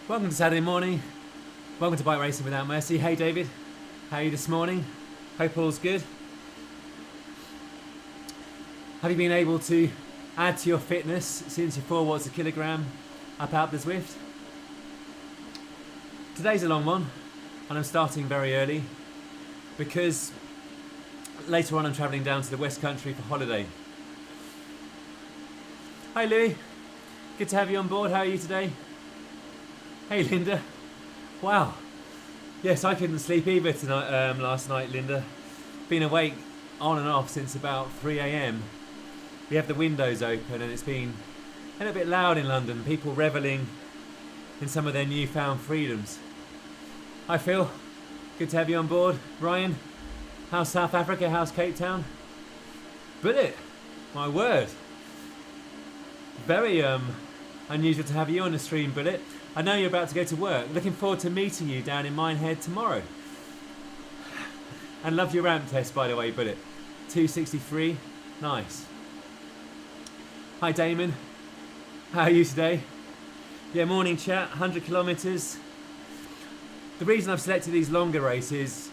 Welcome to Saturday morning. Welcome to Bike Racing Without Mercy. Hey David, how are you this morning? Hope all's good. Have you been able to add to your fitness since you're 4 watts a kilogram up out the Zwift? Today's a long one and I'm starting very early because later on I'm travelling down to the West Country for holiday. Hi Louis, good to have you on board. How are you today? Hey Linda, wow. Yes, I couldn't sleep either tonight, last night, Linda. Been awake on and off since about 3 a.m. We have the windows open and it's been a little bit loud in London, people revelling in some of their newfound freedoms. Hi Phil, good to have you on board. Ryan, how's South Africa, how's Cape Town? Bullet, my word. Very unusual to have you on the stream, Bullet. I know you're about to go to work. Looking forward to meeting you down in Minehead tomorrow. And love your ramp test, by the way, Bullet. 263, nice. Hi Damon, how are you today? Yeah, morning chat, 100 kilometres. The reason I've selected these longer races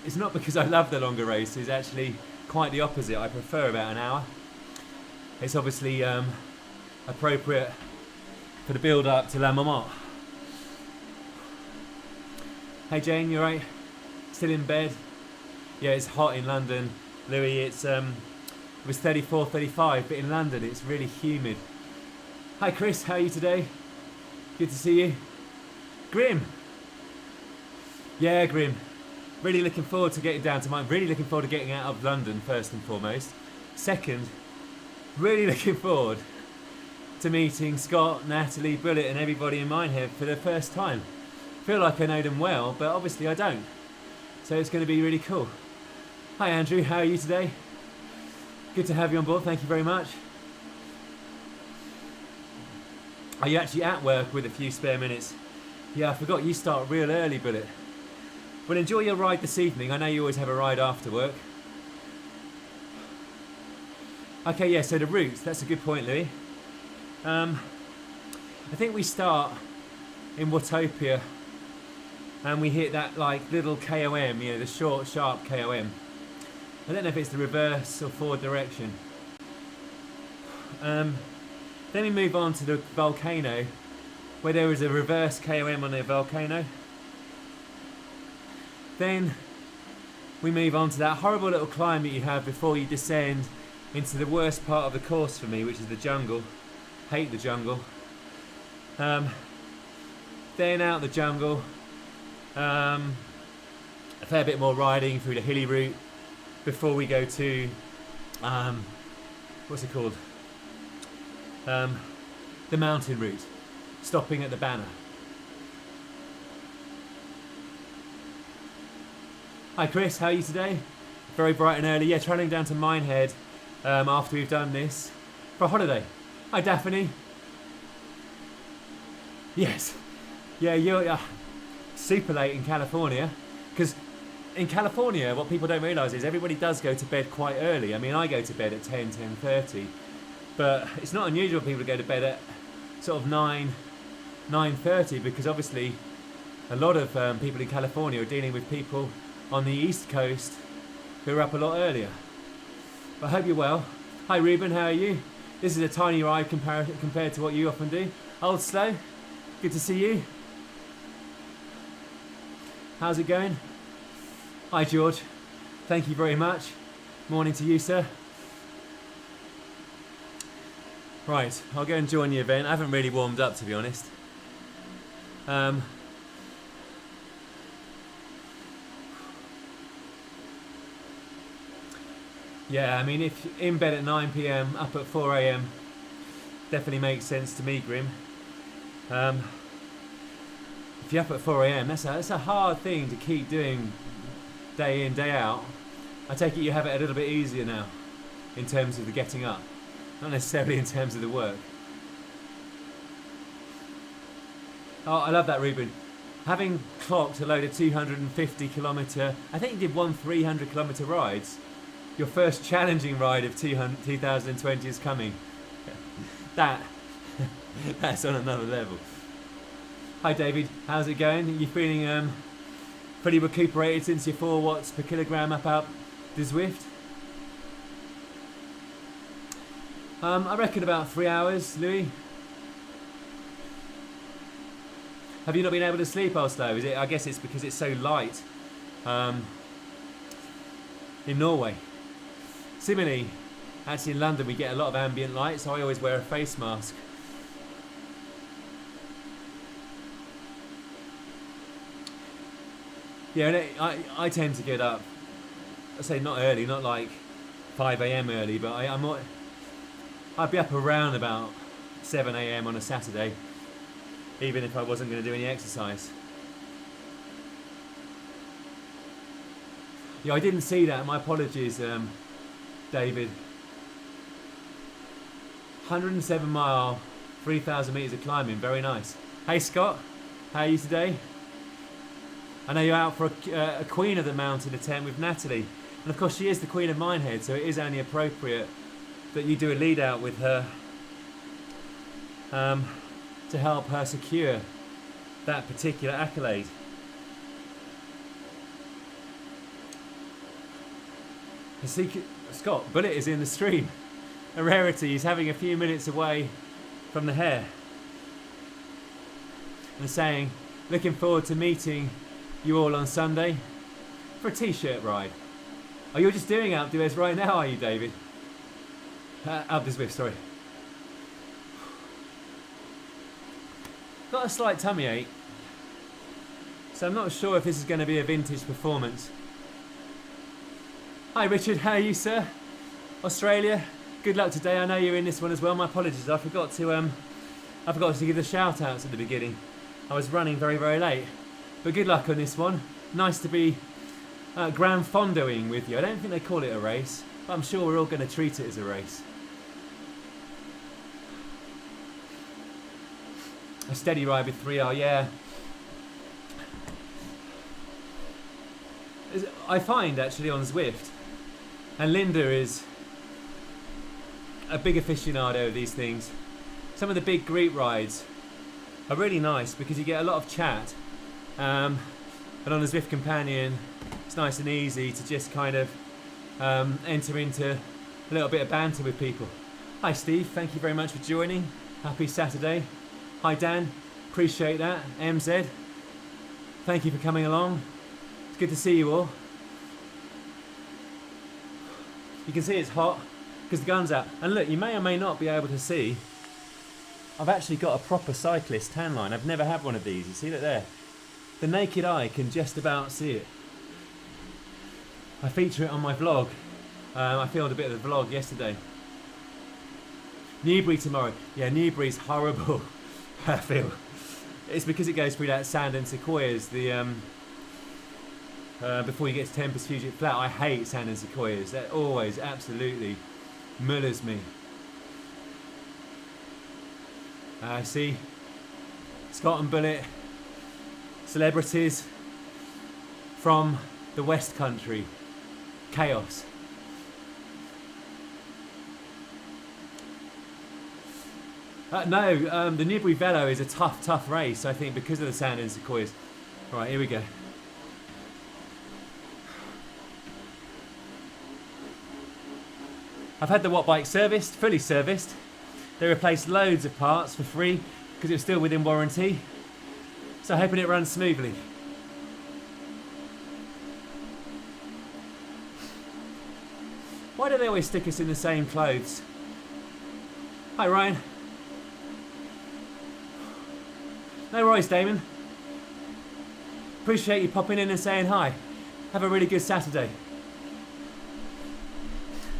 is not because I love the longer races, actually quite the opposite. I prefer about an hour. It's obviously appropriate for the build up to La Marmotte. Hey Jane, you alright? Still in bed? Yeah, it's hot in London, Louis. It was 34, 35, but in London it's really humid. Hi Chris, how are you today? Good to see you. Grim. Yeah, Grim. Really looking forward to getting down to mine. Really looking forward to getting out of London first and foremost. Second, really looking forward to meeting Scott, Natalie, Bullet and everybody in Minehead for the first time. Feel like I know them well, but obviously I don't. So it's going to be really cool. Hi Andrew, how are you today? Good to have you on board, thank you very much. Are you actually at work with a few spare minutes? Yeah, I forgot you start real early, Bullet. Well, enjoy your ride this evening. I know you always have a ride after work. Okay, yeah, so the routes, that's a good point, Louis. I think we start in Watopia and we hit that like little KOM, you know, the short, sharp KOM. I don't know if it's the reverse or forward direction. Then we move on to the volcano where there is a reverse KOM on the volcano. Then we move on to that horrible little climb that you have before you descend into the worst part of the course for me, which is the jungle. Hate the jungle. Then out the jungle, a fair bit more riding through the hilly route before we go to what's it called? The mountain route, stopping at the Banner. Hi Chris, how are you today? Very bright and early. Yeah, travelling down to Minehead after we've done this for a holiday. Hi Daphne. Yes. Yeah, you're super late in California. Because in California, what people don't realise is everybody does go to bed quite early. I mean, I go to bed at 10, 10:30. But it's not unusual for people to go to bed at sort of 9, 9:30. Because obviously a lot of people in California are dealing with people on the East Coast who are up a lot earlier. But I hope you're well. Hi Ruben, how are you? This is a tiny ride compared to what you often do. Old Slow, good to see you. How's it going? Hi George, thank you very much. Morning to you, sir. Right, I'll go and join the event. I haven't really warmed up, to be honest. Yeah, I mean, if in bed at 9 p.m, up at 4 a.m, definitely makes sense to me, Grim. If you're up at 4 a.m, that's a hard thing to keep doing day in, day out. I take it you have it a little bit easier now in terms of the getting up, not necessarily in terms of the work. Oh, I love that, Ruben. Having clocked a load of 250 kilometre, I think you did 300 kilometre rides. Your first challenging ride of 2020 is coming. That's on another level. Hi David, how's it going? Are you feeling pretty recuperated since your 4 watts per kilogram up the Zwift? I reckon about 3 hours, Louis. Have you not been able to sleep, Oslo? I guess it's because it's so light in Norway. Similarly, actually in London we get a lot of ambient light, so I always wear a face mask. Yeah, and I tend to get up, I say not early, not like 5 a.m. early, but I'd be up around about 7 a.m. on a Saturday, even if I wasn't going to do any exercise. Yeah, I didn't see that. My apologies, David. 107 mile, 3,000 meters of climbing. Very nice. Hey Scott, how are you today? I know you're out for a Queen of the Mountain attempt with Natalie, and of course she is the Queen of Minehead, so it is only appropriate that you do a lead out with her to help her secure that particular accolade. Scott, Bullet is in the stream. A rarity. He's having a few minutes away from the hair and saying, looking forward to meeting you all on Sunday for a t-shirt ride. Oh, you're just doing Alpe d'Huez right now, are you, David? Alpe d'Huez, sorry. Got a slight tummy ache, so I'm not sure if this is going to be a vintage performance. Hi Richard, how are you, sir? Australia, good luck today. I know you're in this one as well. My apologies, I forgot to give the shout outs at the beginning. I was running very, very late. But good luck on this one. Nice to be grand fondoing with you. I don't think they call it a race, but I'm sure we're all going to treat it as a race. A steady ride with 3R, yeah. I find actually on Zwift, and Linda is a big aficionado of these things, some of the big group rides are really nice because you get a lot of chat. And on the Zwift Companion, it's nice and easy to just kind of enter into a little bit of banter with people. Hi Steve, thank you very much for joining. Happy Saturday. Hi Dan, appreciate that. MZ, thank you for coming along. It's good to see you all. You can see it's hot because the gun's out. And look, you may or may not be able to see, I've actually got a proper cyclist tan line. I've never had one of these. You see that there? The naked eye can just about see it. I feature it on my vlog. I filmed a bit of the vlog yesterday. Newbury tomorrow. Yeah, Newbury's horrible, I feel. It's because it goes through that sand and sequoias, before you get to Tempest Fugitive Flat. I hate sand and sequoias. That always absolutely mullers me. See, Scott and Bullet, celebrities from the West Country, chaos. No, the Newbury Velo is a tough race, I think, because of the sand and sequoias. Right, here we go. I've had the Watt bike serviced, fully serviced. They replaced loads of parts for free because it was still within warranty. So hoping it runs smoothly. Why do they always stick us in the same clothes? Hi Ryan. No worries Damon. Appreciate you popping in and saying hi. Have a really good Saturday.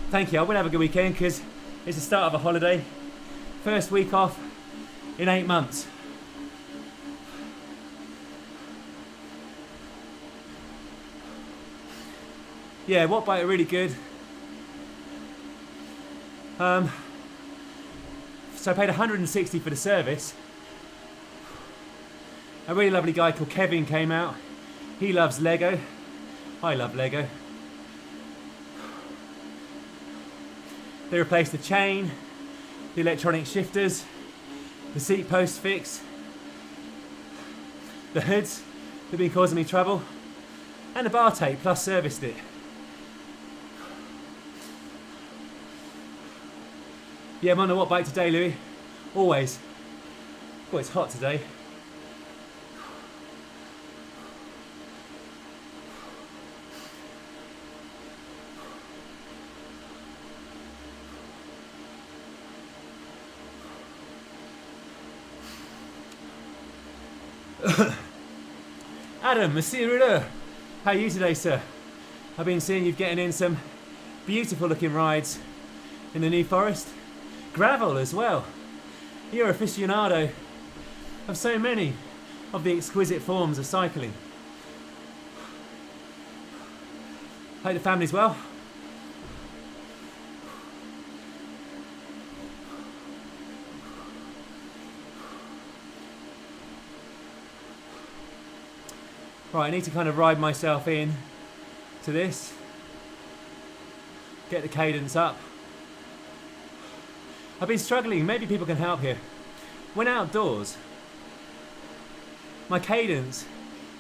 Thank you, I will have a good weekend because it's the start of a holiday. First week off in 8 months. Yeah, Watt bike are really good. So I paid 160 for the service. A really lovely guy called Kevin came out. He loves Lego. I love Lego. They replaced the chain, the electronic shifters, the seat post fix. the hoods that have been causing me trouble, and the bar tape plus serviced it. Yeah, I'm on the watt bike today, Louis. Always. Oh, it's hot today. Adam, Monsieur Rouleur, how are you today, sir? I've been seeing you getting in some beautiful looking rides in the New Forest. Gravel as well. You're aficionado of so many of the exquisite forms of cycling. Hope the family's well. Right, I need to kind of ride myself in to this. Get the cadence up. I've been struggling, maybe people can help here. When outdoors, my cadence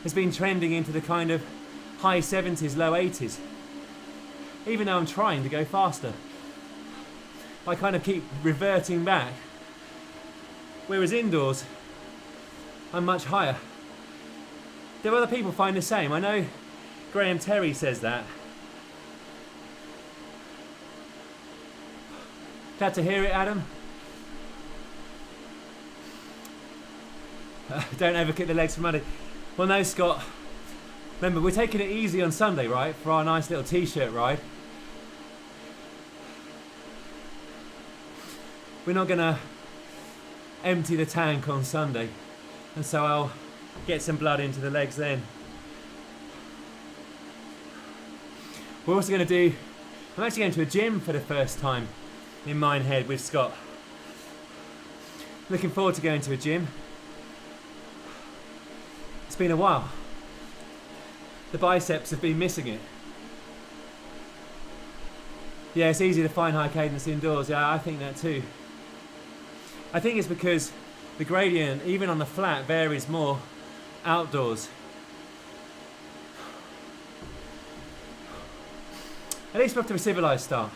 has been trending into the kind of high 70s, low 80s. Even though I'm trying to go faster. I kind of keep reverting back. Whereas indoors, I'm much higher. Do other people find the same? I know Graham Terry says that. Glad to hear it, Adam. Don't overkick the legs for money. Well, no, Scott. Remember, we're taking it easy on Sunday, right? For our nice little t-shirt ride. We're not going to empty the tank on Sunday. And so I'll get some blood into the legs then. We're also going to do... I'm actually going to a gym for the first time in Minehead with Scott. Looking forward to going to a gym. It's been a while. The biceps have been missing it. Yeah, it's easy to find high cadence indoors. Yeah, I think that too. I think it's because the gradient, even on the flat, varies more outdoors. At least we're off to a civilised start.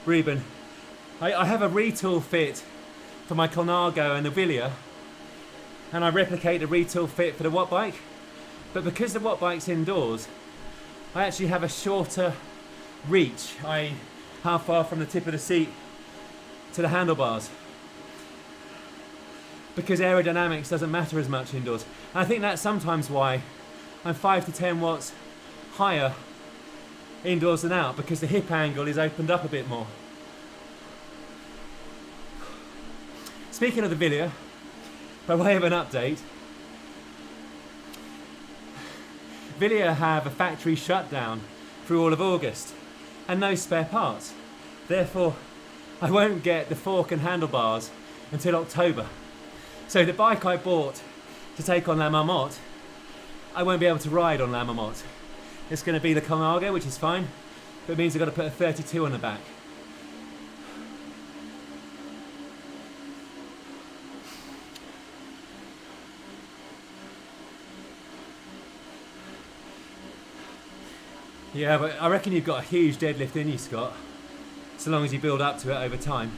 Reuben. I have a retool fit for my Colnago and the Villia, and I replicate the retool fit for the watt bike. But because the watt bike's indoors, I actually have a shorter reach, i.e. how far from the tip of the seat to the handlebars. Because aerodynamics doesn't matter as much indoors. And I think that's sometimes why I'm 5 to 10 watts higher indoors than out, because the hip angle is opened up a bit more. Speaking of the Villia, by way of an update, Villia have a factory shutdown through all of August and no spare parts. Therefore, I won't get the fork and handlebars until October. So the bike I bought to take on La Marmotte, I won't be able to ride on La Marmotte. It's going to be the Colnago, which is fine, but it means I've got to put a 32 on the back. Yeah, but I reckon you've got a huge deadlift in you, Scott, so long as you build up to it over time.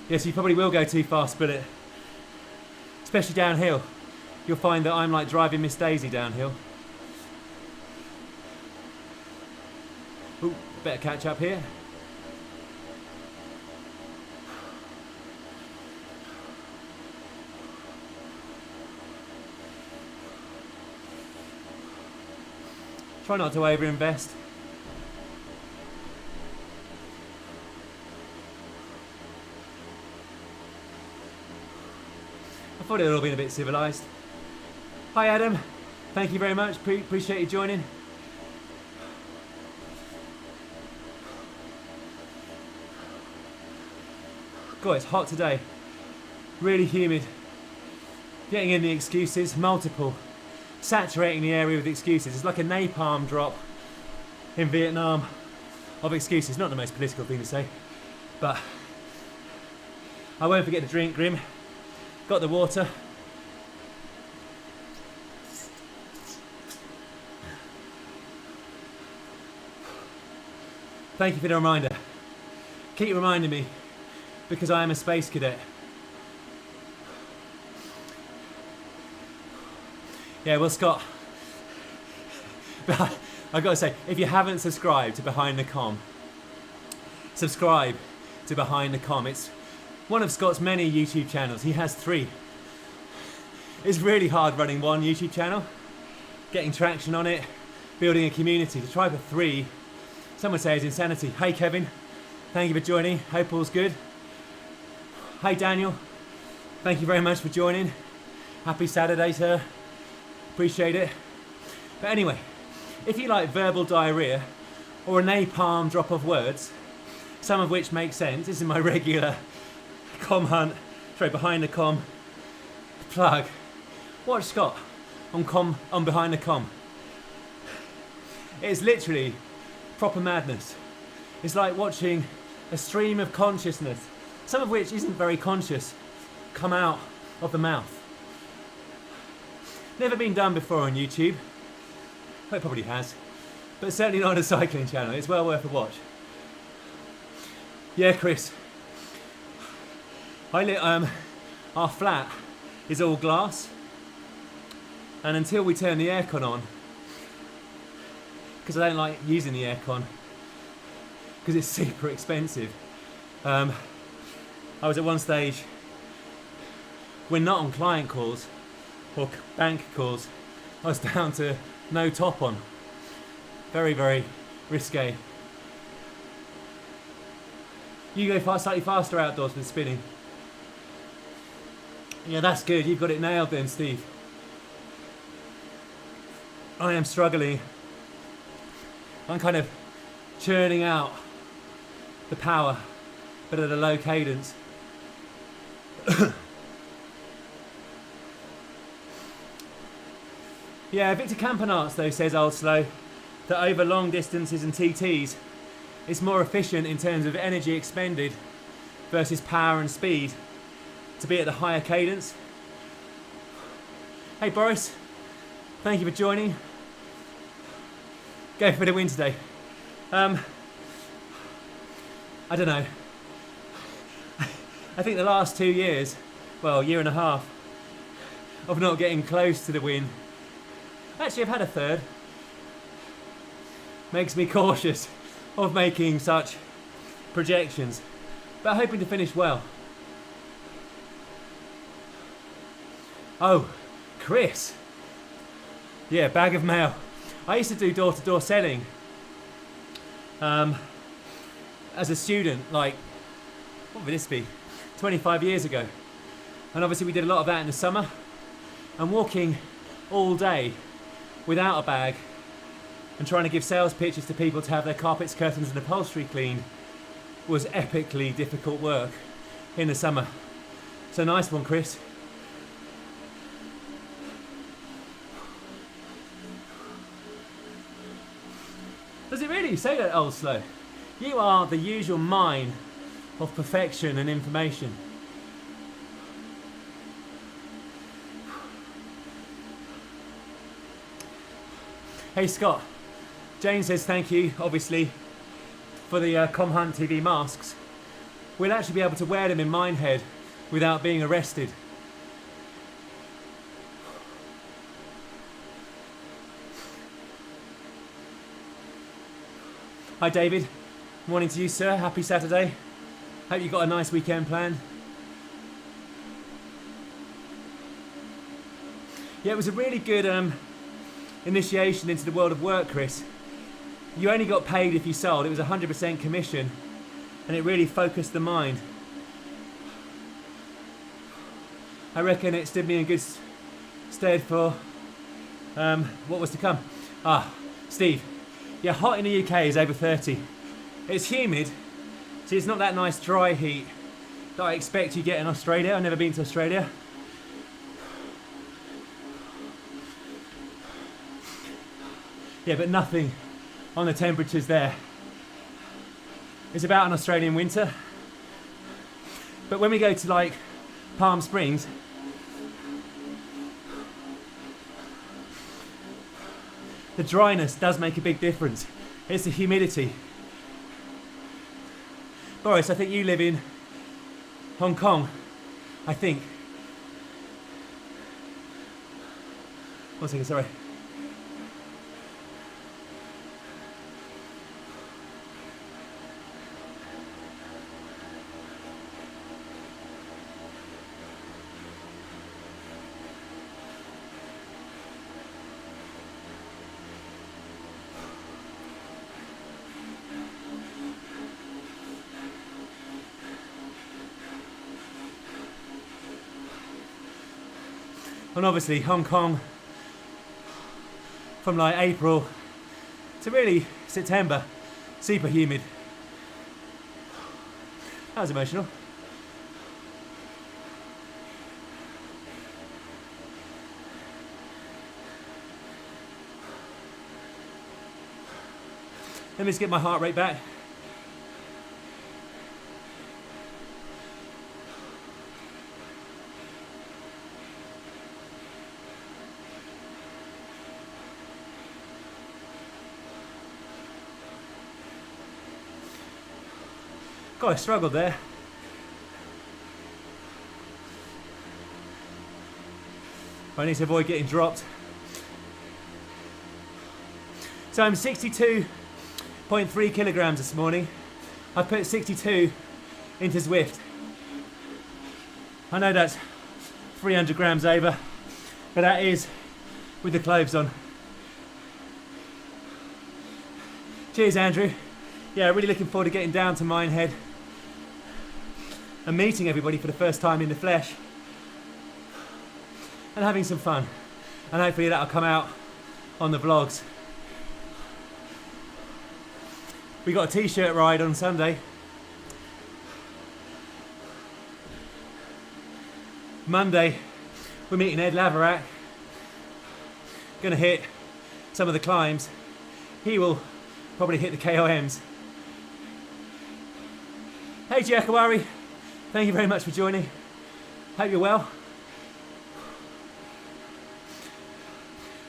Yes, you probably will go too fast, but especially downhill. You'll find that I'm like driving Miss Daisy downhill. Ooh, better catch up here. Try not to overinvest. I thought it had all been a bit civilised. Hi Adam, thank you very much, appreciate you joining. God, it's hot today, really humid. Getting in the excuses, multiple. Saturating the area with excuses. It's like a napalm drop in Vietnam of excuses. Not the most political thing to say, but I won't forget to drink, Grim. Got the water. Thank you for the reminder. Keep reminding me, because I am a space cadet. Yeah, well, Scott, I've got to say, if you haven't subscribed to Behind the Com, subscribe to Behind the Com. It's one of Scott's many YouTube channels. He has 3. It's really hard running one YouTube channel, getting traction on it, building a community. To try for 3, some would say is insanity. Hey Kevin, thank you for joining. Hope all's good. Hey Daniel, thank you very much for joining. Happy Saturday, sir. Appreciate it. But anyway, if you like verbal diarrhea or a napalm drop of words, some of which make sense, this is my regular Behind the Com plug. Watch Scott on Behind the Com. It's literally proper madness. It's like watching a stream of consciousness, some of which isn't very conscious, come out of the mouth. Never been done before on YouTube. Well, it probably has, but certainly not on a cycling channel. It's well worth a watch. Yeah, Chris. Our flat is all glass, and until we turn the aircon on, because I don't like using the aircon, because it's super expensive. I was at one stage, when not on client calls or bank calls, I was down to no top on. Very, very risque. You go slightly faster outdoors with spinning. Yeah, that's good. You've got it nailed then, Steve. I am struggling. I'm kind of churning out the power, but at a low cadence. Yeah, Victor Campanarts though says Old Slow that over long distances and TTs, it's more efficient in terms of energy expended versus power and speed to be at the higher cadence. Hey Boris, thank you for joining. Go for the win today. I don't know. I think the last 2 years, well, year and a half, of not getting close to the win. Actually, I've had a third. Makes me cautious of making such projections, but hoping to finish well. Oh, Chris. Yeah, bag of mail. I used to do door-to-door selling as a student, like, what would this be? 25 years ago. And obviously we did a lot of that in the summer. And walking all day without a bag and trying to give sales pitches to people to have their carpets, curtains and upholstery cleaned was epically difficult work in the summer. So nice one, Chris. Does it really say that, Old Slow? You are the usual mine of perfection and information. Hey Scott, Jane says thank you, obviously, for the Comhunt TV masks. We'll actually be able to wear them in Minehead without being arrested. Hi David, morning to you sir, happy Saturday. Hope you got a nice weekend planned. Yeah, it was a really good initiation into the world of work, Chris. You only got paid if you sold. It was 100% commission, and it really focused the mind. I reckon it stood me in good stead for what was to come. Steve. Yeah, hot in the UK is over 30. It's humid. See, it's not that nice dry heat that I expect you get in Australia. I've never been to Australia. Yeah, but nothing on the temperatures there. is about an Australian winter. But when we go to like Palm Springs, the dryness does make a big difference. It's the humidity. Boris, I think you live in Hong Kong, I think. One second, sorry. And obviously Hong Kong, from like April to really September, super humid. That was emotional. Let me just get my heart rate back. God, I struggled there. I need to avoid getting dropped. So I'm 62.3 kilograms this morning. I put 62 into Zwift. I know that's 300 grams over, but that is with the clothes on. Cheers, Andrew. Yeah, really looking forward to getting down to Minehead and meeting everybody for the first time in the flesh and having some fun. And hopefully that'll come out on the vlogs. We got a t-shirt ride on Sunday. Monday, we're meeting Ed Laverack. Gonna hit some of the climbs. He will probably hit the KOMs. Hey Giacawari, thank you very much for joining. Hope you're well.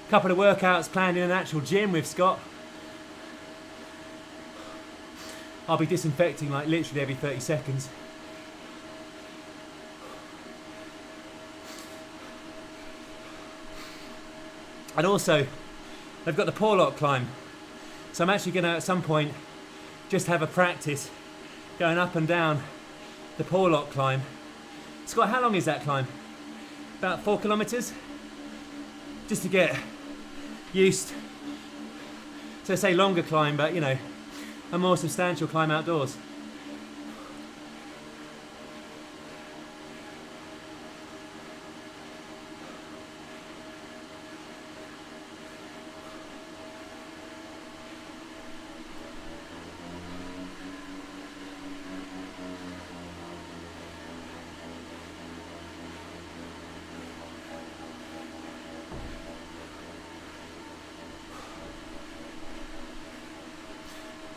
Couple of workouts planned in an actual gym with Scott. I'll be disinfecting like literally every 30 seconds. And also, they've got the Porlock climb. So I'm actually gonna at some point just have a practice going up and down the Porlock climb. Scott, how long is that climb? About 4 kilometers? Just to get used to, say, longer climb, but you know, a more substantial climb outdoors.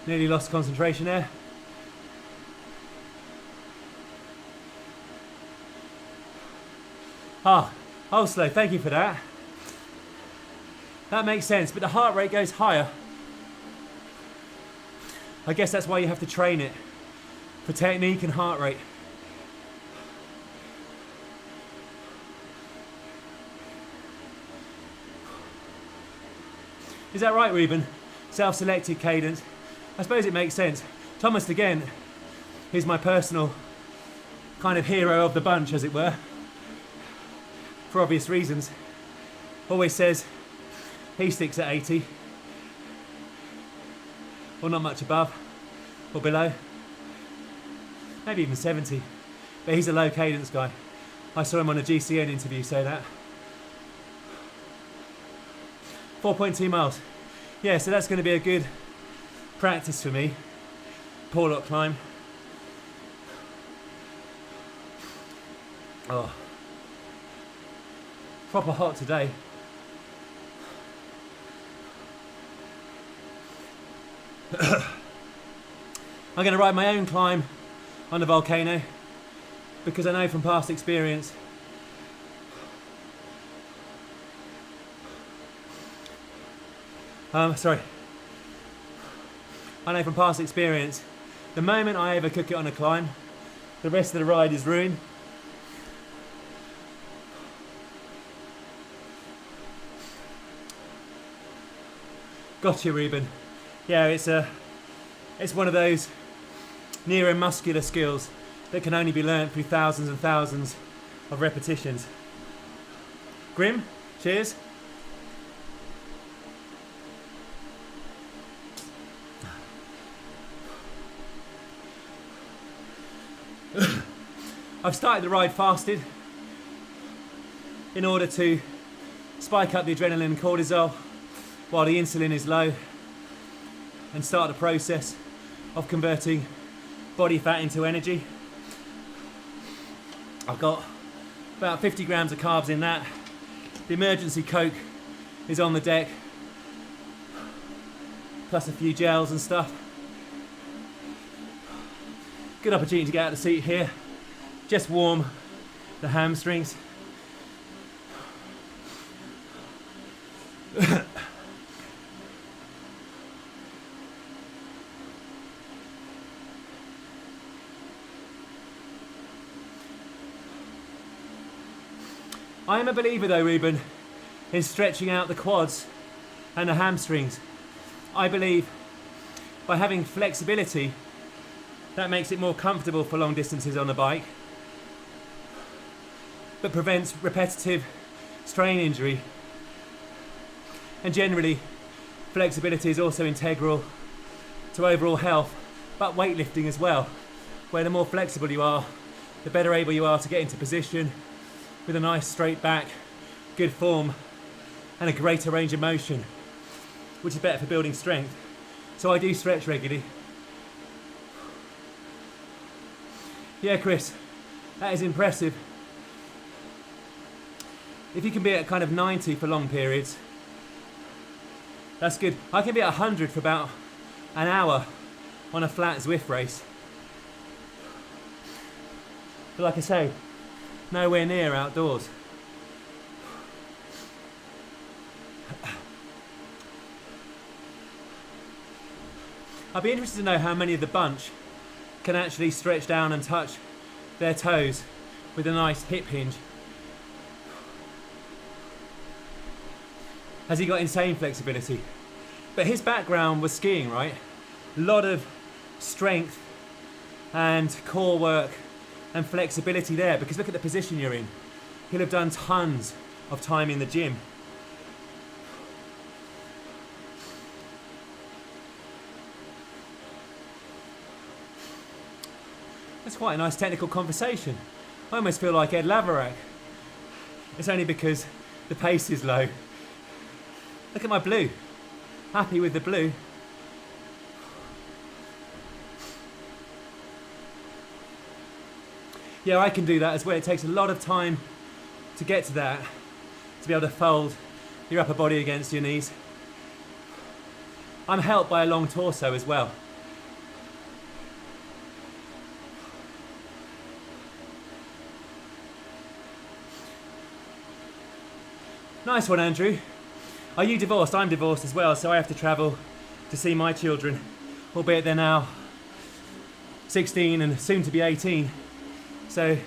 Nearly lost concentration there. Oslo, thank you for that. That makes sense, but the heart rate goes higher. I guess that's why you have to train it, for technique and heart rate. Is that right, Reuben? Self-selected cadence. I suppose it makes sense. Thomas, again, is my personal kind of hero of the bunch, as it were, for obvious reasons. Always says he sticks at 80, or not much above, or below, maybe even 70, but he's a low cadence guy. I saw him on a GCN interview say that. 4.2 miles. Yeah, so that's going to be a good practice for me. Porlock climb. Oh, proper hot today. I'm going to ride my own climb on the volcano because I know from past experience I know from past experience, the moment I overcook it on a climb, the rest of the ride is ruined. Gotcha, Ruben. Yeah, it's one of those neuromuscular skills that can only be learnt through thousands and thousands of repetitions. Grim, cheers. I've started the ride fasted in order to spike up the adrenaline and cortisol while the insulin is low and start the process of converting body fat into energy. I've got about 50 grams of carbs in that. The emergency Coke is on the deck, plus a few gels and stuff. Good opportunity to get out of the seat here, just warm the hamstrings. I am a believer though, Ruben, in stretching out the quads and the hamstrings. I believe by having flexibility, that makes it more comfortable for long distances on the bike, but prevents repetitive strain injury. And generally, flexibility is also integral to overall health, but weightlifting as well, where the more flexible you are, the better able you are to get into position with a nice straight back, good form, and a greater range of motion, which is better for building strength. So I do stretch regularly. Yeah, Chris, that is impressive. If you can be at kind of 90 for long periods, that's good. I can be at 100 for about an hour on a flat Zwift race. But like I say, nowhere near outdoors. I'd be interested to know how many of the bunch can actually stretch down and touch their toes with a nice hip hinge. Has he got insane flexibility? But his background was skiing, right? A lot of strength and core work and flexibility there, because look at the position you're in. He'll have done tons of time in the gym. That's quite a nice technical conversation. I almost feel like Ed Laverack. It's only because the pace is low. Look at my blue. Happy with the blue. Yeah, I can do that as well. It takes a lot of time to get to that, to be able to fold your upper body against your knees. I'm helped by a long torso as well. Nice one, Andrew. Are you divorced? I'm divorced as well, so I have to travel to see my children, albeit they're now 16 and soon to be 18. So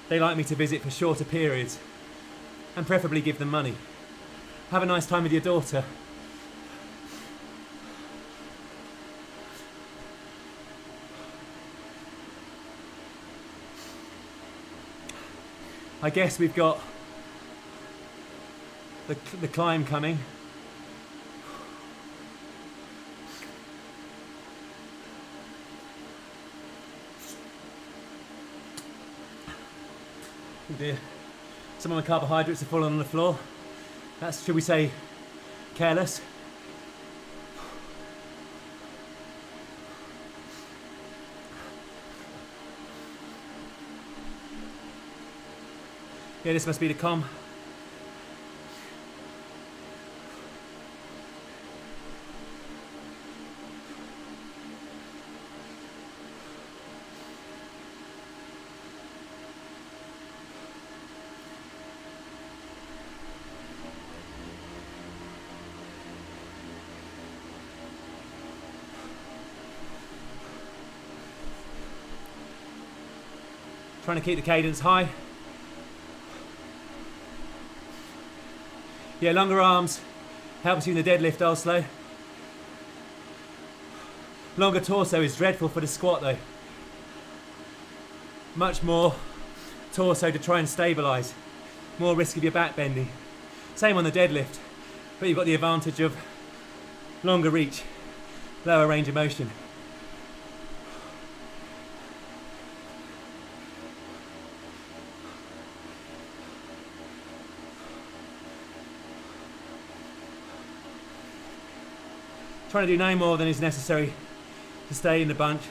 they like me to visit for shorter periods and preferably give them money. Have a nice time with your daughter. I guess we've got the climb coming. Oh dear. Some of my carbohydrates have fallen on the floor. That's, should we say, careless. Yeah, this must be the com. Trying to keep the cadence high. Yeah, longer arms helps you in the deadlift also. Longer torso is dreadful for the squat though. Much more torso to try and stabilise. More risk of your back bending. Same on the deadlift, but you've got the advantage of longer reach, lower range of motion. Trying to do no more than is necessary to stay in the bunch.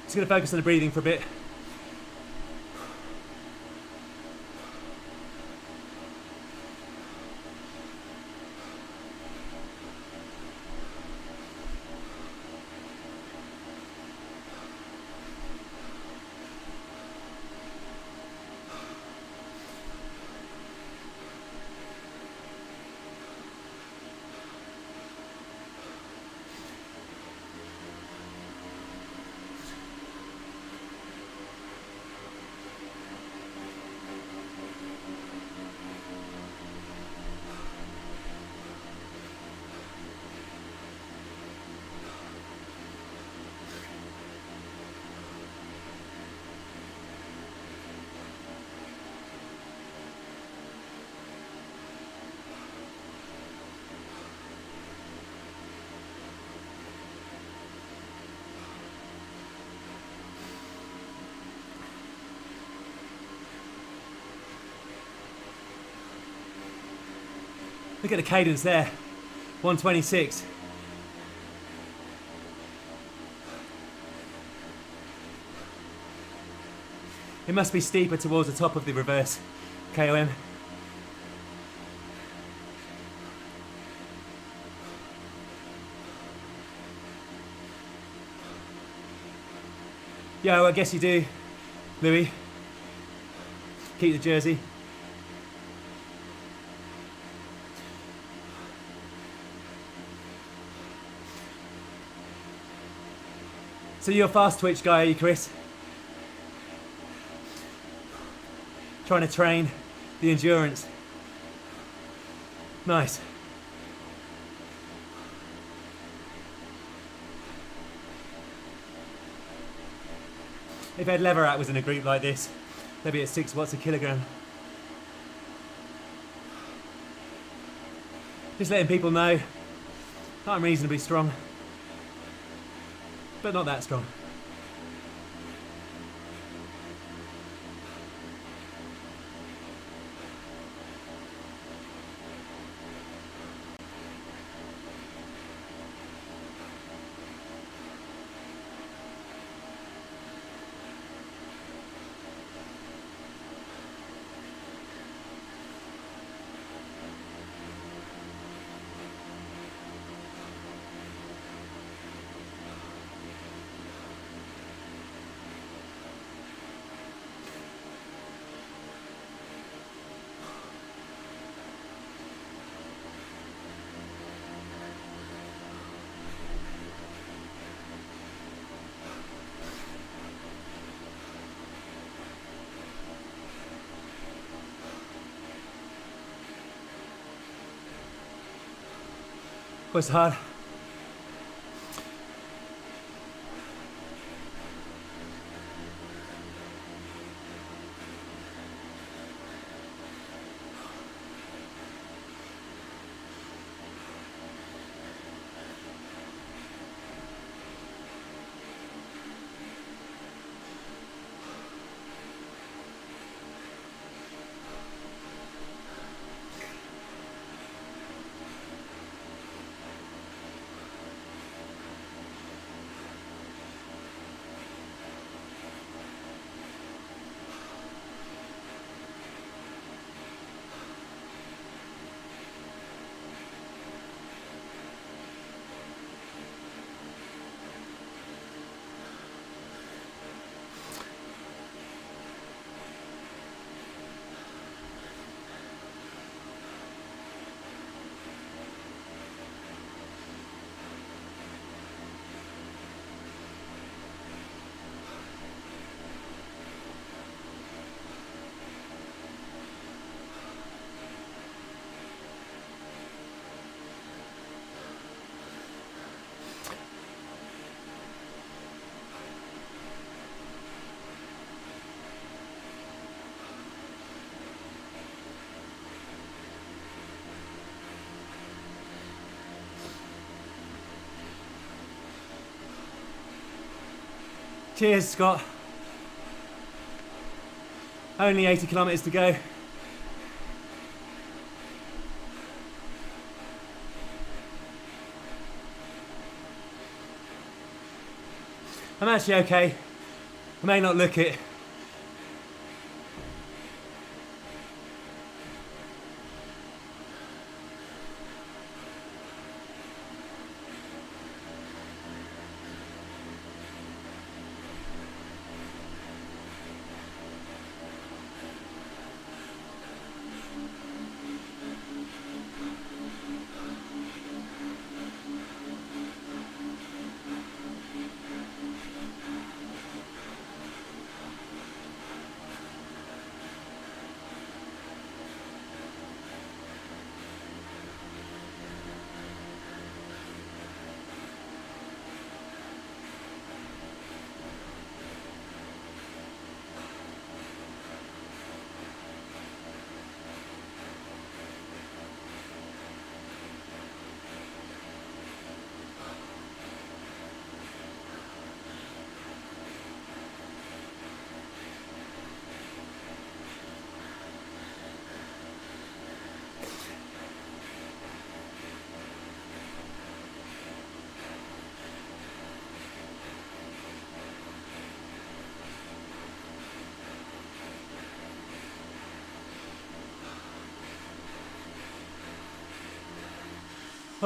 Just going to focus on the breathing for a bit. Look at the cadence there, 126. It must be steeper towards the top of the reverse KOM. Yo, I guess you do, Louis. Keep the jersey. So you're a fast twitch guy, are you, Chris? Trying to train the endurance. Nice. If Ed Leverat was in a group like this, they'd be at 6 watts a kilogram. Just letting people know that I'm reasonably strong, but not that strong. Was hard. Cheers, Scott. Only 80 kilometres to go. I'm actually okay. I may not look it.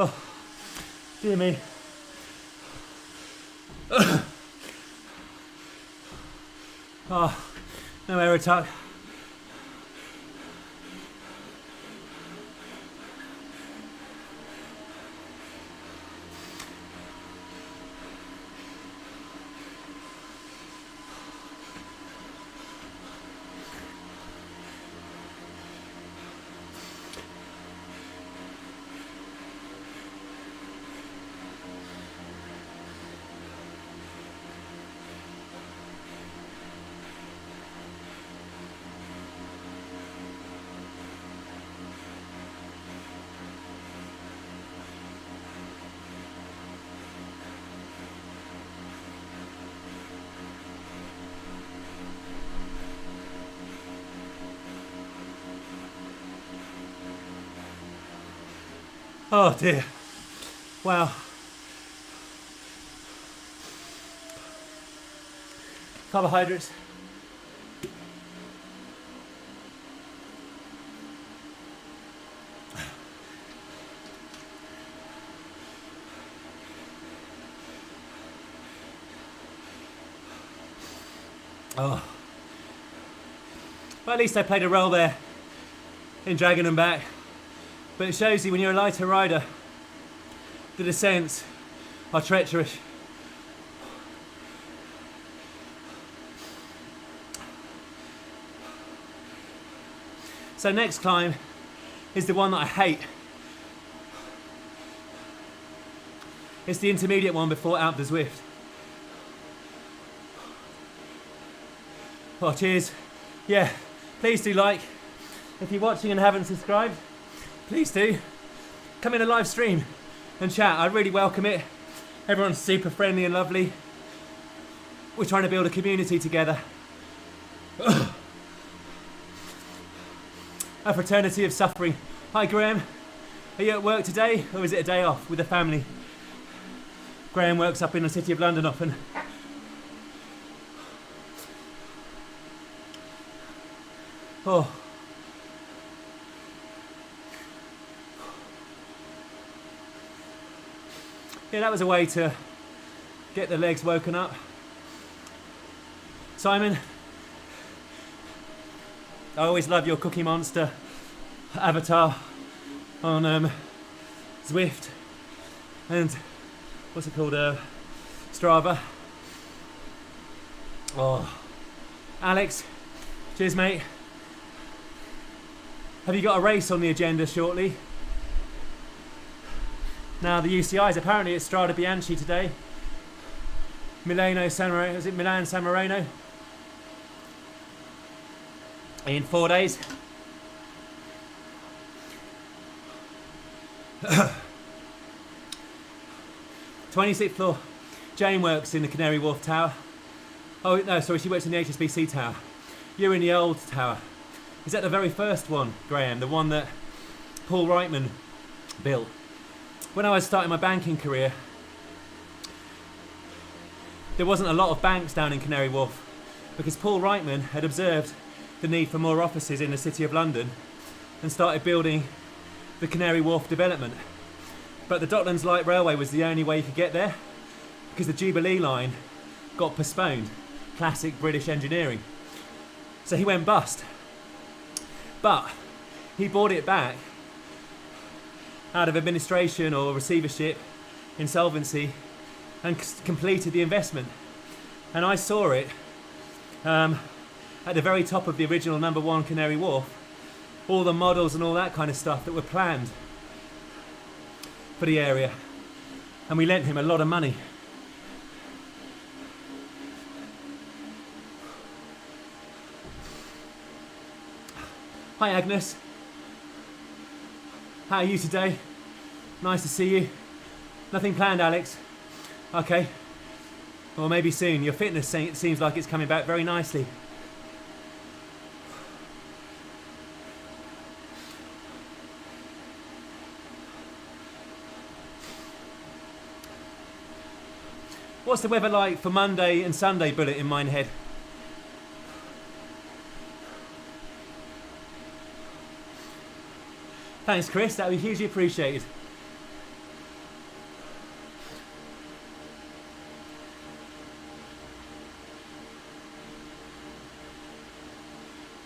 Oh, dear me. Oh, no air attack. Oh dear. Wow. Carbohydrates. Oh. Well, at least I played a role there in dragging them back. But it shows you when you're a lighter rider, the descents are treacherous. So next climb is the one that I hate. It's the intermediate one before out the Zwift. Oh, cheers. Yeah, please do like. If you're watching and haven't subscribed, please do. Come in a live stream and chat. I'd really welcome it. Everyone's super friendly and lovely. We're trying to build a community together. A fraternity of suffering. Hi Graham. Are you at work today or is it a day off with the family? Graham works up in the City of London often. Oh. Yeah, that was a way to get the legs woken up. Simon, I always love your Cookie Monster avatar on Zwift and what's it called, Strava. Oh, Alex, cheers mate. Have you got a race on the agenda shortly? Now the UCIs, apparently it's Strada Bianchi today. Milan-San Marino? In 4 days. 26th floor. Jane works in the Canary Wharf Tower. Oh no, sorry, she works in the HSBC tower. You're in the old tower. Is that the very first one, Graham? The one that Paul Reitman built? When I was starting my banking career, there wasn't a lot of banks down in Canary Wharf because Paul Reitman had observed the need for more offices in the City of London and started building the Canary Wharf development. But the Docklands Light Railway was the only way you could get there because the Jubilee line got postponed. Classic British engineering. So he went bust. But he bought it back out of administration or receivership, insolvency, and completed the investment. And I saw it at the very top of the original number 1 Canary Wharf, all the models and all that kind of stuff that were planned for the area. And we lent him a lot of money. Hi Agnes. How are you today? Nice to see you. Nothing planned, Alex? Okay. Well, maybe soon. Your fitness seems like it's coming back very nicely. What's the weather like for Monday and Sunday, Bullet in Minehead? Thanks, Chris. That would be hugely appreciated.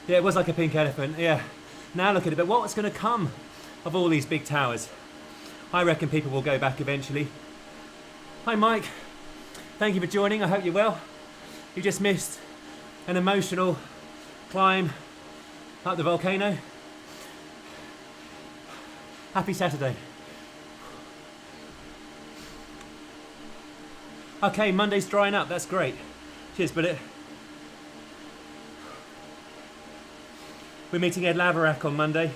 Yeah, it was like a pink elephant. Yeah. Now look at it. But what's going to come of all these big towers? I reckon people will go back eventually. Hi, Mike. Thank you for joining. I hope you're well. You just missed an emotional climb up the volcano. Happy Saturday. Okay, Monday's drying up. That's great. Cheers, Bullet. We're meeting Ed Laverack on Monday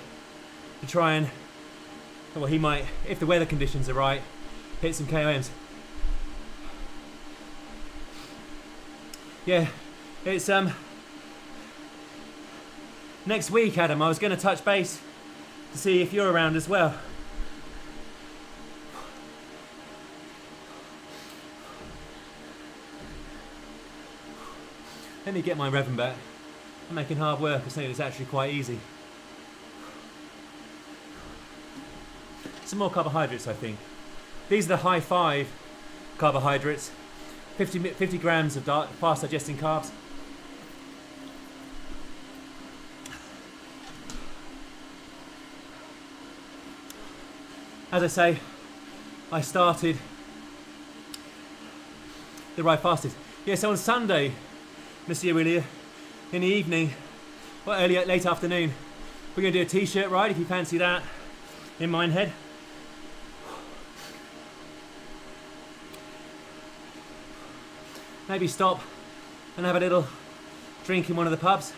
to try and, well, he might, if the weather conditions are right, hit some KOMs. Yeah, it's next week, Adam. I was going to touch base to see if you're around as well. Let me get my revving back. I'm making hard work of something that's actually quite easy. Some more carbohydrates, I think. These are the high 5 carbohydrates. 50 grams of fast digesting carbs. As I say, I started the ride fasted. Yeah, so on Sunday, Monsieur William, in the evening, or late afternoon, we're going to do a t-shirt ride, if you fancy that, in Minehead. Maybe stop and have a little drink in one of the pubs.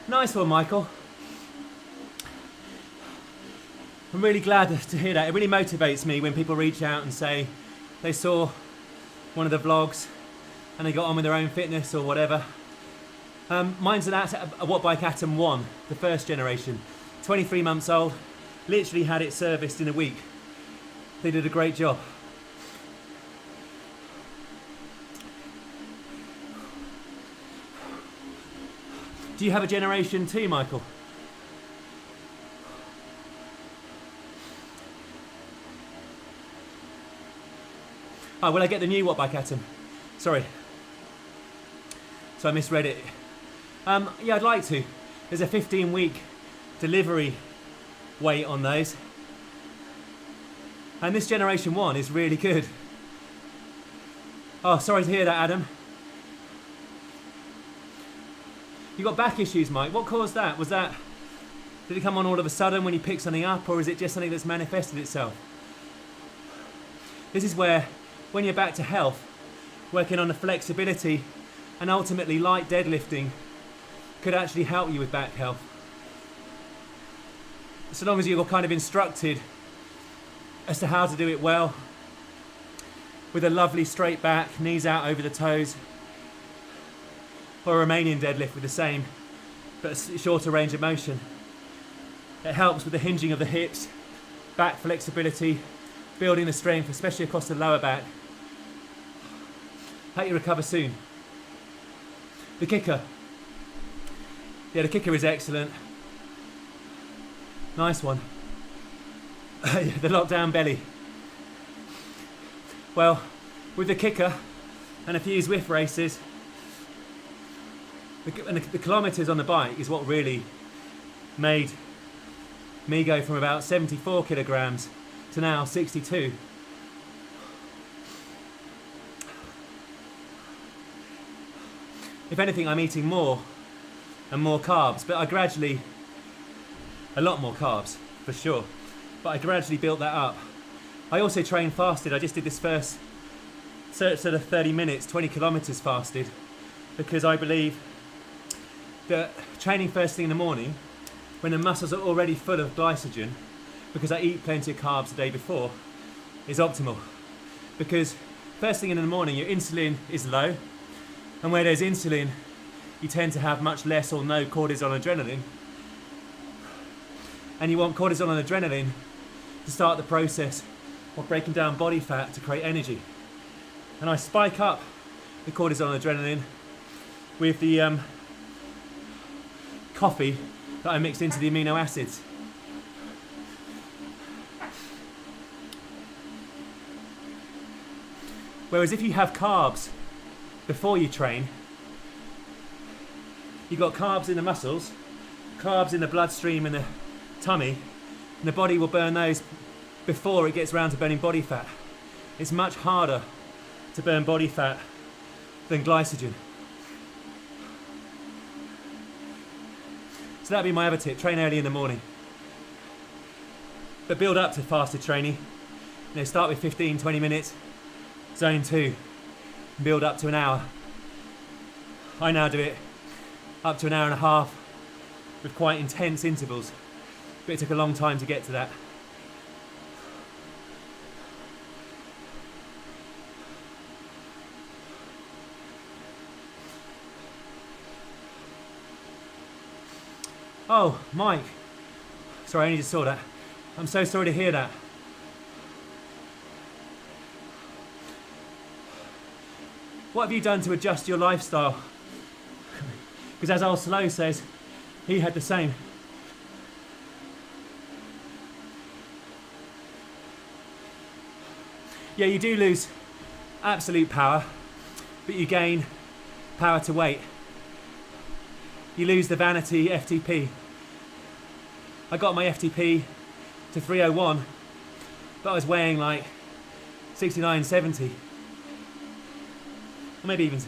Nice one, Michael. I'm really glad to hear that. It really motivates me when people reach out and say they saw one of the vlogs and they got on with their own fitness or whatever. Mine's a Watt Bike Atom 1, the first generation. 23 months old, literally had it serviced in a week. They did a great job. Do you have a generation 2, Michael? Oh, will I get the new Watt Bike Atom? Sorry. So I misread it. Yeah, I'd like to. There's a 15-week delivery wait on those. And this generation 1 is really good. Oh, sorry to hear that, Adam. You got back issues, Mike. What caused that? Did it come on all of a sudden when you pick something up, or is it just something that's manifested itself? This is where, when you're back to health, working on the flexibility and ultimately light deadlifting could actually help you with back health. So long as you're kind of instructed as to how to do it well with a lovely straight back, knees out over the toes, or a Romanian deadlift with the same but a shorter range of motion. It helps with the hinging of the hips, back flexibility, building the strength, especially across the lower back. Hope you recover soon. The kicker. Yeah, the kicker is excellent. Nice one. The lockdown belly. Well, with the kicker and a few Zwift races, the kilometres on the bike is what really made me go from about 74 kilograms to now 62. If anything, I'm eating more and more carbs, but a lot more carbs, for sure. But I gradually built that up. I also trained fasted. I just did this first sort of 30 minutes, 20 kilometers fasted, because I believe that training first thing in the morning, when the muscles are already full of glycogen, because I eat plenty of carbs the day before, is optimal. Because first thing in the morning, your insulin is low, and where there's insulin, you tend to have much less or no cortisol and adrenaline. And you want cortisol and adrenaline to start the process of breaking down body fat to create energy. And I spike up the cortisol and adrenaline with the coffee that I mixed into the amino acids. Whereas if you have carbs before you train, you've got carbs in the muscles, carbs in the bloodstream and the tummy, and the body will burn those before it gets around to burning body fat. It's much harder to burn body fat than glycogen. So that'd be my other tip: train early in the morning. But build up to fasted training. Start with 15, 20 minutes, zone 2, build up to an hour. I now do it up to an hour and a half with quite intense intervals, but it took a long time to get to that. Oh, Mike. Sorry, I only just saw that. I'm so sorry to hear that. What have you done to adjust your lifestyle? Because as Old Slow says, he had the same. Yeah, you do lose absolute power, but you gain power to weight. You lose the vanity FTP. I got my FTP to 301, but I was weighing like 69, 70. Or maybe even...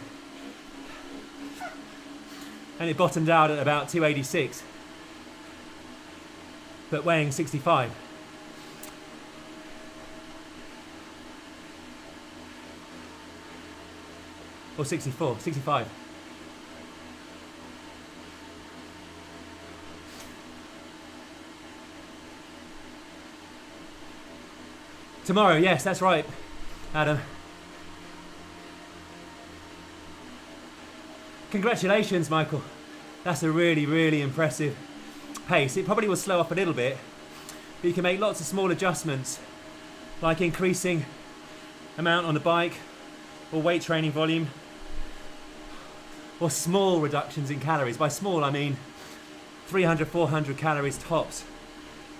And it bottomed out at about 286, but weighing 65. Or 64, 65. Tomorrow, yes, that's right, Adam. Congratulations, Michael. That's a really, really impressive pace. It probably will slow up a little bit, but you can make lots of small adjustments, like increasing amount on the bike, or weight training volume, or small reductions in calories. By small, I mean 300, 400 calories tops.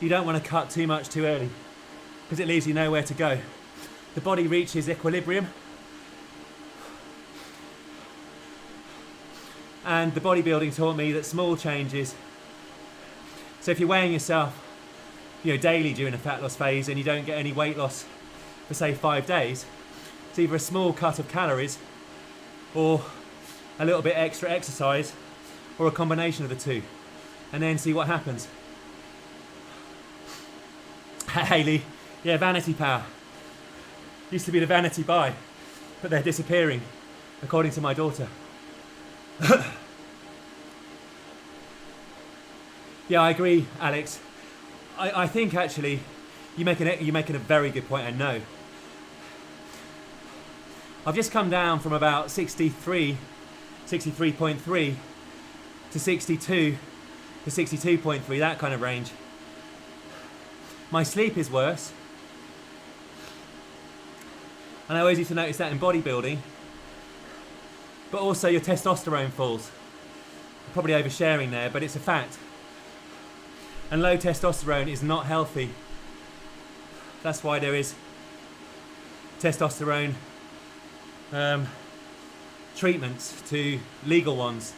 You don't want to cut too much too early, because it leaves you nowhere to go. The body reaches equilibrium, and the bodybuilding taught me that small changes. So if you're weighing yourself, daily during a fat loss phase and you don't get any weight loss for say 5 days, it's either a small cut of calories or a little bit extra exercise, or a combination of the two, and then see what happens. Hayley, yeah, vanity power. Used to be the vanity buy, but they're disappearing, according to my daughter. Yeah, I agree, Alex. I think actually you're making a very good point. I know I've just come down from about 63, 63.3 to 62 to 62.3, that kind of range. My sleep is worse. And I always used to notice that in bodybuilding. But also your testosterone falls. I'm probably oversharing there, but it's a fact. And low testosterone is not healthy. That's why there is testosterone treatments, to legal ones,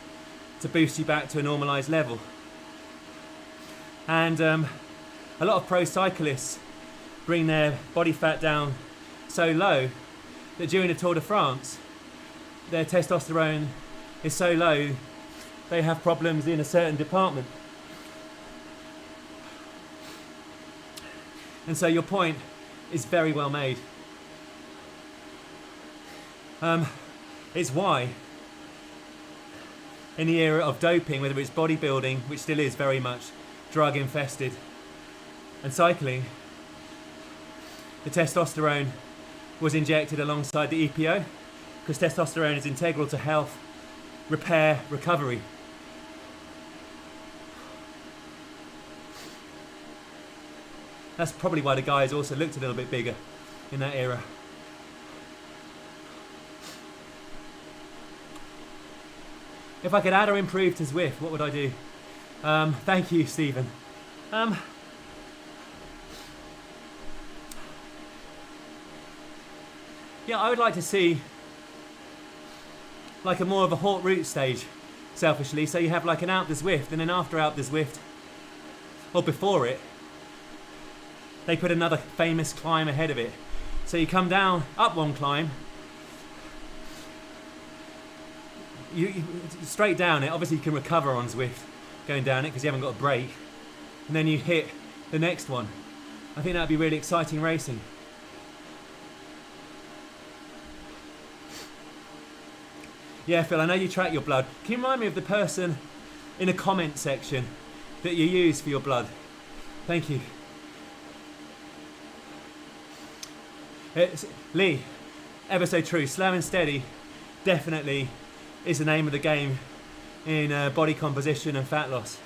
to boost you back to a normalised level. And a lot of pro cyclists bring their body fat down so low that during the Tour de France, their testosterone is so low they have problems in a certain department. And so your point is very well made. It's why in the era of doping, whether it's bodybuilding, which still is very much drug infested, and cycling, the testosterone was injected alongside the EPO, because testosterone is integral to health, repair, recovery. That's probably why the guys also looked a little bit bigger in that era. If I could add or improve to Zwift, what would I do? Thank you, Stephen. Yeah, I would like to see like a more of a haute route stage, selfishly. So you have like an Alpe Zwift, and then after Alpe Zwift, or before it, they put another famous climb ahead of it. So you come down, up one climb, you straight down it. Obviously you can recover on Zwift going down it because you haven't got a brake, and then you hit the next one. I think that would be really exciting racing. Yeah, Phil, I know you track your blood. Can you remind me of the person in the comment section that you use for your blood? Thank you. Lee, ever so true. Slow and steady definitely is the name of the game in body composition and fat loss.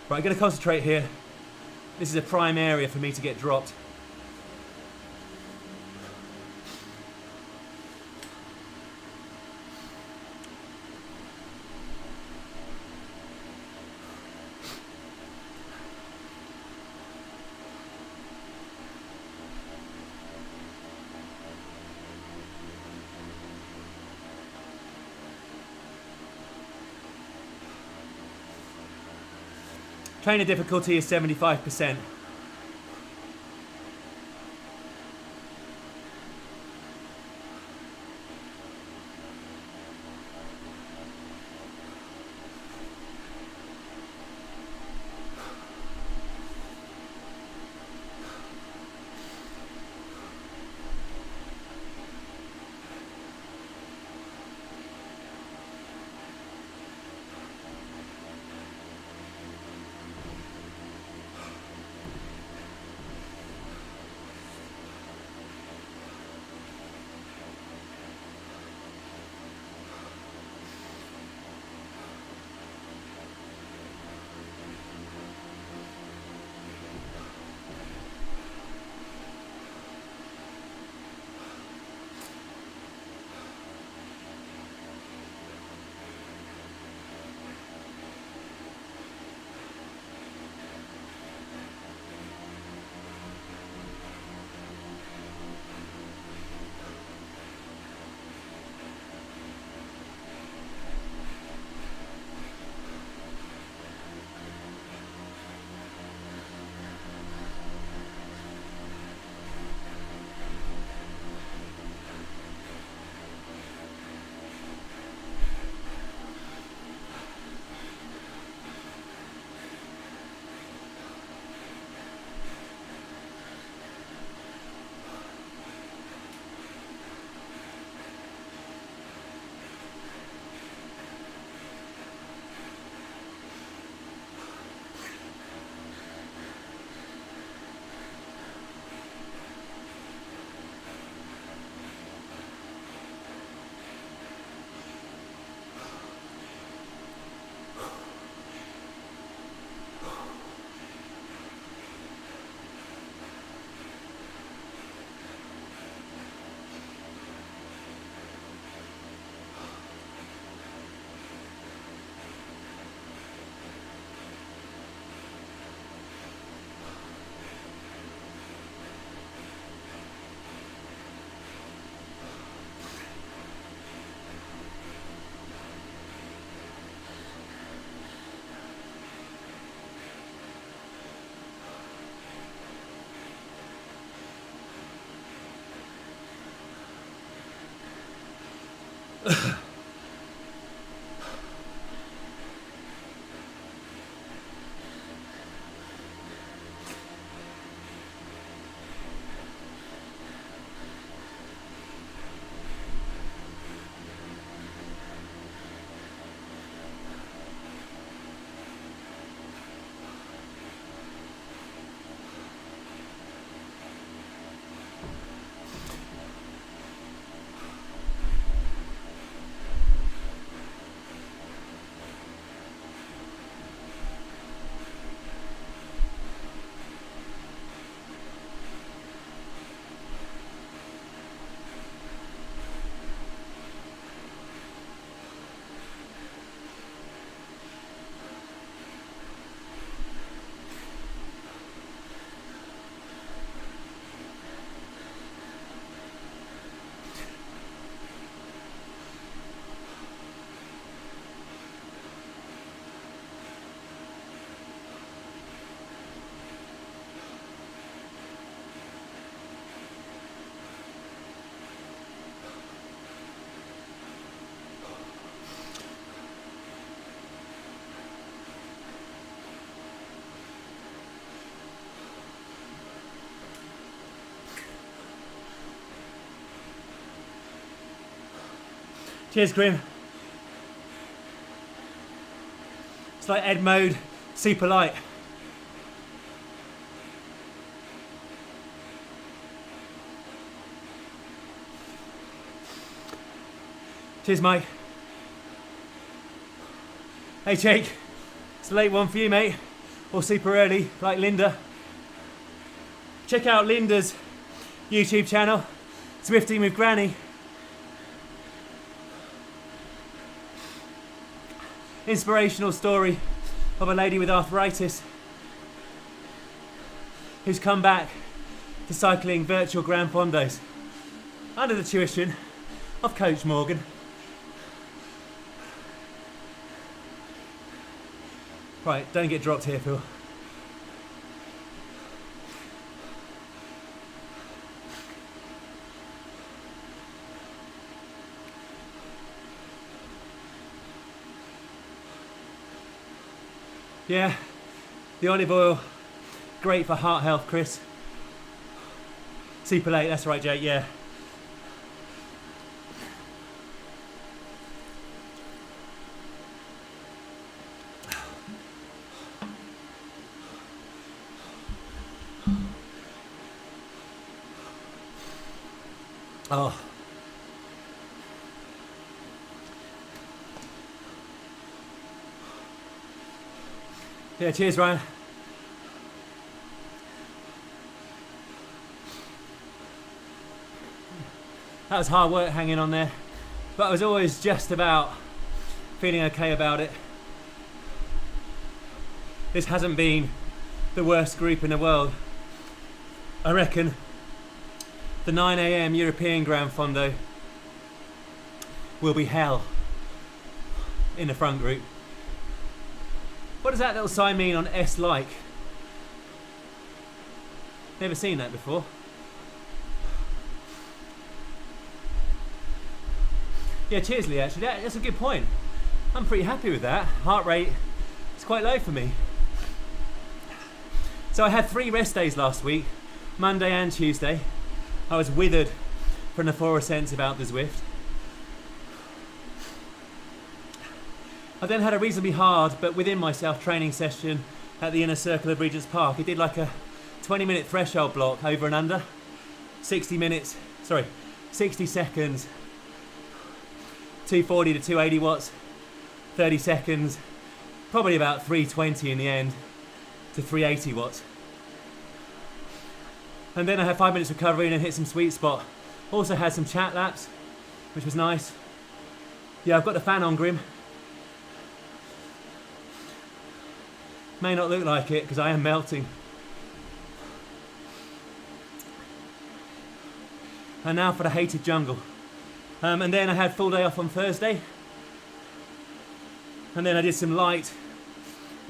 Right, I'm going to concentrate here. This is a prime area for me to get dropped. Trainer difficulty is 75%. Cheers, Grim. It's like Ed mode, super light. Cheers, Mike. Hey, Jake. It's a late one for you, mate. Or super early, like Linda. Check out Linda's YouTube channel, Zwifting with Granny. Inspirational story of a lady with arthritis who's come back to cycling virtual Grand Fondos under the tuition of Coach Morgan. Right, don't get dropped here, Phil. Yeah, the olive oil, great for heart health, Chris. Super late, that's right, Jake, yeah. Oh. Yeah, cheers, Ryan. That was hard work hanging on there, but I was always just about feeling okay about it. This hasn't been the worst group in the world. I reckon the 9 AM European Grand Fondo will be hell in the front group. What does that little sign mean on S like? Never seen that before. Yeah, cheers, Lee, actually. That's a good point. I'm pretty happy with that. Heart rate is quite low for me. So I had 3 rest days last week, Monday and Tuesday. I was withered from the fluorescence about the Zwift. I then had a reasonably hard, but within myself, training session at the inner circle of Regent's Park. It did like a 20-minute threshold block over and under, 60 seconds, 240 to 280 watts, 30 seconds, probably about 320 in the end to 380 watts. And then I had 5 minutes recovery and then hit some sweet spot. Also had some chat laps, which was nice. Yeah, I've got the fan on, Grim. May not look like it because I am melting. And now for the hated jungle. And then I had full day off on Thursday. And then I did some light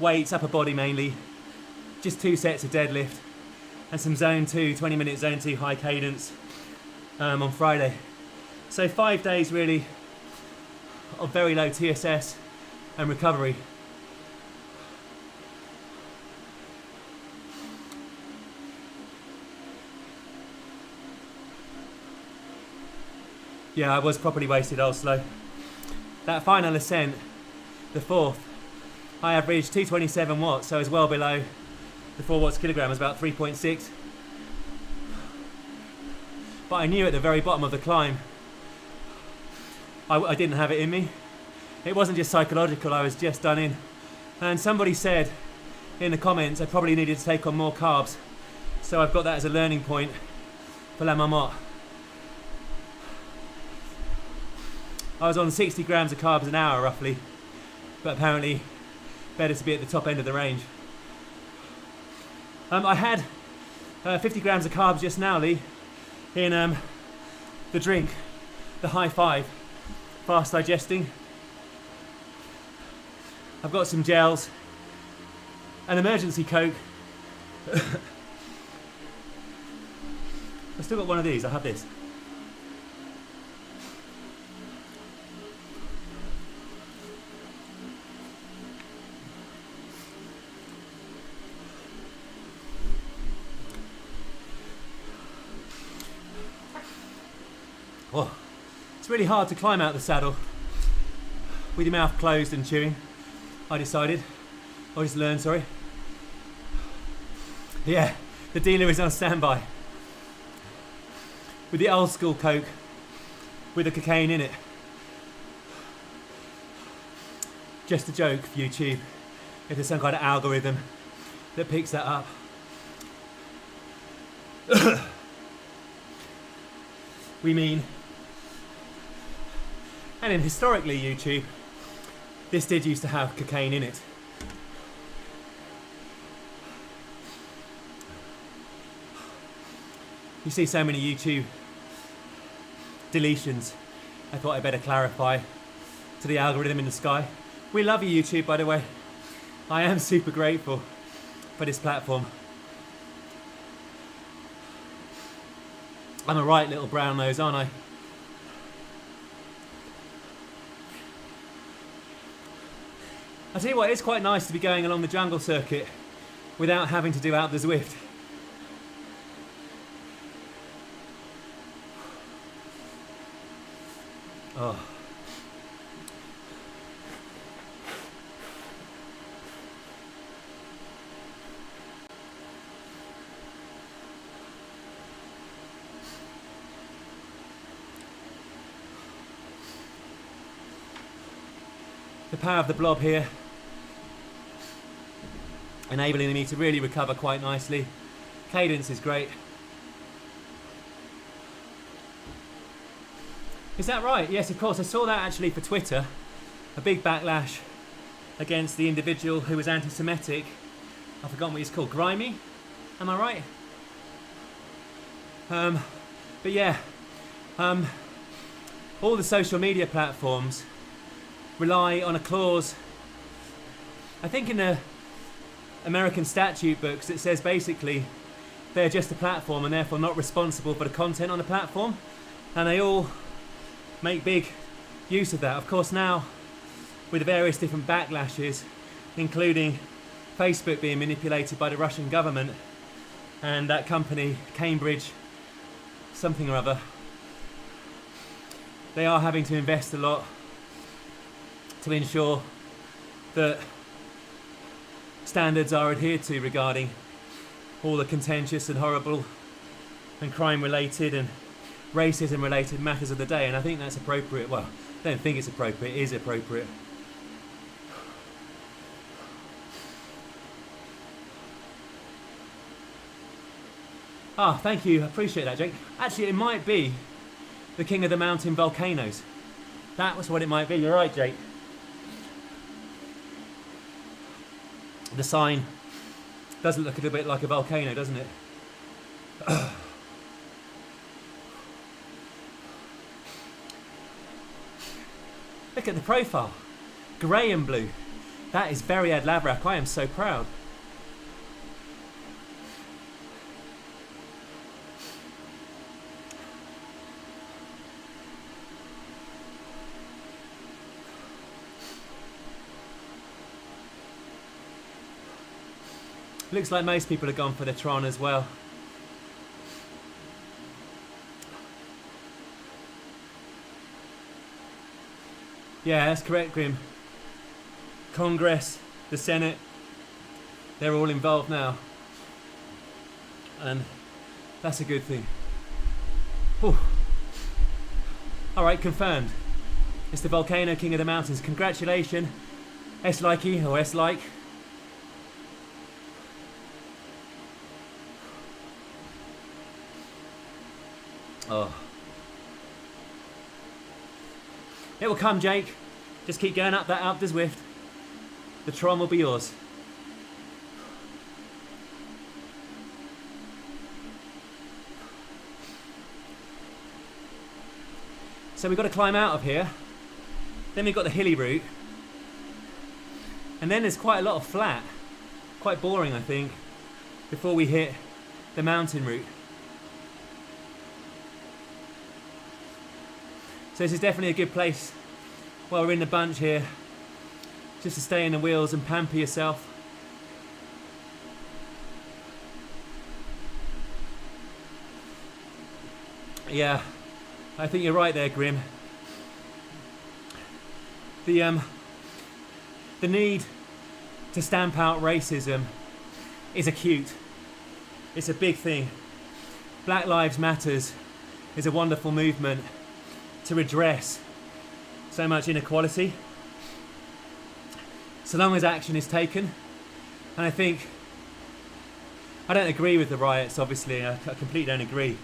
weights, upper body mainly. Just 2 sets of deadlift. And some zone 2, 20-minute zone 2 high cadence on Friday. So 5 days really of very low TSS and recovery. Yeah, I was properly wasted, I was slow. That final ascent, the 4th, I averaged 227 watts, so it's well below the 4 watts kilogram, was about 3.6. But I knew at the very bottom of the climb, I didn't have it in me. It wasn't just psychological, I was just done in. And somebody said in the comments I probably needed to take on more carbs. So I've got that as a learning point for La Marmotte. I was on 60 grams of carbs an hour roughly, but apparently better to be at the top end of the range. I had 50 grams of carbs just now, Lee, in the drink, the High Five, fast digesting. I've got some gels, an emergency Coke. I've still got one of these, I have this. Oh, it's really hard to climb out the saddle with your mouth closed and chewing, I just learned, sorry. Yeah, the dealer is on standby. With the old school Coke, with the cocaine in it. Just a joke for YouTube, if there's some kind of algorithm that picks that up. We mean, and then historically YouTube, this did used to have cocaine in it. You see so many YouTube deletions, I thought I'd better clarify to the algorithm in the sky. We love you, YouTube, by the way. I am super grateful for this platform. I'm a right little brown nose, aren't I? I tell you what, it's quite nice to be going along the jungle circuit without having to do out the Zwift. Oh. The power of the blob here, enabling me to really recover quite nicely. Cadence is great. Is that right? Yes, of course. I saw that actually for Twitter. A big backlash against the individual who was anti-Semitic. I've forgotten what he's called. Grimy? Am I right? But yeah, all the social media platforms rely on a clause, I think in the American statute books, it says basically they're just a platform and therefore not responsible for the content on the platform. And they all make big use of that. Of course now, with the various different backlashes, including Facebook being manipulated by the Russian government and that company, Cambridge something or other, they are having to invest a lot to ensure that standards are adhered to regarding all the contentious and horrible and crime related and racism related matters of the day, and I think that's appropriate. Well, I don't think it's appropriate, it is appropriate. Ah, thank you, I appreciate that, Jake. Actually, it might be the king of the mountain volcanoes. That was what it might be, you're right, Jake. The sign doesn't look a little bit like a volcano, doesn't it? Look at the profile. Grey and blue. That is very Ed Lavrak. I am so proud. Looks like most people have gone for the Tron as well. Yeah, that's correct, Grim. Congress, the Senate, they're all involved now. And that's a good thing. Whew. All right, confirmed. It's the Volcano King of the Mountains. Congratulations, S-likey or S-like. Oh. It will come, Jake. Just keep going up the Zwift. The Tron will be yours. So we've got to climb out of here. Then we've got the hilly route. And then there's quite a lot of flat. Quite boring, I think, before we hit the mountain route. So this is definitely a good place while we're in the bunch here, just to stay in the wheels and pamper yourself. Yeah, I think you're right there, Grim. The The need to stamp out racism is acute. It's a big thing. Black Lives Matters is a wonderful movement to redress so much inequality, so long as action is taken. And I don't agree with the riots, obviously, I completely don't agree,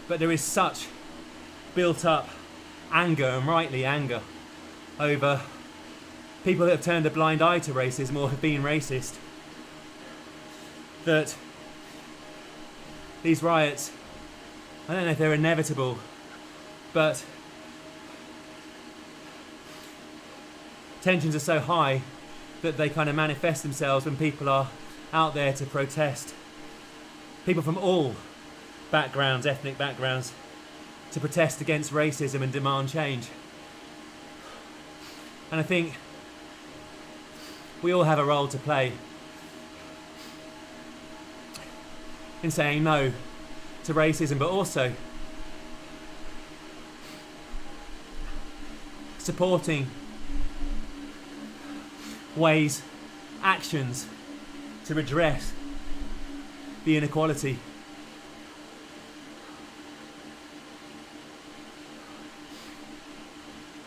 but there is such built up anger, and rightly anger, over people that have turned a blind eye to racism or have been racist, that these riots, I don't know if they're inevitable, but tensions are so high that they kind of manifest themselves when people are out there to protest. People from all backgrounds, ethnic backgrounds, to protest against racism and demand change. And I think we all have a role to play in saying no to racism, but also supporting ways, actions to redress the inequality.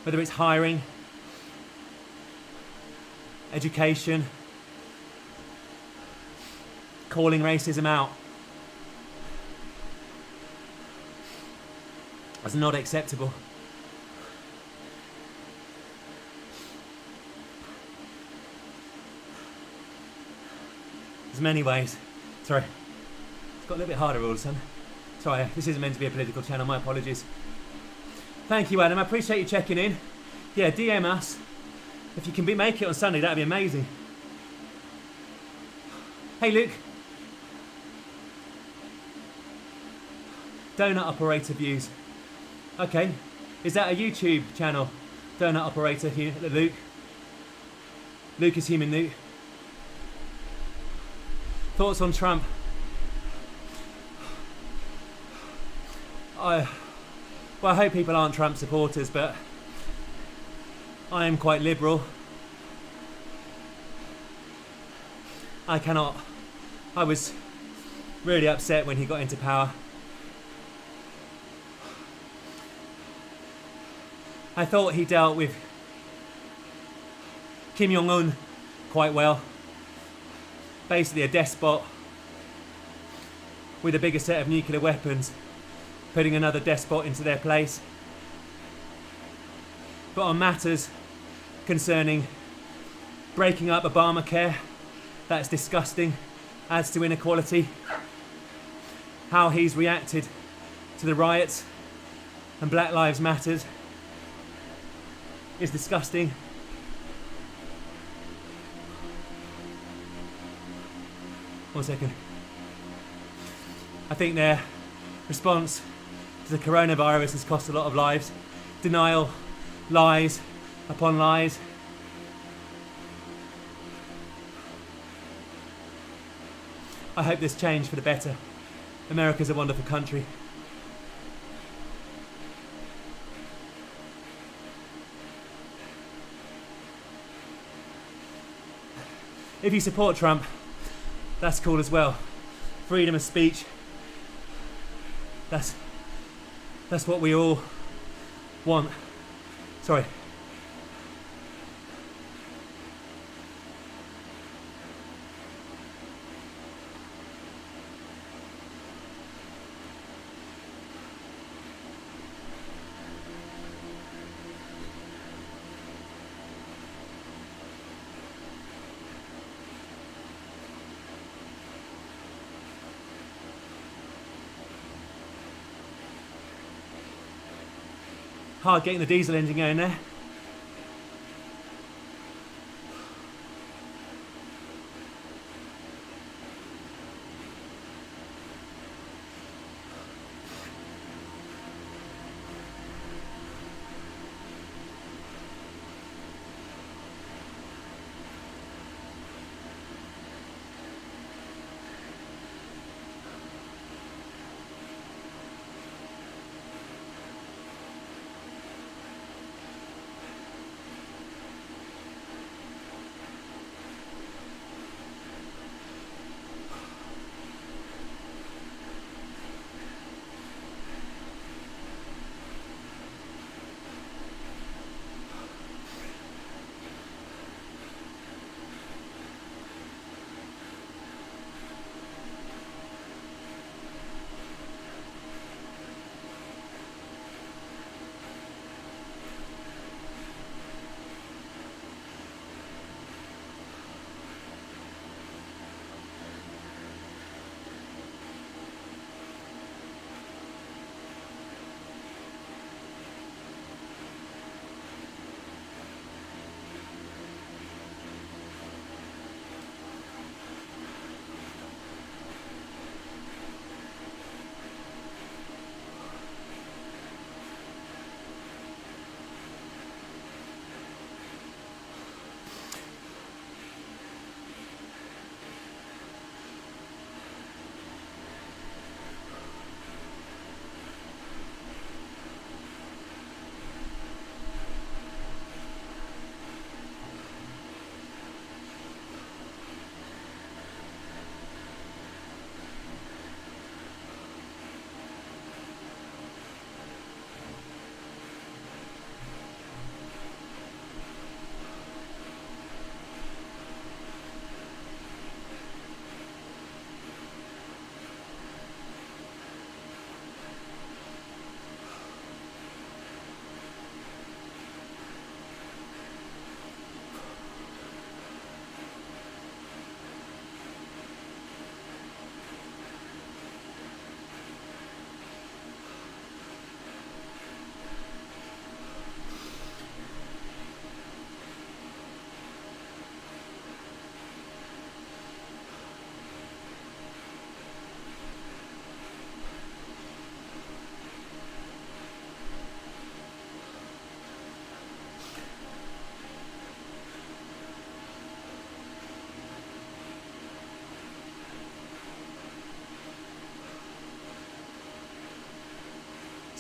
Whether it's hiring, education, calling racism out as not acceptable. There's many ways. Sorry, it's got a little bit harder all of a sudden. Sorry, this isn't meant to be a political channel, my apologies. Thank you, Adam, I appreciate you checking in. Yeah, DM us. If you can make it on Sunday, that'd be amazing. Hey, Luke. Donut operator views. Okay, is that a YouTube channel? Donut operator, Luke. Luke is human, Luke. Thoughts on Trump? I hope people aren't Trump supporters, but I am quite liberal. I was really upset when he got into power. I thought he dealt with Kim Jong-un quite well. Basically a despot with a bigger set of nuclear weapons, putting another despot into their place. But on matters concerning breaking up Obamacare, that's disgusting, adds to inequality. How he's reacted to the riots and Black Lives Matters is disgusting. One second. I think their response to the coronavirus has cost a lot of lives. Denial, lies upon lies. I hope this changed for the better. America's a wonderful country. If you support Trump, that's cool as well. Freedom of speech. That's what we all want. Sorry. Hard getting the diesel engine going there.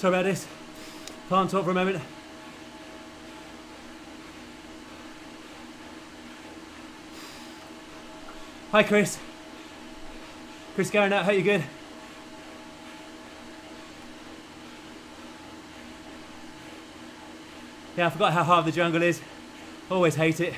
Sorry about this. Can't talk for a moment. Hi Chris. Chris going out, hope you're good. Yeah, I forgot how hard the jungle is. Always hate it.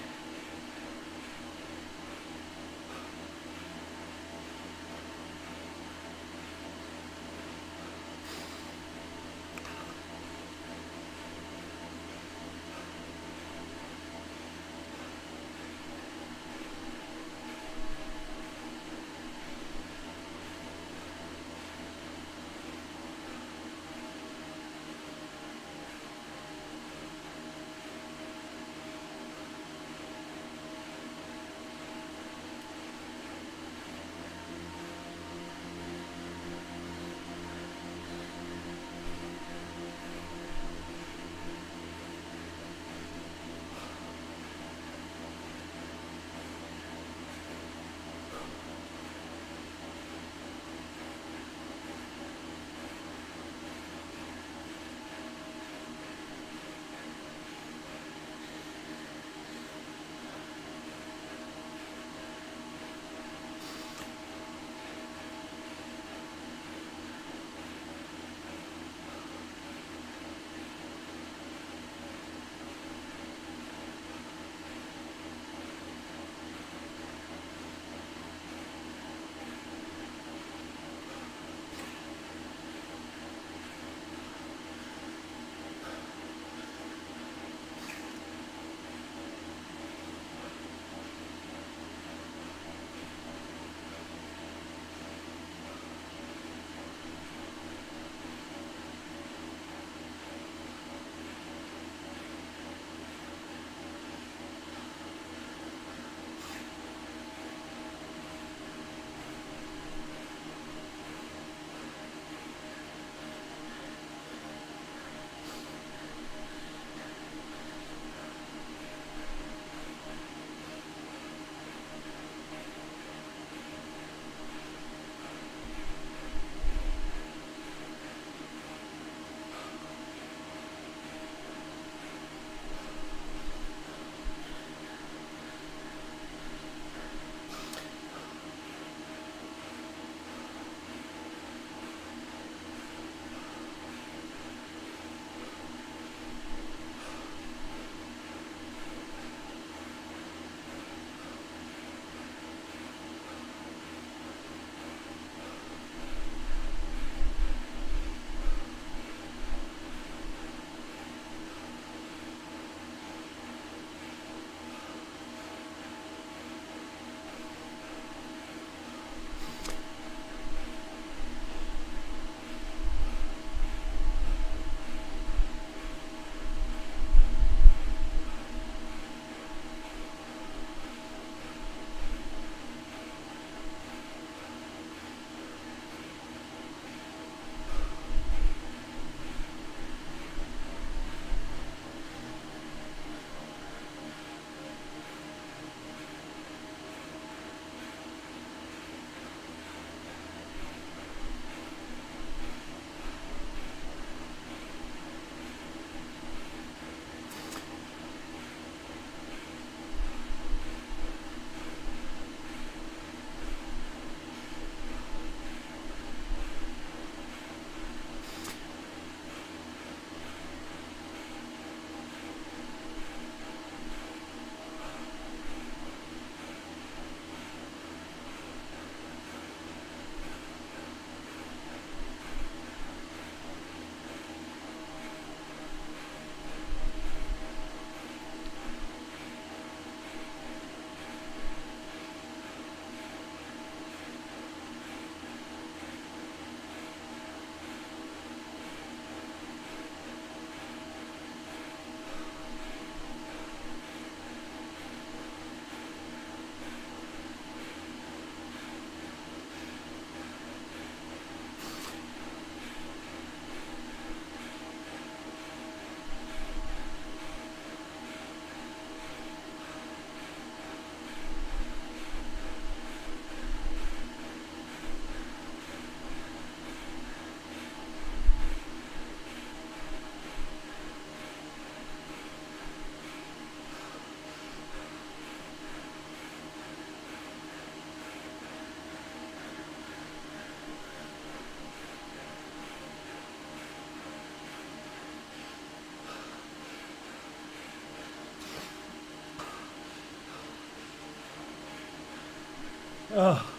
Oh.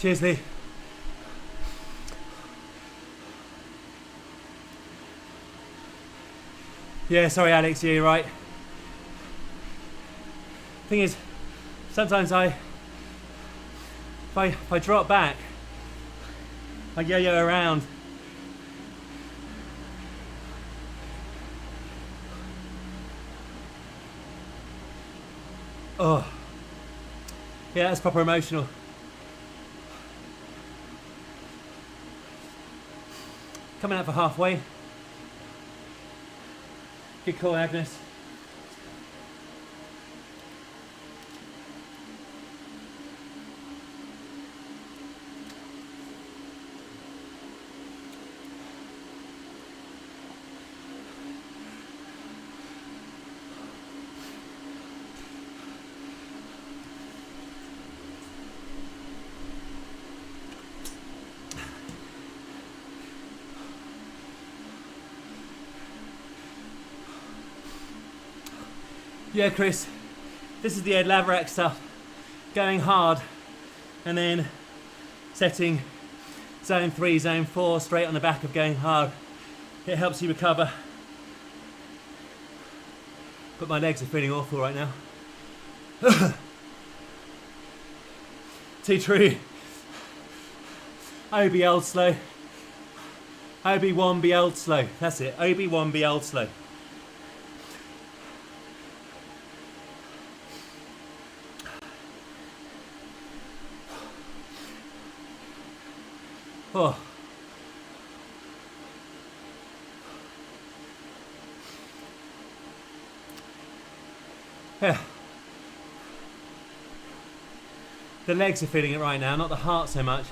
Cheers, Lee. Yeah, sorry, Alex. Yeah, you're right. Thing is, sometimes if I drop back, I yo-yo around. Oh, yeah, that's proper emotional. Coming out for halfway. Good call, Agnes. Yeah, Chris, this is the Ed Laverack stuff. Going hard and then setting zone 3, zone 4 straight on the back of going hard. It helps you recover. But my legs are feeling awful right now. Too true. Obi old slow. Obi-Wan be old slow. That's it. Obi-Wan be old slow. Oh. Yeah. The legs are feeling it right now, not the heart so much.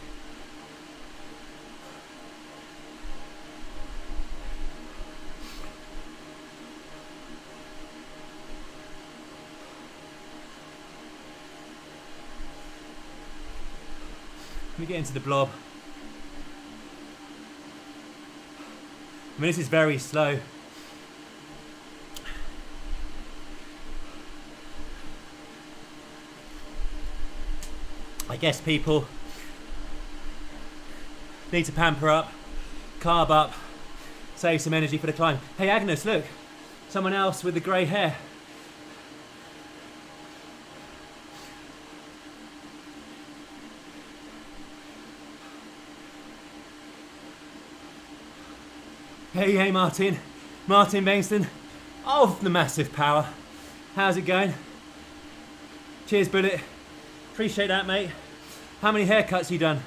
Let me get into the blob. I mean, this is very slow. I guess people need to pamper up, carb up, save some energy for the climb. Hey Agnes, look, someone else with the grey hair. Hey Martin, Martin Bengston of the Massive Power. How's it going? Cheers, Bullet. Appreciate that, mate. How many haircuts you done?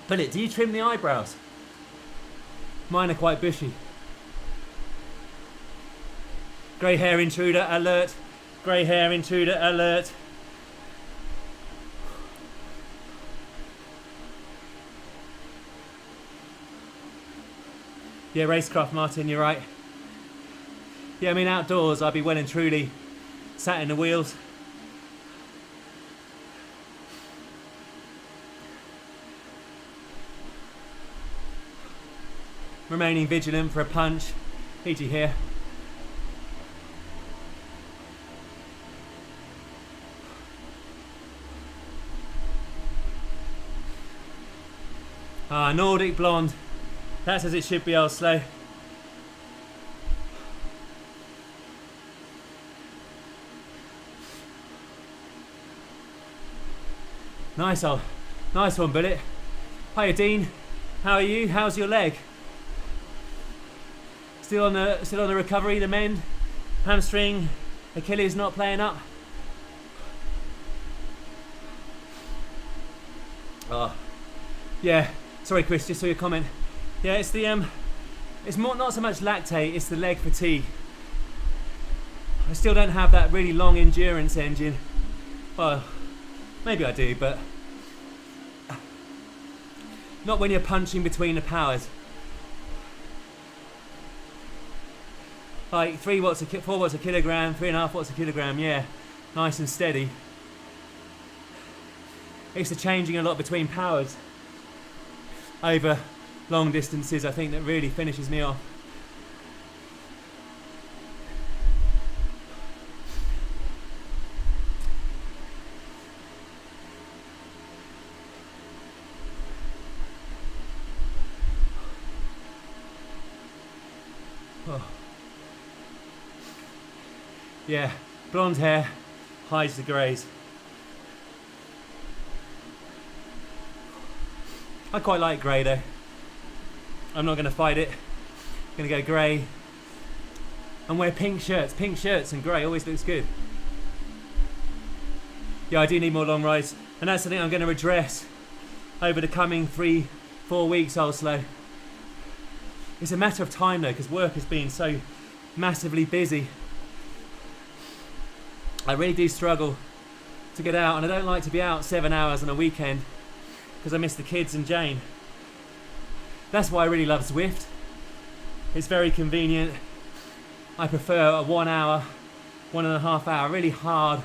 Bullet, do you trim the eyebrows? Mine are quite bushy. Grey hair intruder alert. Grey hair intruder alert. Yeah, racecraft, Martin, you're right. Yeah, I mean, outdoors, I'd be well and truly sat in the wheels. Remaining vigilant for a punch. PG here. Ah, Nordic Blonde. That's as it should be, old slow. Nice one, Bullet. Hiya, Dean. How are you? How's your leg? Still on the recovery, the mend? Hamstring, Achilles not playing up? Oh, yeah. Sorry, Chris. Just saw your comment. Yeah, it's the it's more not so much lactate, it's the leg fatigue. I still don't have that really long endurance engine. Well, maybe I do, but not when you're punching between the powers. Like 4 watts a kilogram, 3.5 watts a kilogram, yeah, nice and steady. It's the changing a lot between powers over long distances, I think, that really finishes me off. Oh. Yeah, blonde hair hides the greys. I quite like grey though. I'm not going to fight it. I'm going to go grey and wear pink shirts. Pink shirts and grey always looks good. Yeah, I do need more long rides, and that's something I'm going to address over the coming 3-4 weeks also. It's a matter of time though, because work has been so massively busy. I really do struggle to get out, and I don't like to be out 7 hours on a weekend because I miss the kids and Jane. That's why I really love Zwift. It's very convenient. I prefer a 1 hour, 1.5 hour, really hard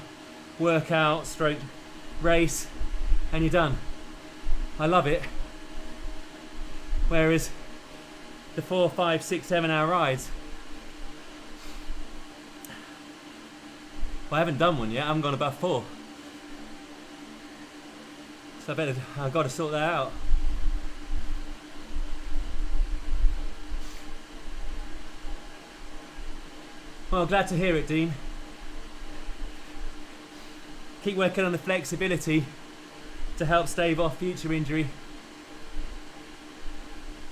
workout stroke race, and you're done. I love it. Whereas the 4, 5, 6, 7 hour rides, well, I haven't done one yet. I haven't gone above 4. So I've got to sort that out. Well, glad to hear it, Dean. Keep working on the flexibility to help stave off future injury.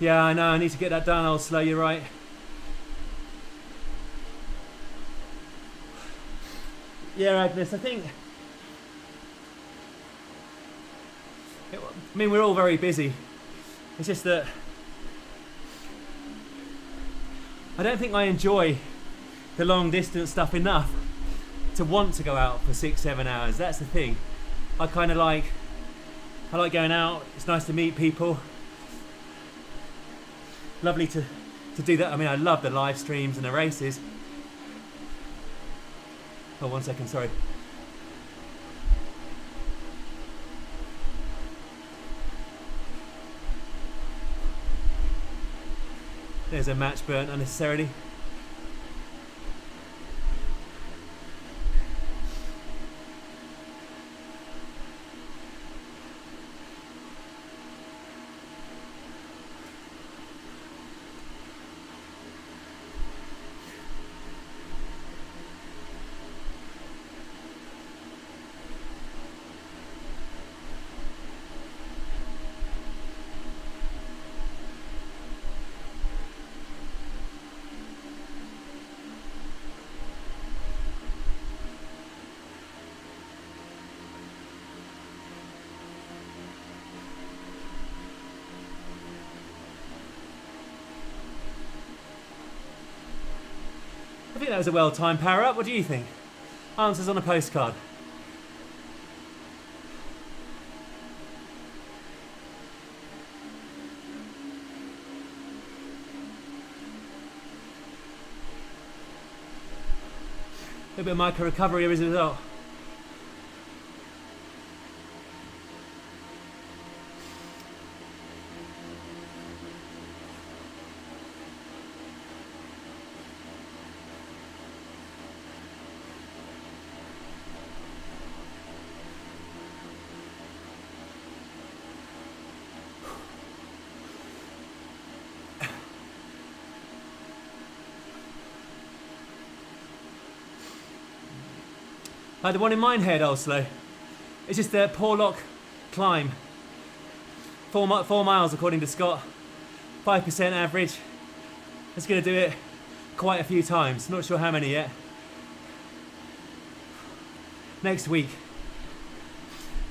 Yeah, I know, I need to get that done, old slow, you're right. Yeah, Agnes, I mean, we're all very busy. It's just that I don't think I enjoy the long distance stuff enough to want to go out for 6-7 hours. That's the thing. I like going out. It's nice to meet people. Lovely to do that. I mean, I love the live streams and the races. Oh, 1 second, sorry. There's a match burnt unnecessarily. I think that was a well-timed power up. What do you think? Answers on a postcard. A little bit of micro recovery as a result. Like the one in Minehead, also. It's just a Porlock climb. 4 miles according to Scott. 5% average. It's going to do it quite a few times. Not sure how many yet. Next week.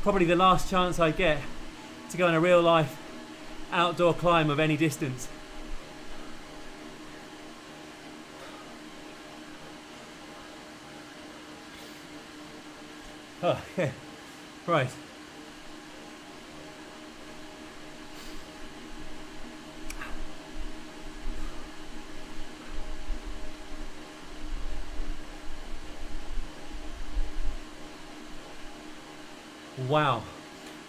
Probably the last chance I get to go on a real life outdoor climb of any distance. Oh, yeah. Right. Wow.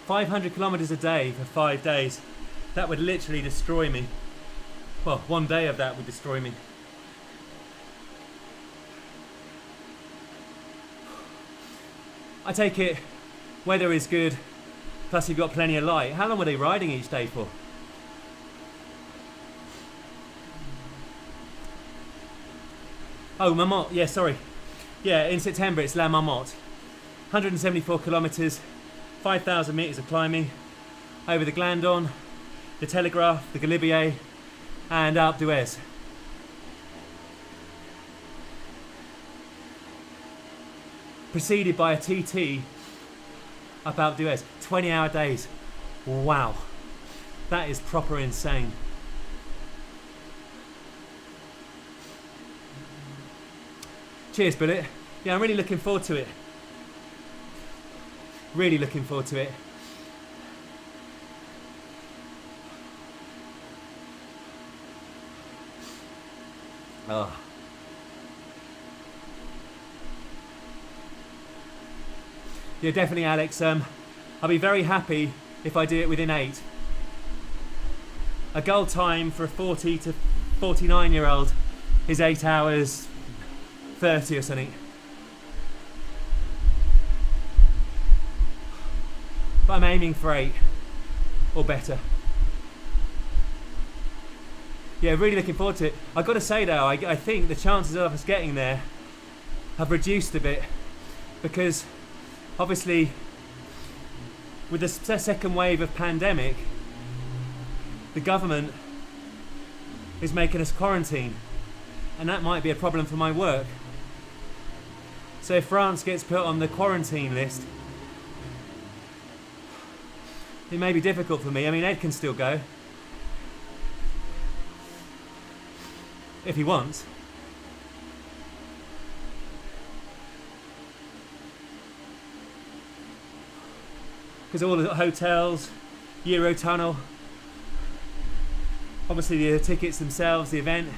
500 kilometers a day for 5 days. That would literally destroy me. Well, one day of that would destroy me. I take it weather is good, plus you've got plenty of light. How long were they riding each day for? Oh, Marmotte, yeah, sorry. Yeah, in September it's La Marmotte. 174 kilometres, 5,000 metres of climbing, over the Glandon, the Telegraph, the Galibier, and Alpe d'Huez. Preceded by a TT up Alpe d'Huez. 20-hour days. Wow. That is proper insane. Cheers, Bullet. Yeah, I'm really looking forward to it. Really looking forward to it. Oh. Yeah, definitely, Alex. I'll be very happy if I do it within 8. A goal time for a 40 to 49-year-old is 8 hours 30 or something. But I'm aiming for 8 or better. Yeah, really looking forward to it. I've got to say though, I think the chances of us getting there have reduced a bit, because obviously with the second wave of pandemic, the government is making us quarantine, and that might be a problem for my work. So if France gets put on the quarantine list, it may be difficult for me. I mean, Ed can still go if he wants. Because all the hotels, Eurotunnel, obviously the tickets themselves, the event,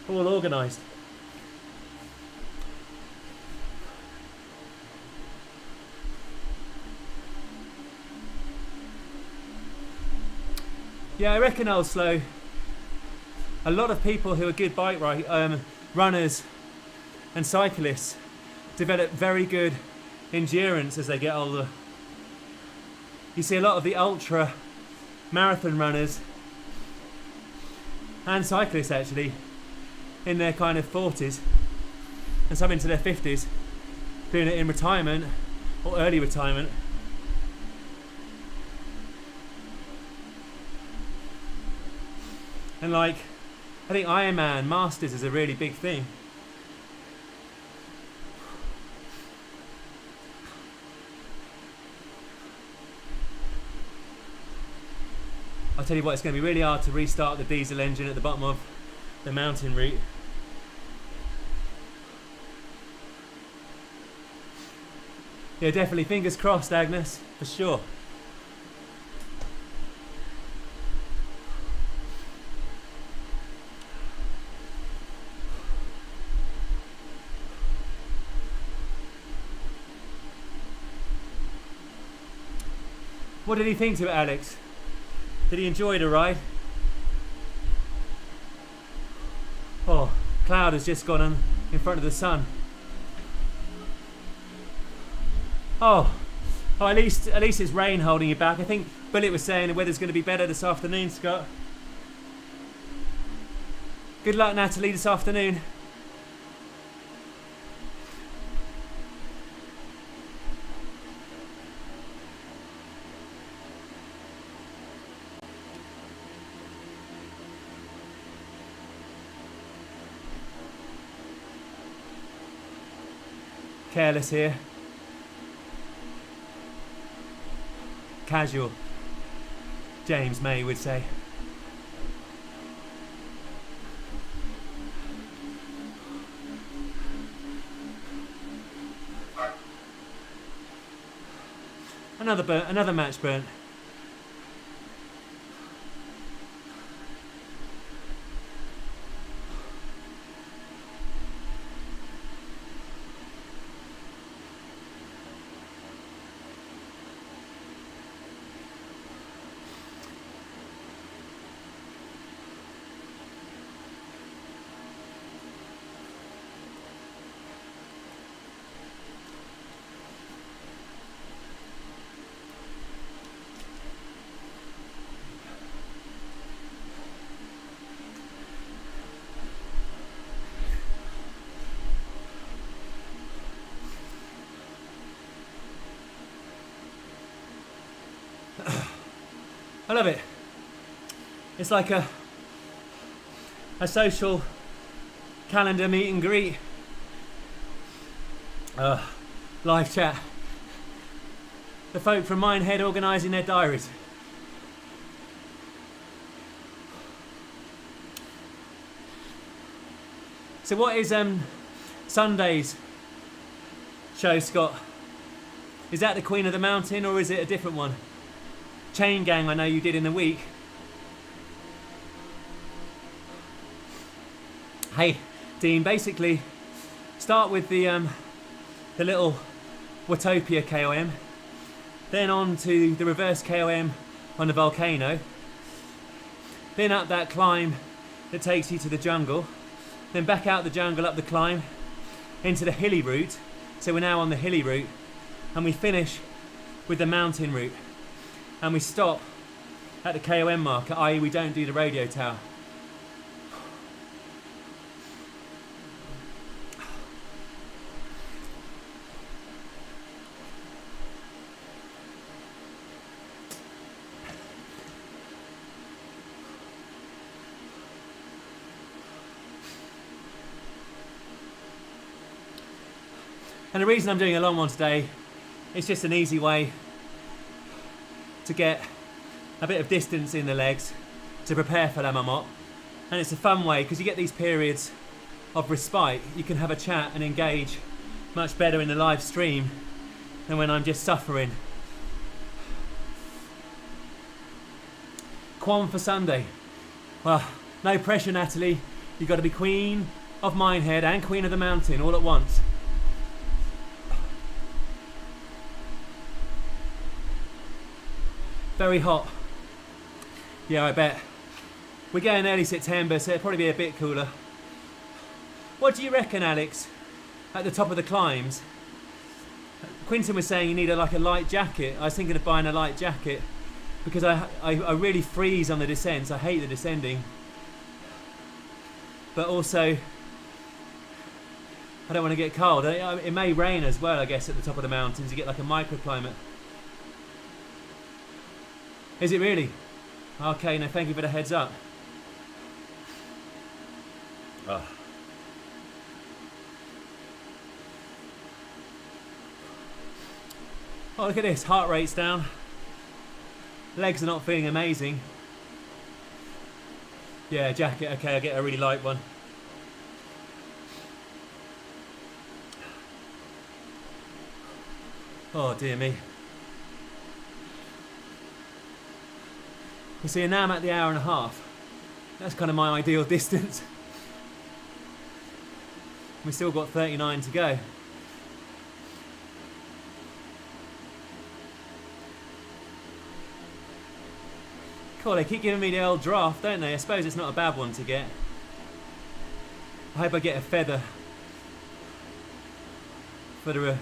all organised. Yeah, I reckon I'll slow. A lot of people who are good bike runners and cyclists develop very good endurance as they get older. You see a lot of the ultra marathon runners and cyclists actually in their kind of 40s and some into their 50s doing it in retirement or early retirement. And like, I think Ironman Masters is a really big thing. I'll tell you what, it's going to be really hard to restart the diesel engine at the bottom of the mountain route. Yeah, definitely, fingers crossed, Agnes, for sure. What did he think of it, Alex? Did he enjoy the ride? Oh, cloud has just gone on in front of the sun. Oh, at least it's rain holding you back. I think Bullet was saying the weather's going to be better this afternoon, Scott. Good luck, Natalie, this afternoon. Careless here. Casual, James May would say. another match burnt. I love it. It's like a social calendar meet and greet. Live chat. The folk from Minehead organising their diaries. So what is Sunday's show, Scott? Is that the Queen of the Mountain or is it a different one? Chain Gang, I know you did in the week. Hey, Dean, basically start with the little Watopia KOM, then on to the reverse KOM on the volcano, then up that climb that takes you to the jungle, then back out the jungle, up the climb, into the hilly route. So we're now on the hilly route, and we finish with the mountain route. And we stop at the KOM marker, i.e. we don't do the radio tower. And the reason I'm doing a long one today, it's just an easy way to get a bit of distance in the legs to prepare for La Marmotte. And it's a fun way because you get these periods of respite. You can have a chat and engage much better in the live stream than when I'm just suffering. Quan for Sunday. Well, no pressure, Natalie. You've got to be Queen of Minehead and Queen of the Mountain all at once. Very hot. Yeah, I bet. We're going early September, so it'll probably be a bit cooler. What do you reckon, Alex, at the top of the climbs? Quinton was saying you need a light jacket. I was thinking of buying a light jacket because I really freeze on the descents. I hate the descending. But also, I don't want to get cold. It may rain as well, I guess, at the top of the mountains. You get like a microclimate. Is it really? Okay, no, thank you for the heads up. Oh. Oh, look at this, heart rate's down. Legs are not feeling amazing. Yeah, jacket, okay, I'll get a really light one. Oh dear me. You see, now I'm at the hour and a half. That's kind of my ideal distance. We've still got 39 to go. Cool, they keep giving me the old draft, don't they? I suppose it's not a bad one to get. I hope I get a feather for the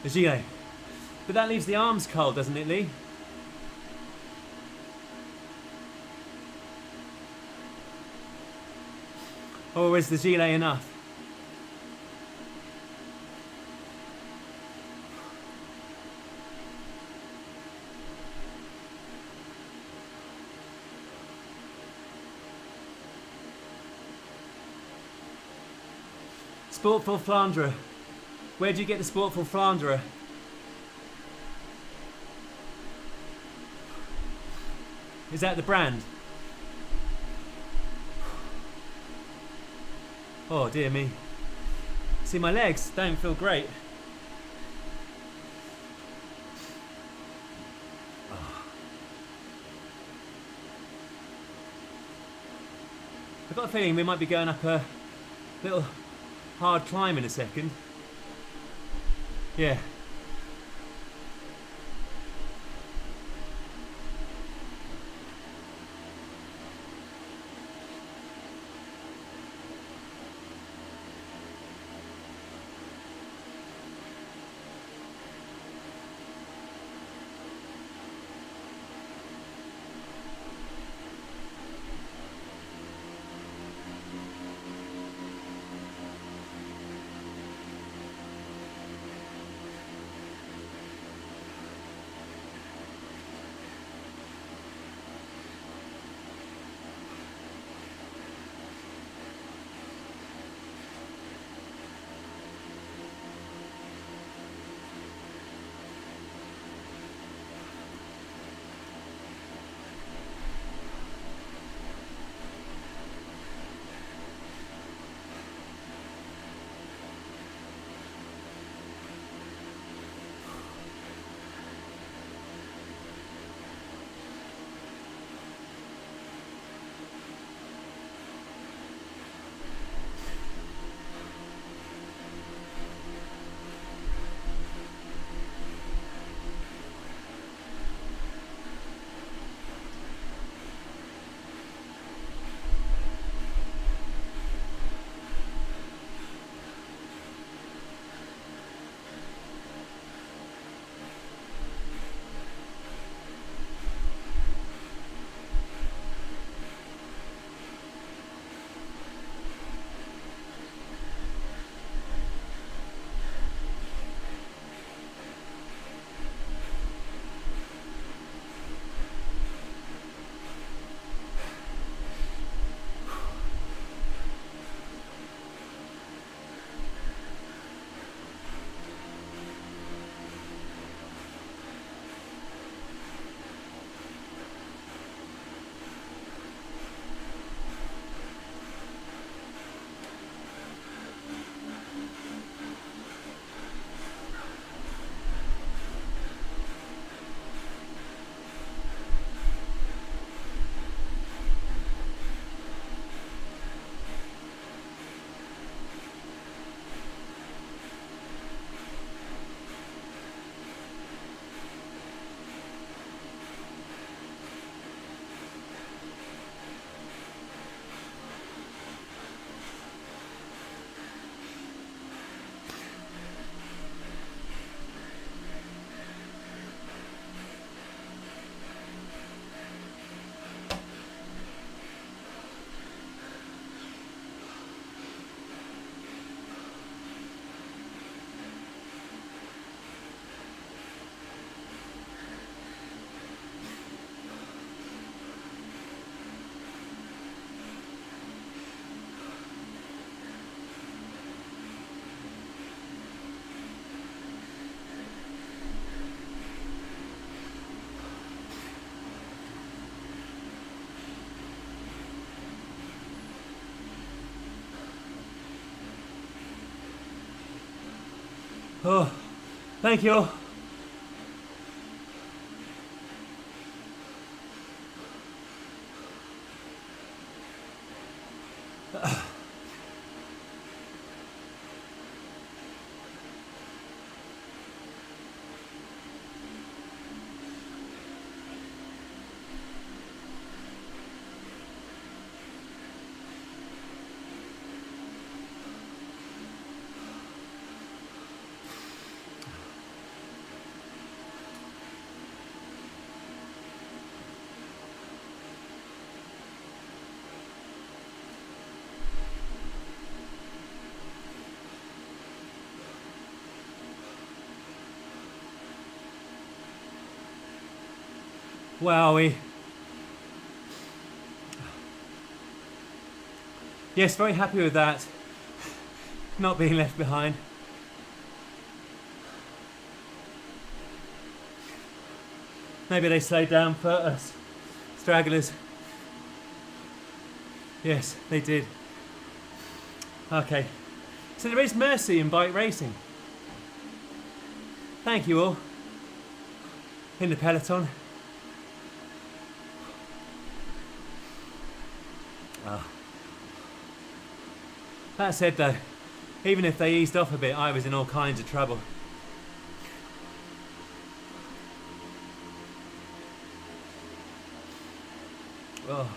gilet. But that leaves the arms cold, doesn't it, Lee? Or is the gilet enough? Sportful Flandre. Where do you get the Sportful Flandre? Is that the brand? Oh dear me. See, my legs don't feel great. I've got a feeling we might be going up a little hard climb in a second. Yeah. Oh, thank you. Wowie. Yes, very happy with that. Not being left behind. Maybe they slowed down for us stragglers. Yes, they did. Okay. So there is mercy in bike racing. Thank you all. In the peloton. That said though, even if they eased off a bit, I was in all kinds of trouble. Oh.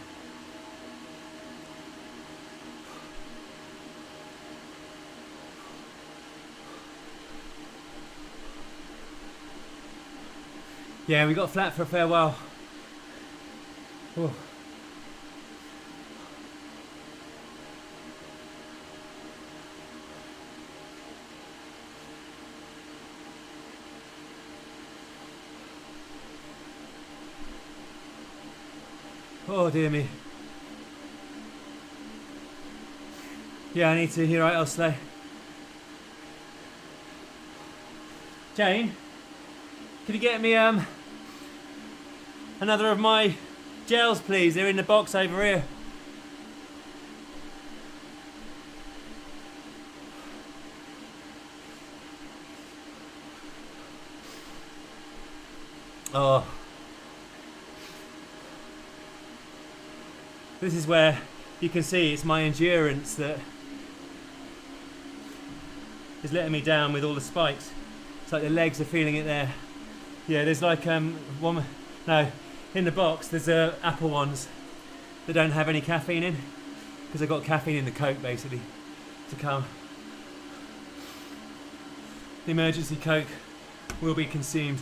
Yeah, we got flat for a fair while. Oh. Oh dear me. Yeah, I need to. You're right, I'll slow. Jane, could you get me another of my gels, please? They're in the box over here. Oh. This is where you can see it's my endurance that is letting me down with all the spikes. It's like the legs are feeling it there. Yeah, there's like one. No, in the box there's apple ones that don't have any caffeine in because I got caffeine in the Coke basically to come. The emergency Coke will be consumed.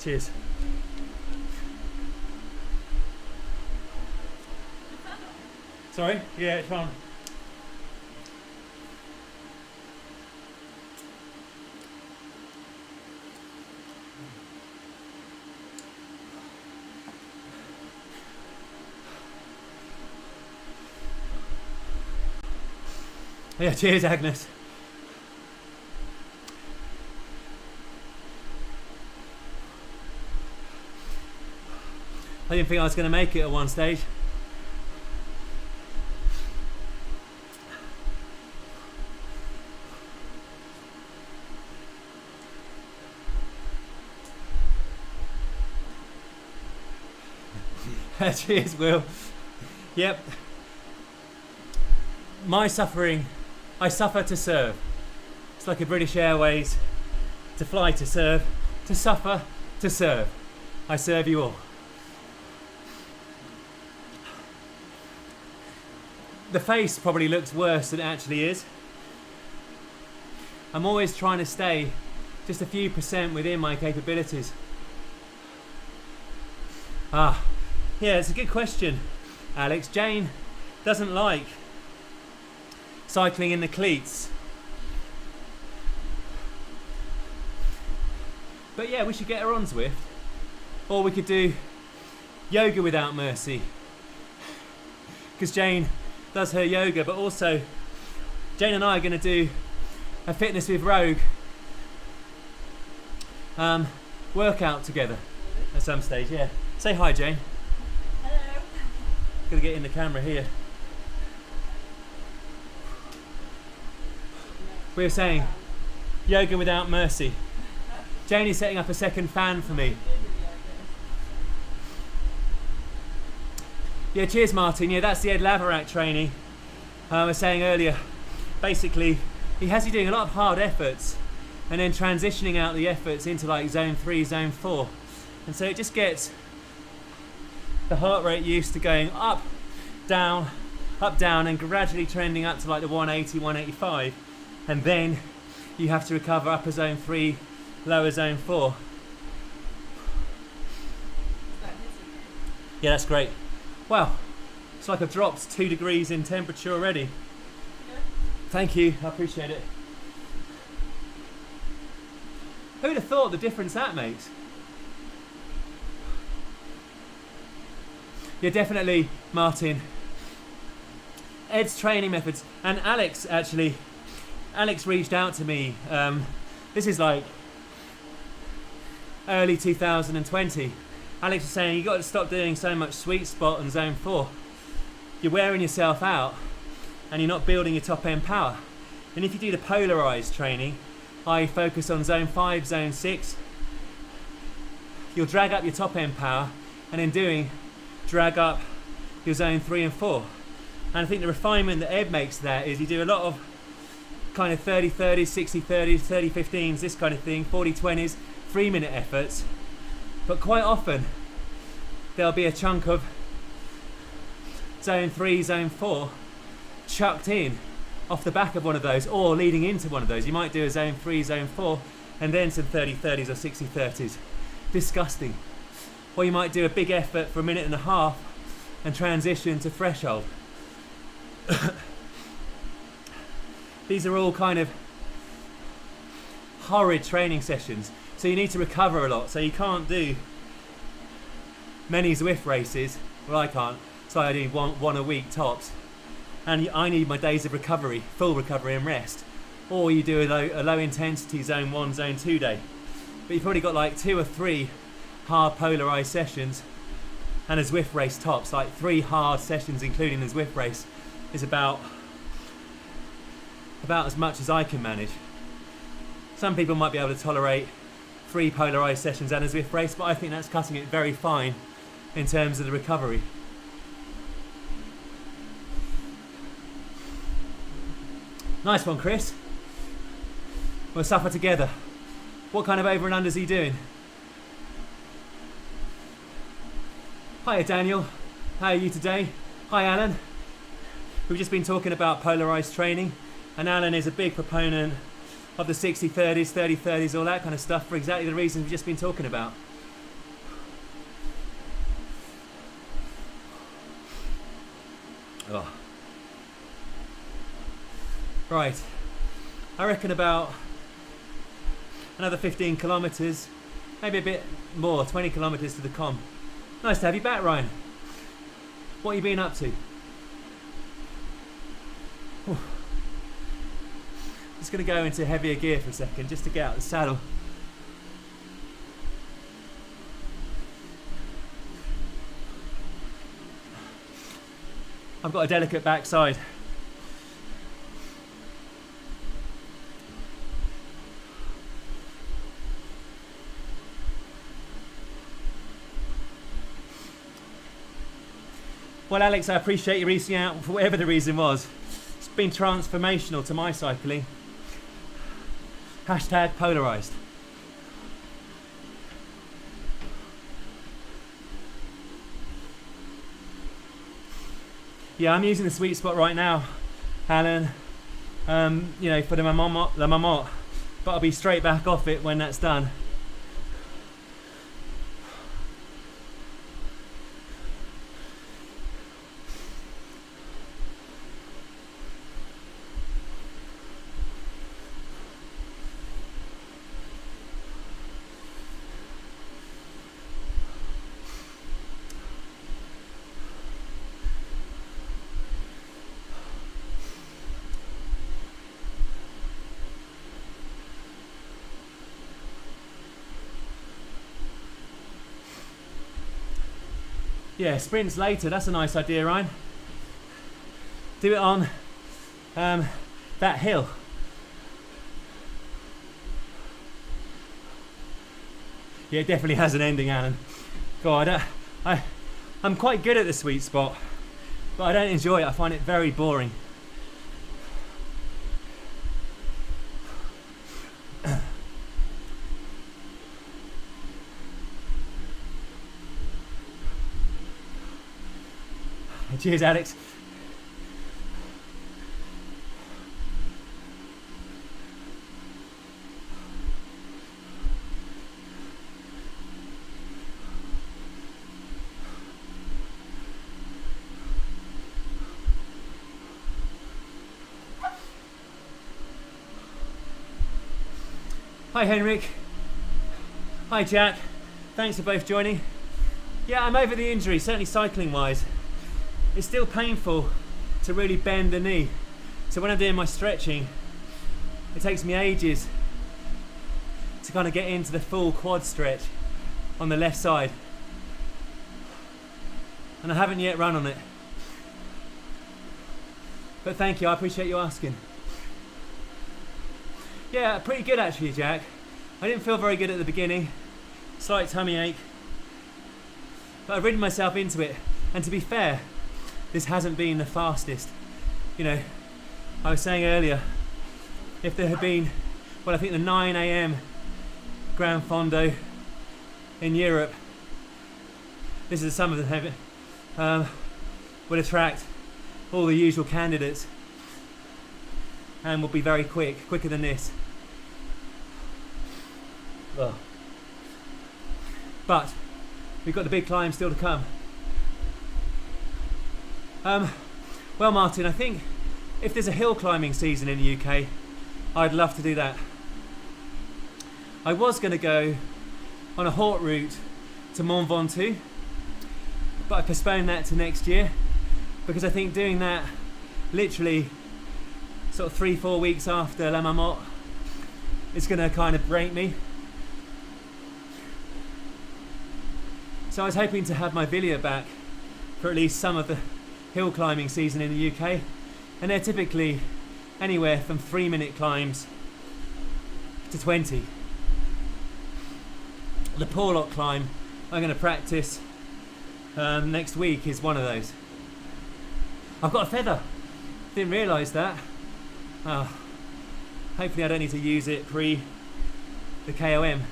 Cheers. Sorry? Yeah, it's fine. Yeah, cheers, Agnes. I didn't think I was going to make it at one stage. Cheers, Will. Yep. My suffering, I suffer to serve. It's like a British Airways, to fly to serve, to suffer to serve. I serve you all. The face probably looks worse than it actually is. I'm always trying to stay just a few % within my capabilities. Yeah, it's a good question, Alex. Jane doesn't like cycling in the cleats. But yeah, we should get her on Zwift. Or we could do yoga without mercy. Because Jane does her yoga, but also Jane and I are going to do a fitness with Rogue workout together at some stage, yeah. Say hi, Jane. Hello. Gotta get in the camera here. We were saying yoga without mercy. Jane is setting up a second fan for me. Yeah, cheers, Martin. Yeah, that's the Ed Laverack training I was saying earlier. Basically, he has you doing a lot of hard efforts and then transitioning out the efforts into like zone 3, zone 4. And so it just gets the heart rate used to going up, down, and gradually trending up to like the 180, 185. And then you have to recover upper zone 3, lower zone 4. Yeah, that's great. Wow, it's like I've dropped 2 degrees in temperature already. Yeah. Thank you, I appreciate it. Who'd have thought the difference that makes? Yeah, definitely, Martin. Ed's training methods, and Alex actually, Alex reached out to me. This is like early 2020. Alex was saying, you got to stop doing so much sweet spot and zone 4. You're wearing yourself out and you're not building your top end power. And if you do the polarized training, I focus on zone 5, zone 6, you'll drag up your top end power and in doing, drag up your zone 3 and 4. And I think the refinement that Ed makes there is you do a lot of kind of 30-30s, 60-30s, 30-15s, this kind of thing, 40-20s, 3-minute efforts. But quite often, there'll be a chunk of zone 3, zone 4 chucked in off the back of one of those or leading into one of those. You might do a zone 3, zone 4 and then some 30-30s or 60-30s. Disgusting. Or you might do a big effort for a minute and a half and transition to threshold. These are all kind of horrid training sessions. So you need to recover a lot. So you can't do many Zwift races. Well, I can't. So I do one a week tops. And I need my days of recovery, full recovery and rest. Or you do a low intensity zone 1, zone 2 day. But you've probably got like 2 or 3 hard polarized sessions and a Zwift race tops. Like 3 hard sessions including the Zwift race is about as much as I can manage. Some people might be able to tolerate 3 polarized sessions and a Zwift race, but I think that's cutting it very fine in terms of the recovery. Nice one, Chris. We'll suffer together. What kind of over and unders are you doing? Hiya, Daniel. How are you today? Hi, Alan. We've just been talking about polarized training, and Alan is a big proponent of the 60-30s, 30-30s, all that kind of stuff for exactly the reasons we've just been talking about. Oh. Right, I reckon about another 15 kilometres, maybe a bit more, 20 kilometres to the com. Nice to have you back, Ryan. What have you been up to? Whew. Just going to go into heavier gear for a second, just to get out of the saddle. I've got a delicate backside. Well, Alex, I appreciate you reaching out for whatever the reason was. It's been transformational to my cycling. Hashtag polarized. Yeah, I'm using the sweet spot right now, Alan, you know, for the Marmotte, but I'll be straight back off it when that's done. Yeah, sprints later, that's a nice idea, Ryan. Do it on that hill. Yeah, it definitely has an ending, Alan. God, I'm quite good at the sweet spot, but I don't enjoy it. I find it very boring. Cheers, Alex. Hi, Henrik. Hi, Jack. Thanks for both joining. Yeah, I'm over the injury, certainly cycling-wise. It's still painful to really bend the knee. So when I'm doing my stretching, it takes me ages to kind of get into the full quad stretch on the left side. And I haven't yet run on it. But thank you, I appreciate you asking. Yeah, pretty good actually, Jack. I didn't feel very good at the beginning. Slight tummy ache. But I've ridden myself into it. And to be fair, this hasn't been the fastest. You know, I was saying earlier, if there had been, well, I think the 9 a.m. Grand Fondo in Europe, this is some of them, would attract all the usual candidates and will be very quicker than this. Ugh. But we've got the big climb still to come. Well, Martin, I think if there's a hill climbing season in the UK, I'd love to do that. I was going to go on a haute route to Mont Ventoux, but I postponed that to next year because I think doing that literally sort of 3-4 weeks after La Marmotte is going to kind of break me. So I was hoping to have my Villiers back for at least some of the hill climbing season in the UK, and they're typically anywhere from 3-minute climbs to 20. The Porlock climb I'm going to practice next week is one of those. I've got a feather, didn't realise that. Hopefully I don't need to use it pre the KOM.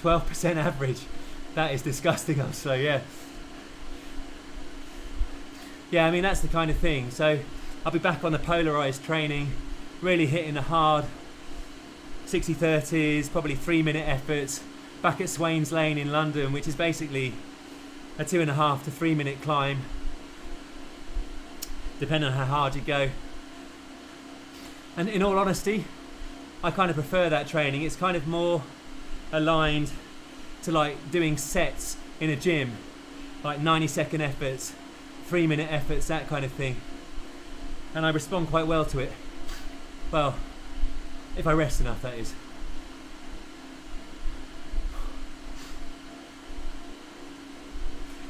%12 average. That is disgusting. I'm slow, yeah. Yeah, I mean, that's the kind of thing. So I'll be back on the polarised training, really hitting the hard 60-30s, probably 3-minute efforts, back at Swains Lane in London, which is basically a 2.5 to 3 minute climb, depending on how hard you go. And in all honesty, I kind of prefer that training. It's kind of more aligned to like doing sets in a gym, like 90-second efforts, 3-minute efforts, that kind of thing. And I respond quite well to it. Well, if I rest enough, that is.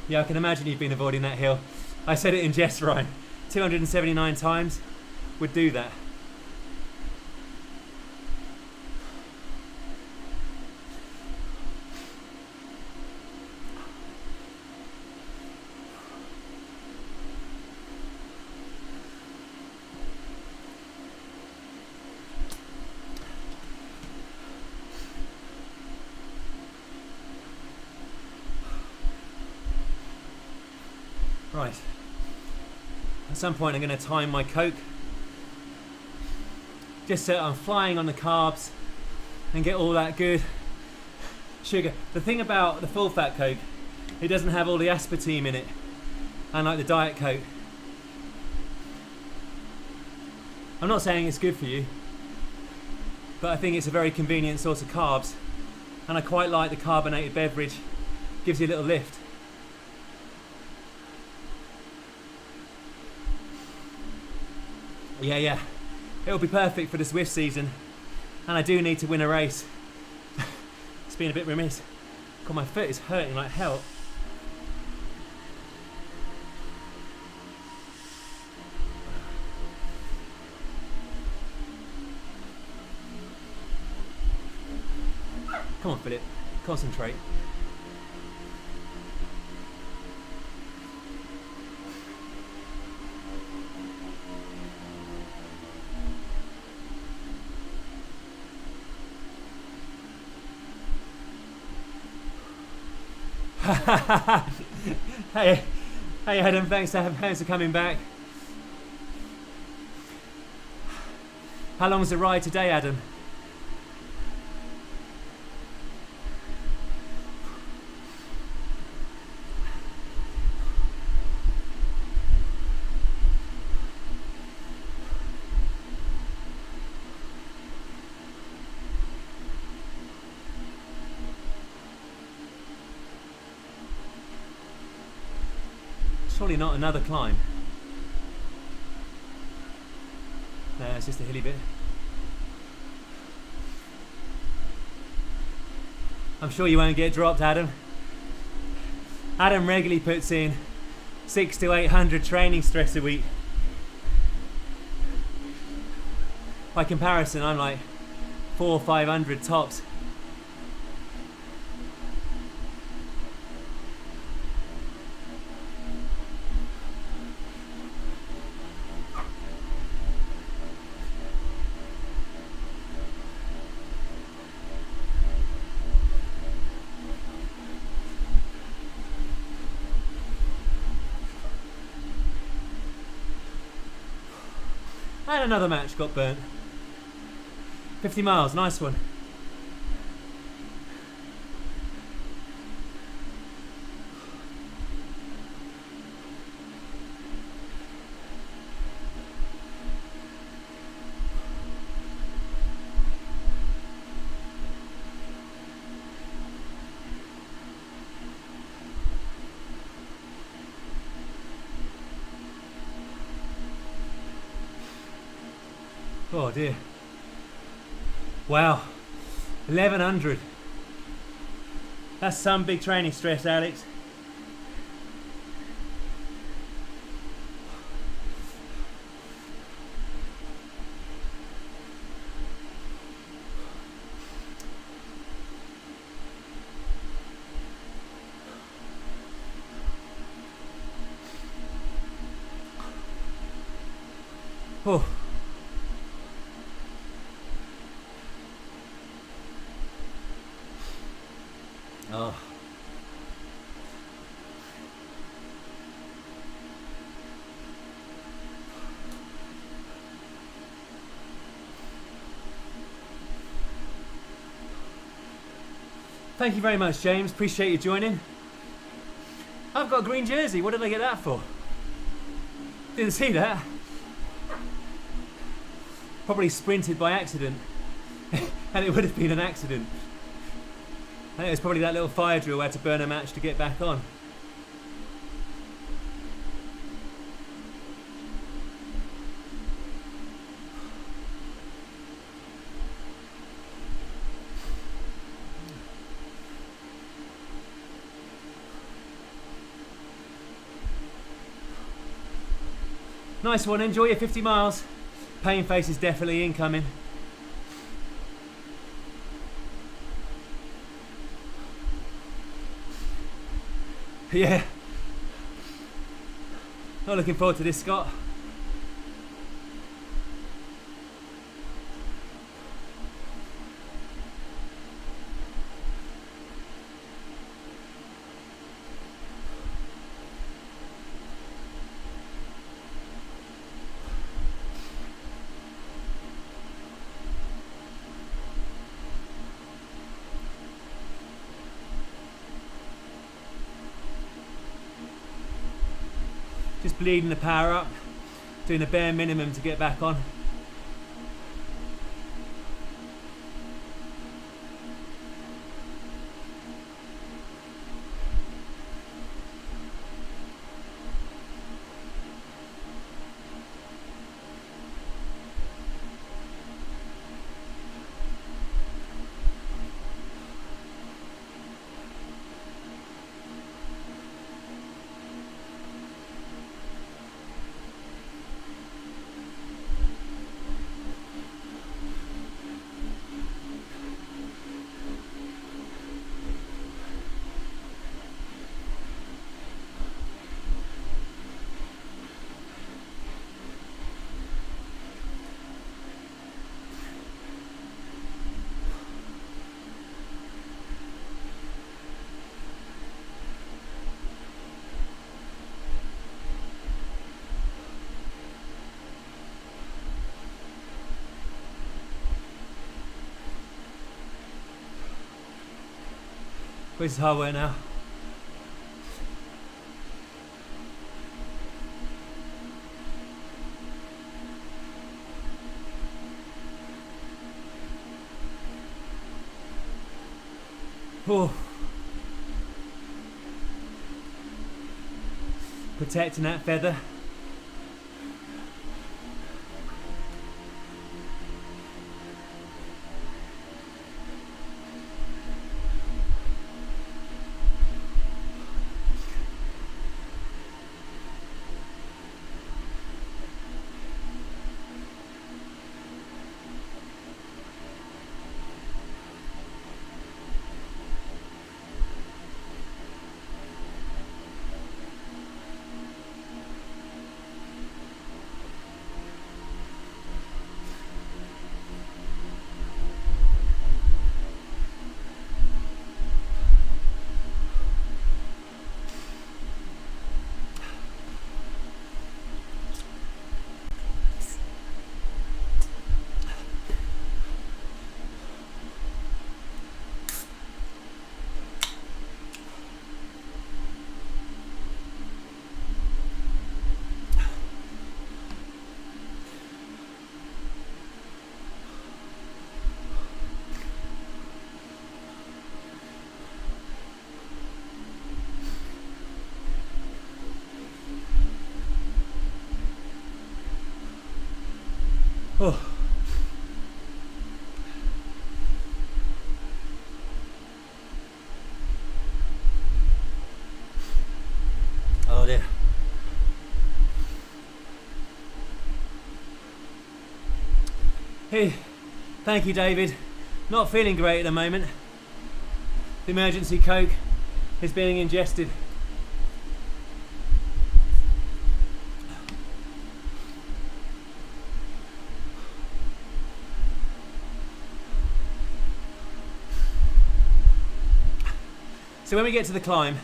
Yeah, I can imagine you've been avoiding that hill. I said it in jest rhyme. 279 times would do that. Right, at some point I'm going to time my Coke, just so I'm flying on the carbs and get all that good sugar. The thing about the full fat Coke, it doesn't have all the aspartame in it, unlike the Diet Coke. I'm not saying it's good for you, but I think it's a very convenient source of carbs, and I quite like the carbonated beverage, gives you a little lift. Yeah, it'll be perfect for the Zwift season, and I do need to win a race. It's been a bit remiss. God, my foot is hurting like hell. Come on, Philip, concentrate. Hey Adam, thanks for coming back. How long's the ride today, Adam? Surely not another climb. No, it's just a hilly bit. I'm sure you won't get dropped, Adam. Adam regularly puts in 600 to 800 training stress a week. By comparison, I'm like 400 or 500 tops. And another match got burnt. 50 miles, nice one. Oh dear. Wow. 1100. That's some big training stress, Alex. Oh. Oh. Thank you very much, James. Appreciate you joining. I've got a green jersey. What did I get that for? Didn't see that. Probably sprinted by accident. And it would have been an accident. I think it was probably that little fire drill I had to burn a match to get back on. Nice one, enjoy your 50 miles. Pain face is definitely incoming. Yeah. Not looking forward to this, Scott. Just bleeding the power up, doing the bare minimum to get back on. Where's the hardware now? Oh. Protecting that feather. Hey, thank you, David. Not feeling great at the moment. The emergency Coke is being ingested. So when we get to the climb,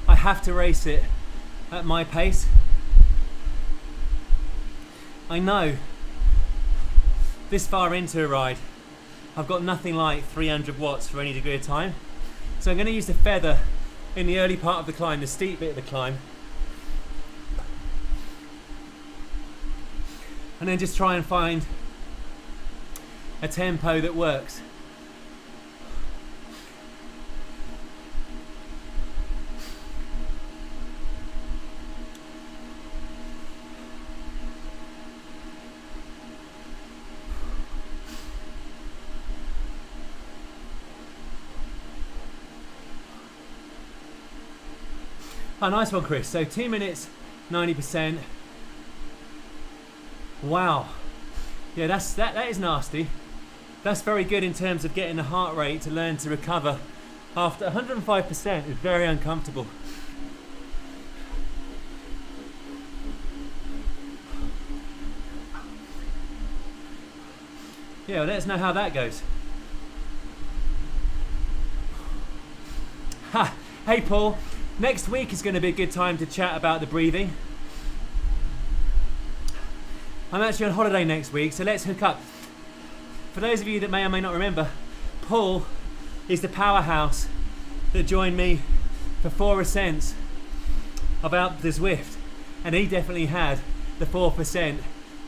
I have to race it at my pace. I know this far into a ride, I've got nothing like 300 watts for any degree of time. So I'm going to use the feather in the early part of the climb, the steep bit of the climb. And then just try and find a tempo that works. Oh, nice one, Chris. So 2 minutes, 90%. Wow. Yeah, that is nasty. That's very good in terms of getting the heart rate to learn to recover. After 105% is very uncomfortable. Yeah, well, let us know how that goes. Ha! Hey, Paul. Next week is going to be a good time to chat about the breathing. I'm actually on holiday next week, so let's hook up. For those of you that may or may not remember, Paul is the powerhouse that joined me for 4 ascents about the Zwift, and he definitely had the 4%,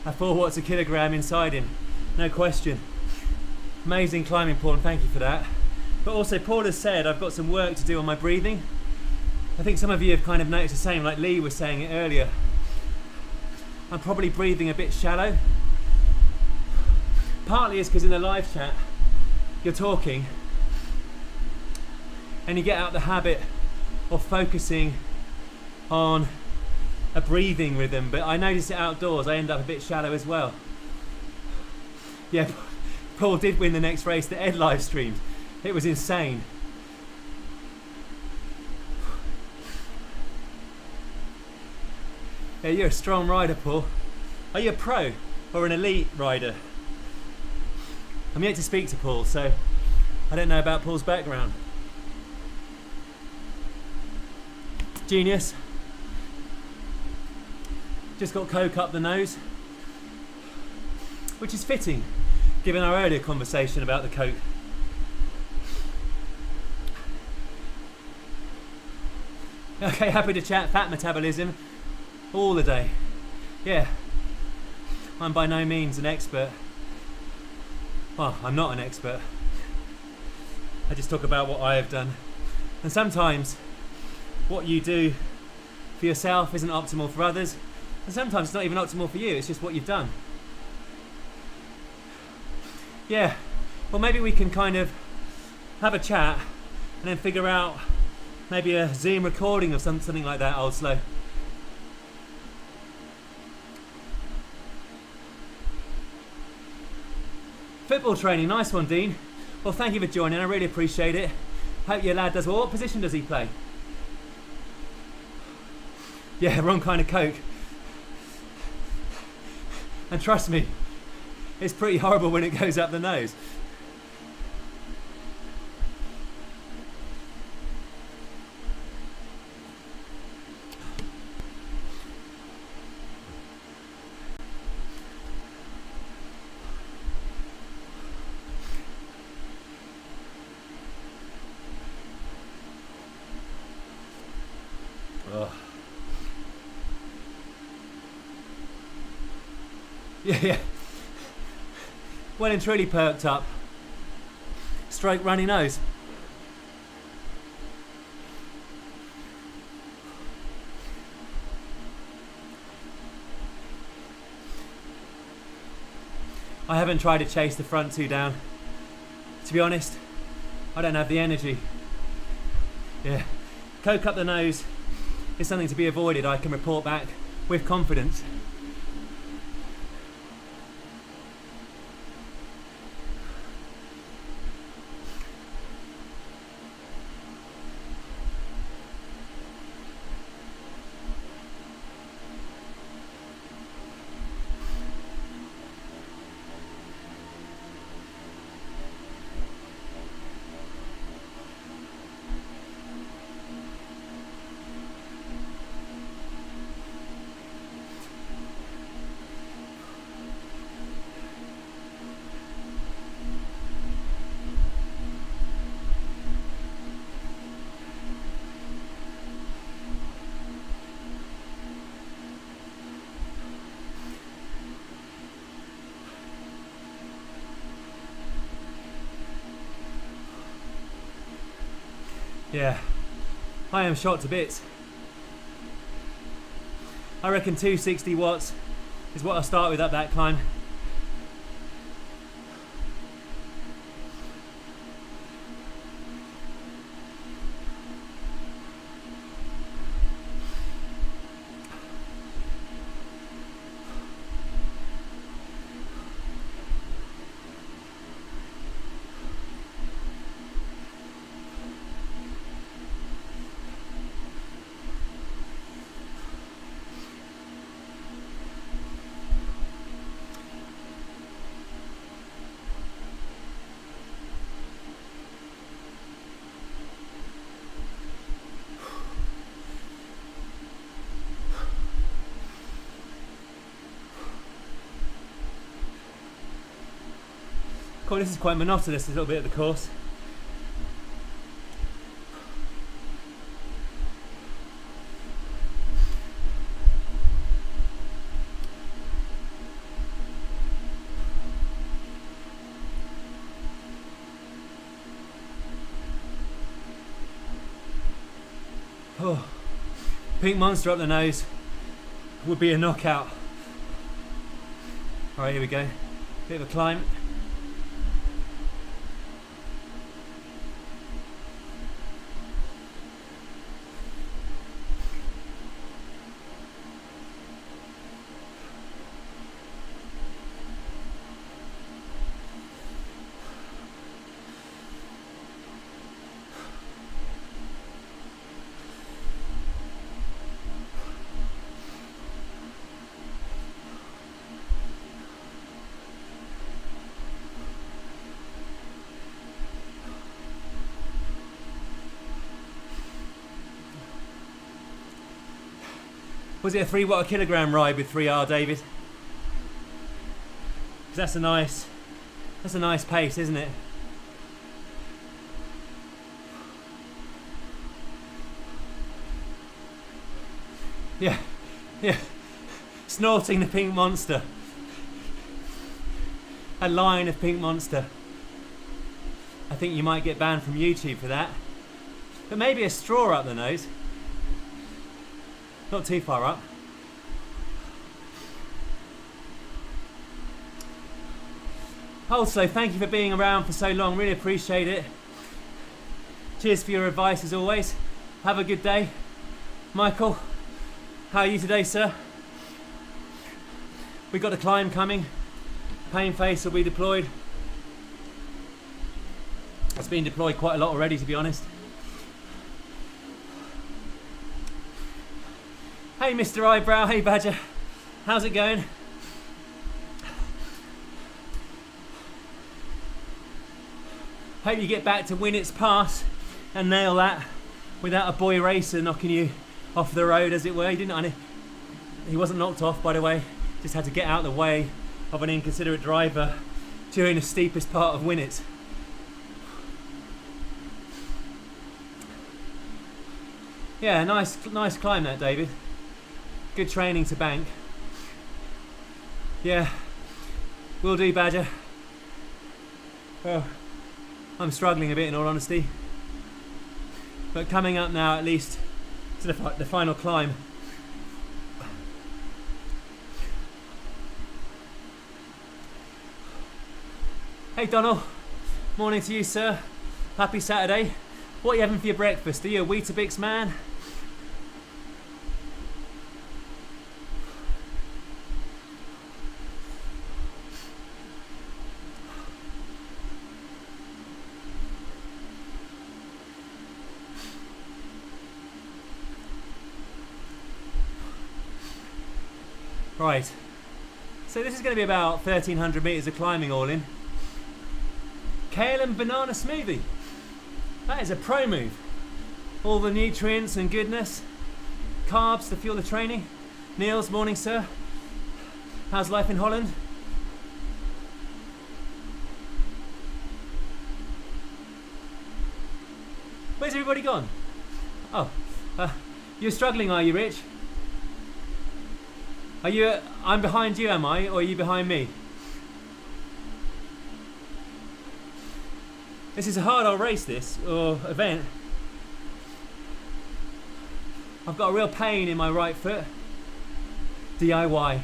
at 4 watts a kilogram inside him, no question. Amazing climbing, Paul, and thank you for that. But also, Paul has said I've got some work to do on my breathing. I think some of you have kind of noticed the same, like Lee was saying it earlier. I'm probably breathing a bit shallow. Partly it's because in the live chat, you're talking and you get out the habit of focusing on a breathing rhythm, but I notice it outdoors, I end up a bit shallow as well. Yeah, Paul did win the next race that Ed live streamed. It was insane. Yeah, you're a strong rider, Paul. Are you a pro or an elite rider? I'm yet to speak to Paul, so I don't know about Paul's background. Genius. Just got Coke up the nose, which is fitting, given our earlier conversation about the Coke. Okay, happy to chat fat metabolism all the day. Yeah, I'm by no means an expert. Well, I'm not an expert. I just talk about what I have done. And sometimes what you do for yourself isn't optimal for others. And sometimes it's not even optimal for you, it's just what you've done. Yeah, well, maybe we can kind of have a chat and then figure out maybe a Zoom recording of something like that, Old Slow. Football training, nice one, Dean. Well, thank you for joining, I really appreciate it. Hope your lad does well. What position does he play? Yeah, wrong kind of Coke. And trust me, it's pretty horrible when it goes up the nose. Ugh. Yeah. Well and truly perked up. Stroke runny nose. I haven't tried to chase the front two down. To be honest, I don't have the energy. Yeah. Coke up the nose is something to be avoided, I can report back with confidence. Yeah, I am shot to bits. I reckon 260 watts is what I'll start with up that climb. Cool, this is quite monotonous, a little bit of the course. Oh, pink monster up the nose would be a knockout. Alright, here we go. Bit of a climb. Was it a 3 watt a kilogram ride with 3R, David? 'Cause that's a nice pace, isn't it? Yeah, yeah. Snorting the pink monster. A line of pink monster. I think you might get banned from YouTube for that. But maybe a straw up the nose. Not too far up. Also, thank you for being around for so long. Really appreciate it. Cheers for your advice as always. Have a good day. Michael, how are you today, sir? We've got a climb coming. Pain face will be deployed. It's been deployed quite a lot already, to be honest. Hey Mr. Eyebrow, hey Badger, how's it going? Hope you get back to Winnett's Pass and nail that without a boy racer knocking you off the road, as it were. He wasn't knocked off, by the way, just had to get out of the way of an inconsiderate driver during the steepest part of Winnett's. Yeah, nice climb that, David. Good training to bank. Yeah, will do, Badger. Oh, I'm struggling a bit in all honesty. But coming up now at least to the final climb. Hey Donald, morning to you, sir. Happy Saturday. What are you having for your breakfast? Are you a Weetabix man? Right, so this is going to be about 1,300 metres of climbing all in. Kale and banana smoothie. That is a pro move. All the nutrients and goodness. Carbs to fuel the training. Niels, morning sir. How's life in Holland? Where's everybody gone? Oh, you're struggling, are you, Rich? Are you? I'm behind you, am I? Or are you behind me? This is a hard old race, this, or event. I've got a real pain in my right foot. DIY.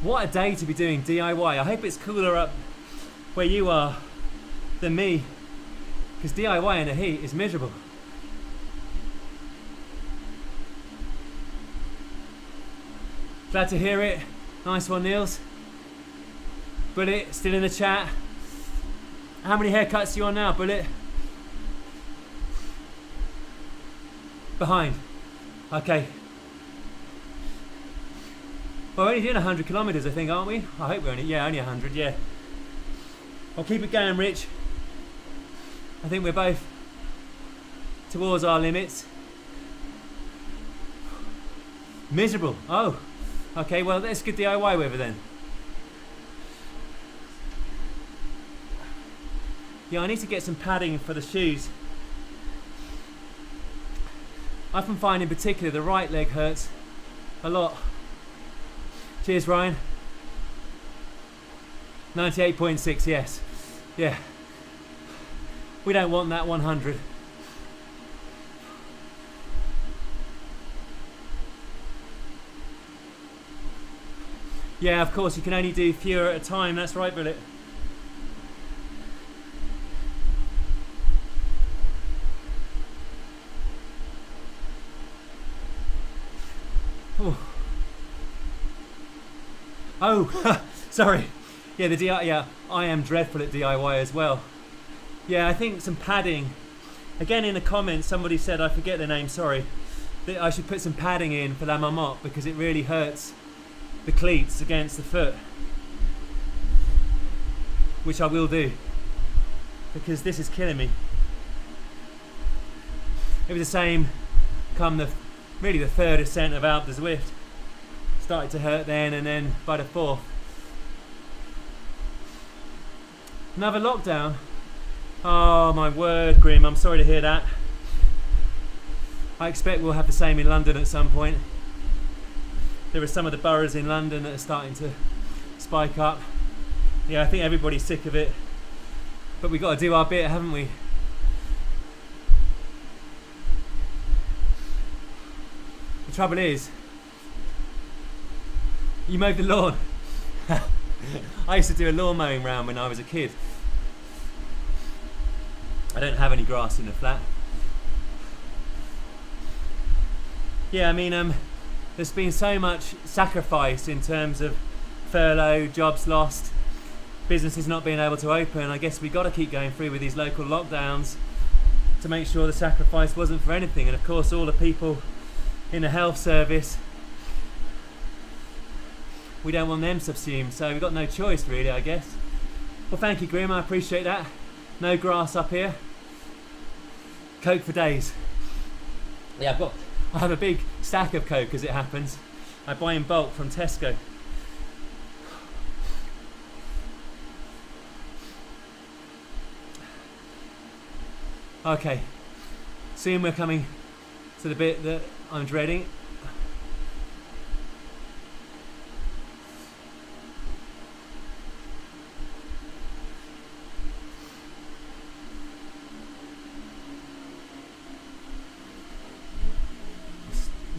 What a day to be doing DIY. I hope it's cooler up where you are than me, because DIY in the heat is miserable. Glad to hear it. Nice one, Niels. Bullet, still in the chat. How many haircuts are you on now, Bullet? Behind. Okay. Well, we're only doing 100 kilometres, I think, aren't we? I hope we're only 100, yeah. I'll keep it going, Rich. I think we're both towards our limits. Miserable. Oh, okay, well, let's get DIY weather then. Yeah, I need to get some padding for the shoes. I often find in particular the right leg hurts a lot. Cheers, Ryan. 98.6, yes. Yeah. We don't want that 100. Yeah, of course, you can only do fewer at a time. That's right, Bullet. Oh, sorry. Yeah, yeah, I am dreadful at DIY as well. Yeah, I think some padding. Again, in the comments, somebody said, I forget the name, sorry, that I should put some padding in for la Marmotte because it really hurts the cleats against the foot. Which I will do, because this is killing me. It was the same come really the third ascent of Alpe Zwift. Started to hurt then, and then by the fourth. Another lockdown. Oh my word, Grim, I'm sorry to hear that. I expect we'll have the same in London at some point. There are some of the boroughs in London that are starting to spike up. Yeah, I think everybody's sick of it. But we've got to do our bit, haven't we? The trouble is, you mowed the lawn. I used to do a lawn mowing round when I was a kid. I don't have any grass in the flat. Yeah, I mean, there's been so much sacrifice in terms of furlough, jobs lost, businesses not being able to open. I guess we've got to keep going through with these local lockdowns to make sure the sacrifice wasn't for anything. And of course, all the people in the health service, we don't want them subsumed, so we've got no choice really, I guess. Well, thank you, Grim, I appreciate that. No grass up here. Coke for days. Yeah, I have a big stack of Coke as it happens. I buy in bulk from Tesco. Okay, soon we're coming to the bit that I'm dreading.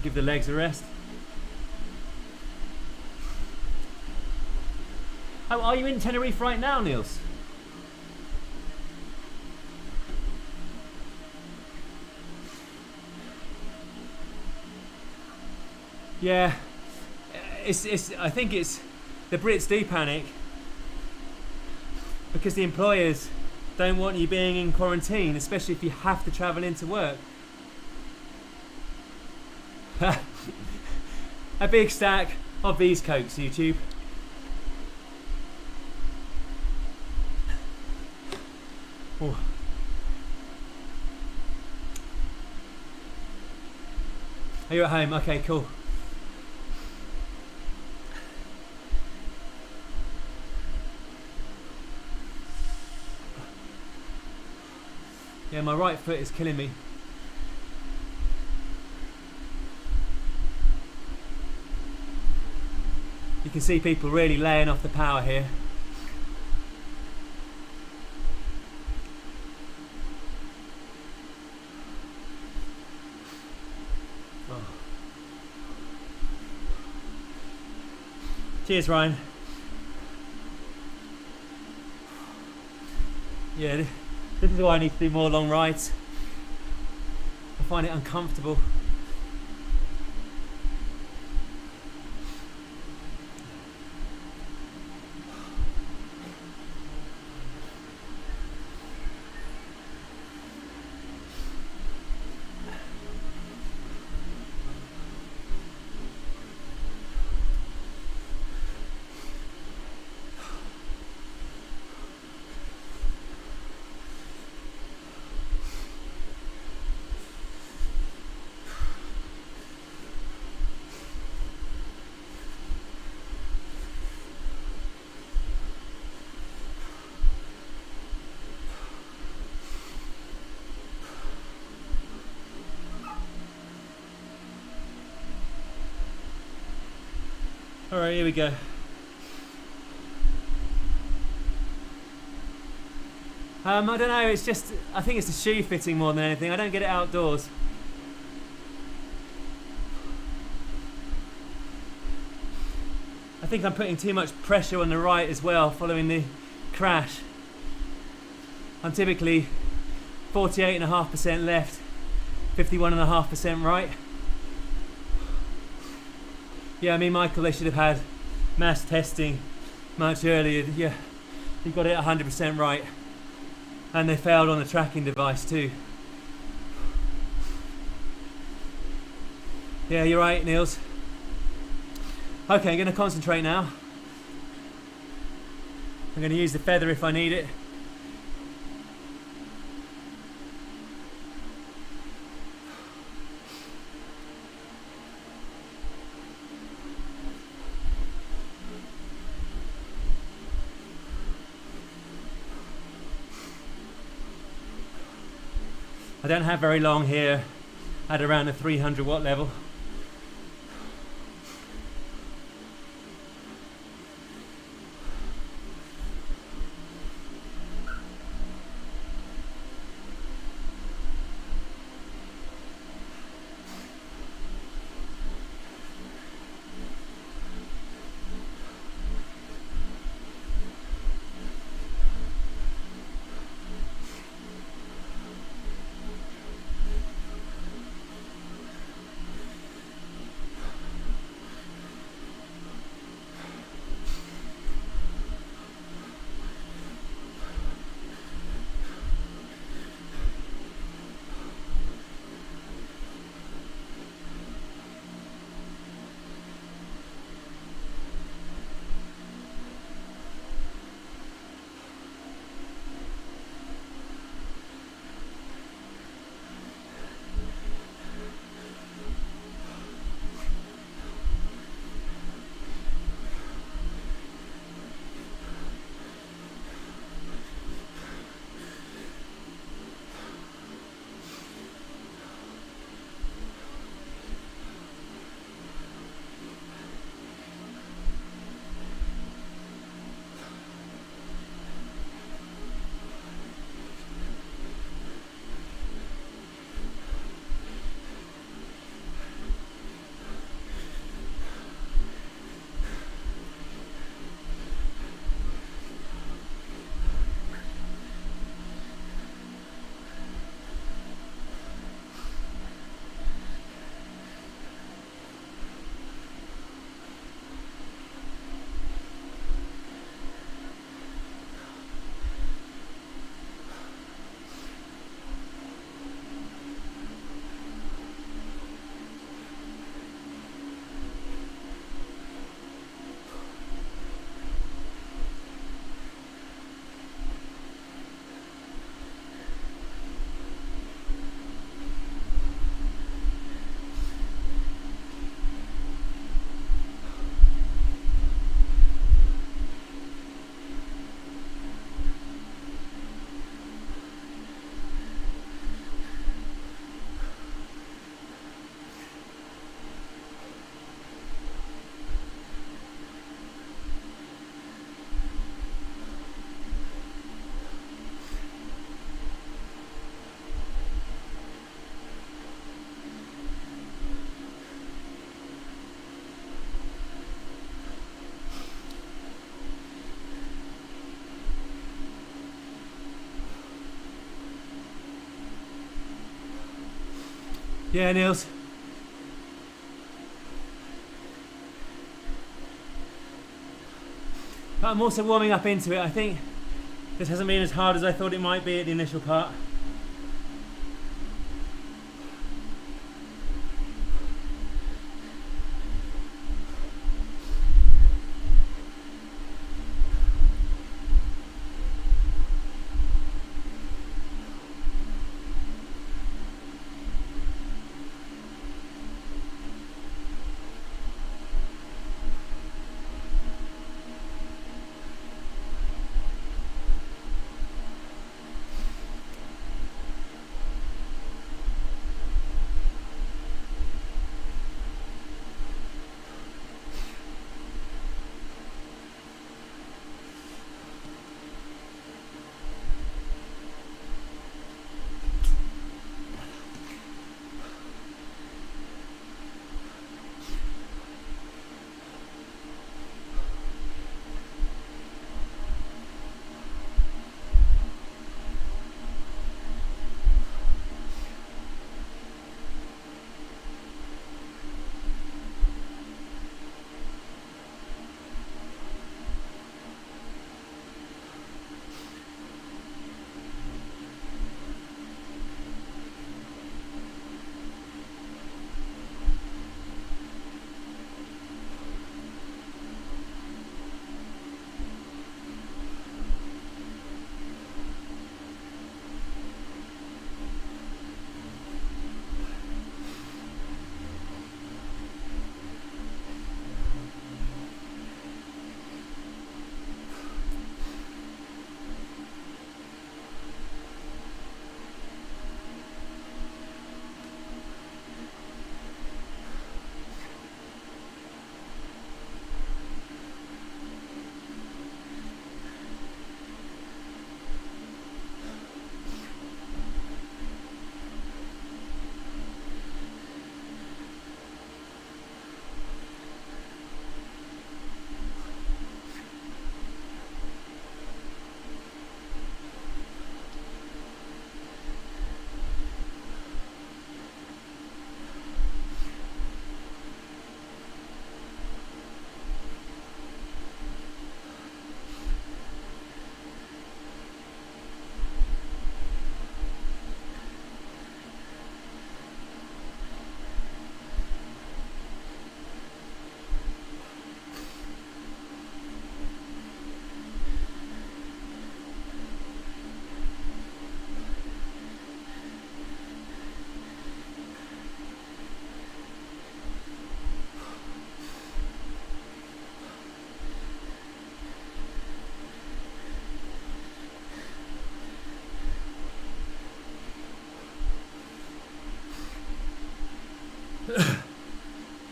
Give the legs a rest. Oh, are you in Tenerife right now, Niels? Yeah, I think it's the Brits do panic because the employers don't want you being in quarantine, especially if you have to travel into work. A big stack of these Cokes, YouTube. Ooh. Are you at home? Okay, cool. Yeah, my right foot is killing me. You can see people really laying off the power here. Oh. Cheers, Ryan. Yeah, this is why I need to do more long rides. I find it uncomfortable. Alright, here we go. I don't know, it's just, I think it's the shoe fitting more than anything. I don't get it outdoors. I think I'm putting too much pressure on the right as well, following the crash. I'm typically 48.5% left, 51.5% right. Yeah, I mean, Michael, they should have had mass testing much earlier. Yeah, he got it 100% right. And they failed on the tracking device too. Yeah, you're right, Niels. Okay, I'm going to concentrate now. I'm going to use the feather if I need it. I don't have very long here at around the 300 watt level. Yeah, Niels. But I'm also warming up into it. I think this hasn't been as hard as I thought it might be at the initial part.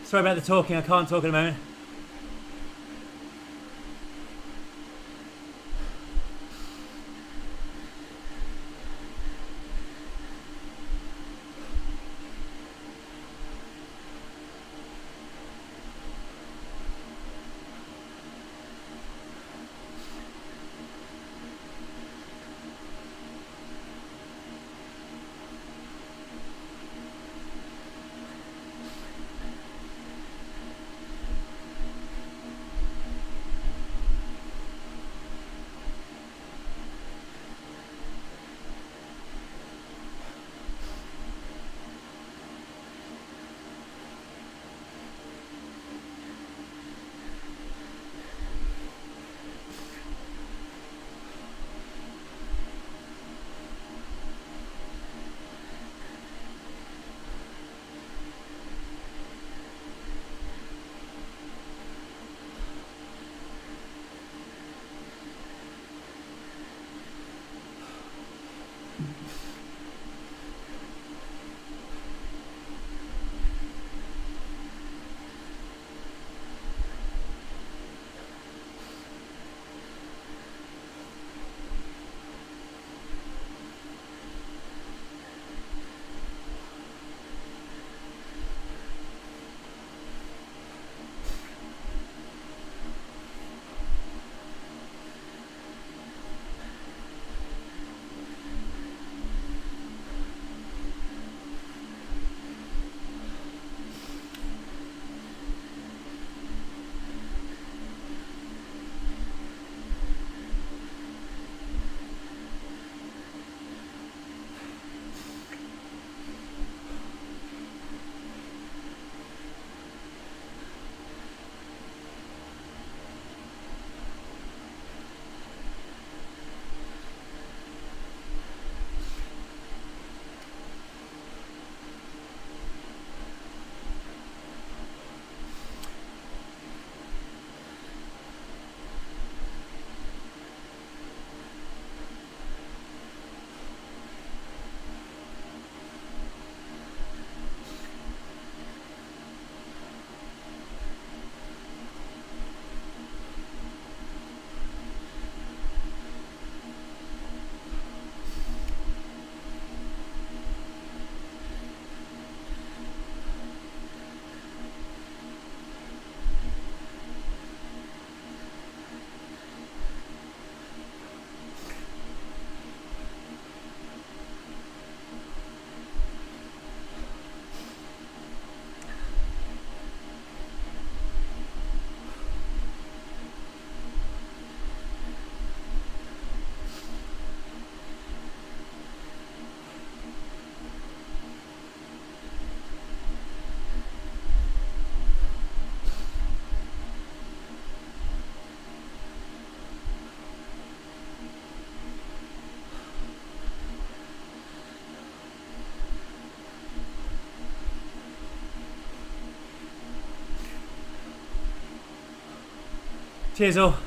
Sorry about the talking, I can't talk at the moment. Cheers all.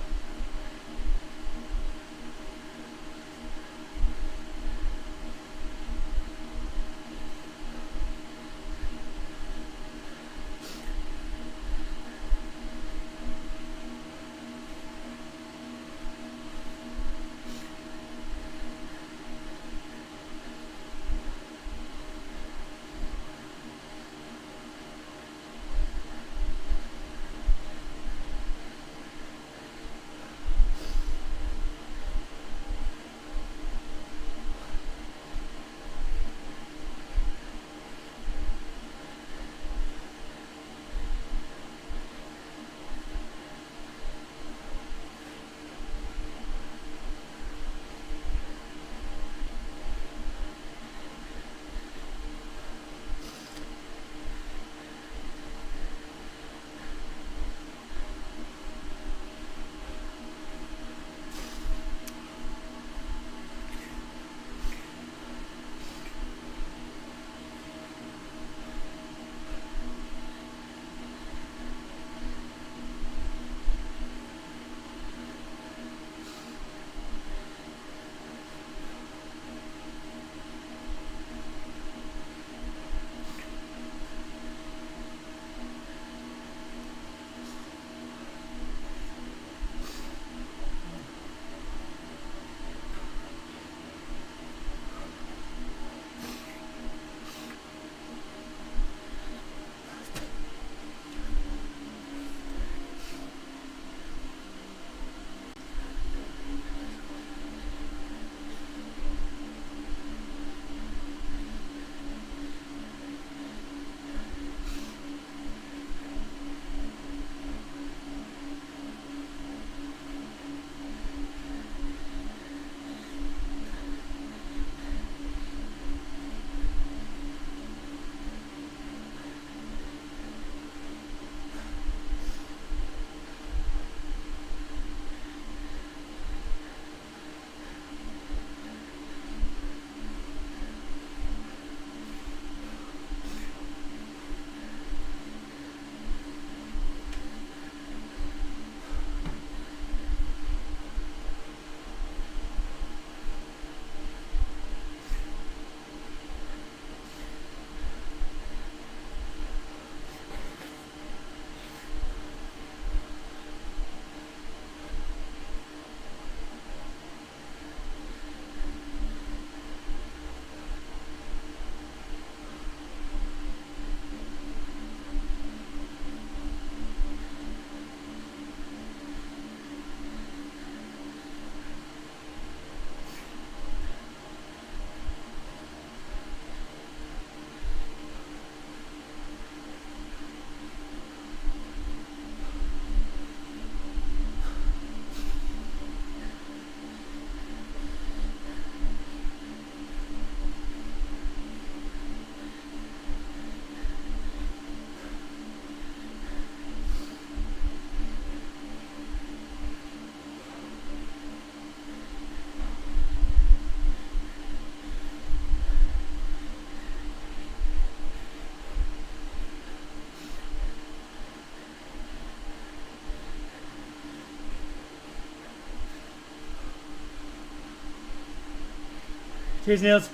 Cheers, Niels.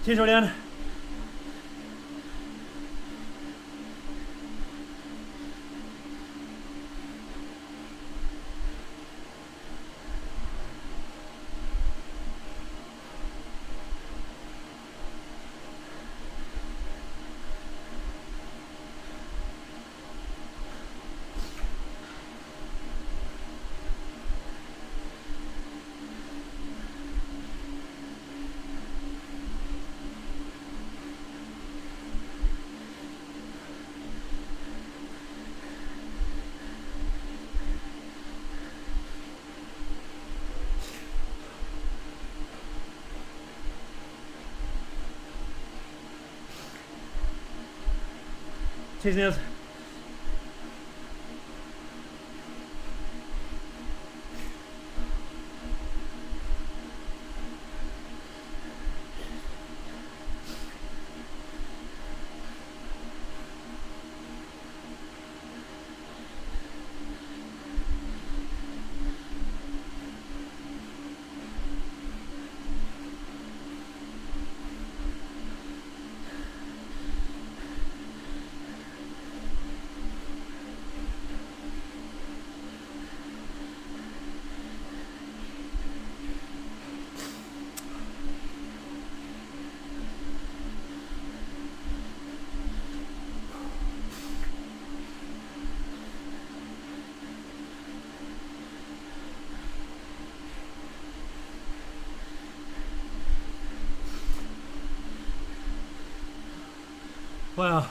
Cheers, Julian. Cheers, Niels. Wow.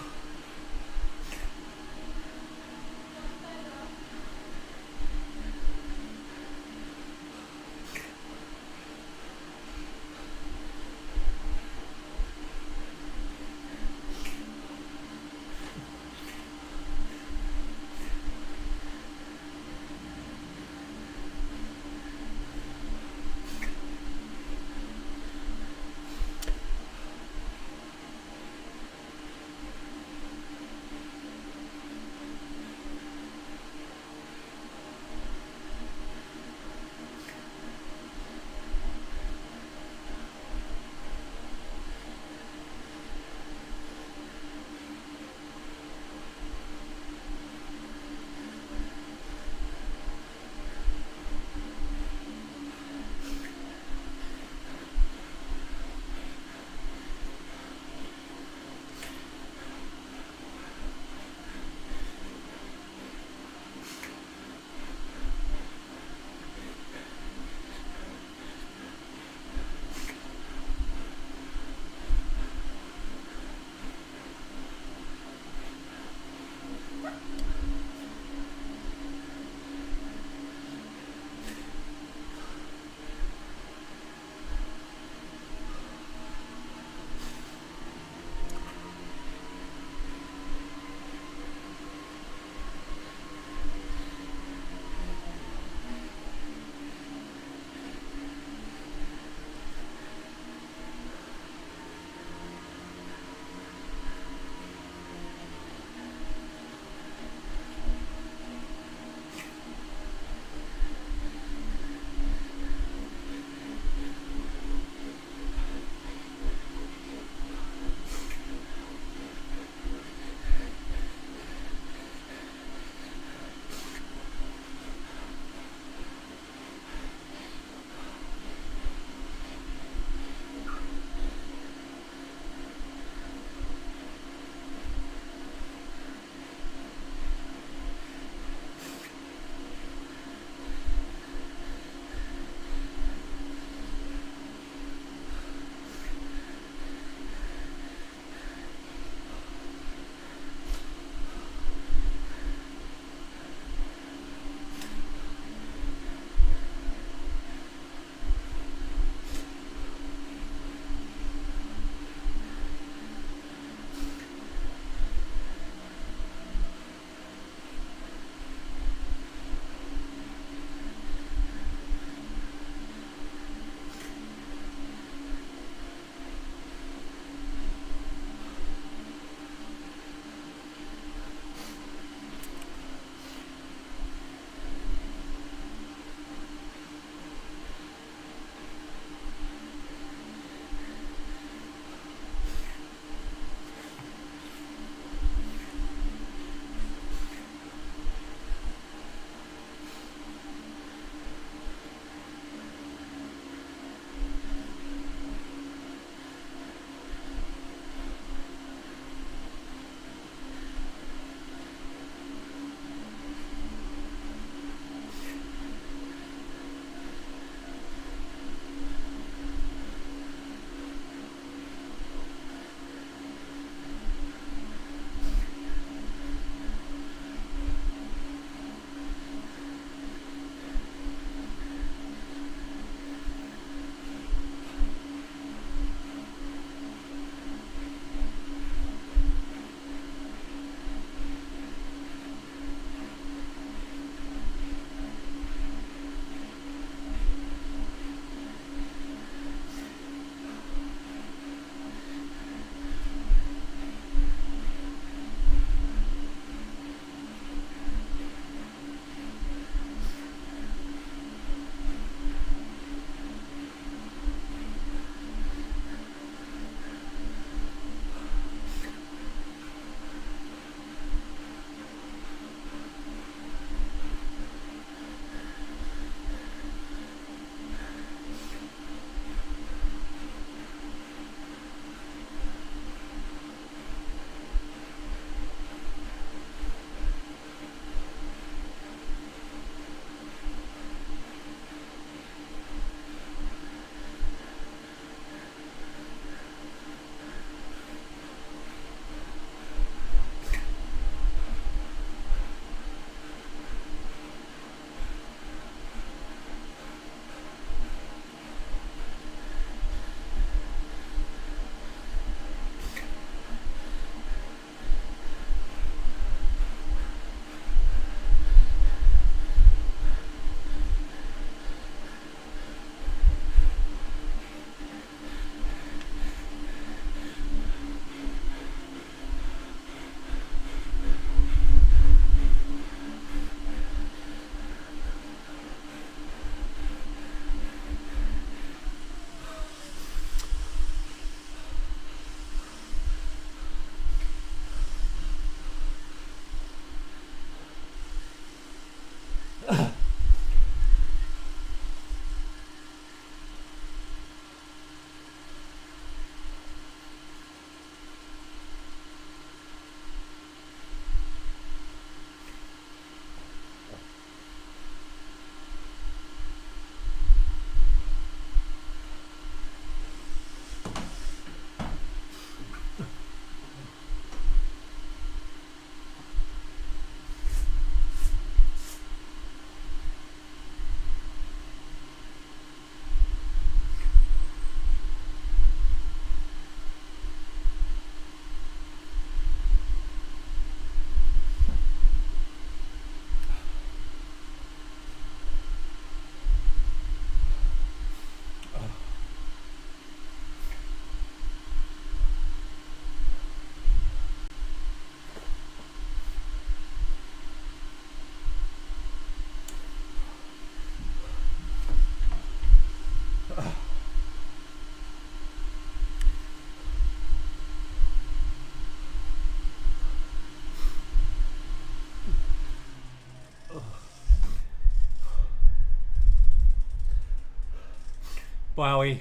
Wowie.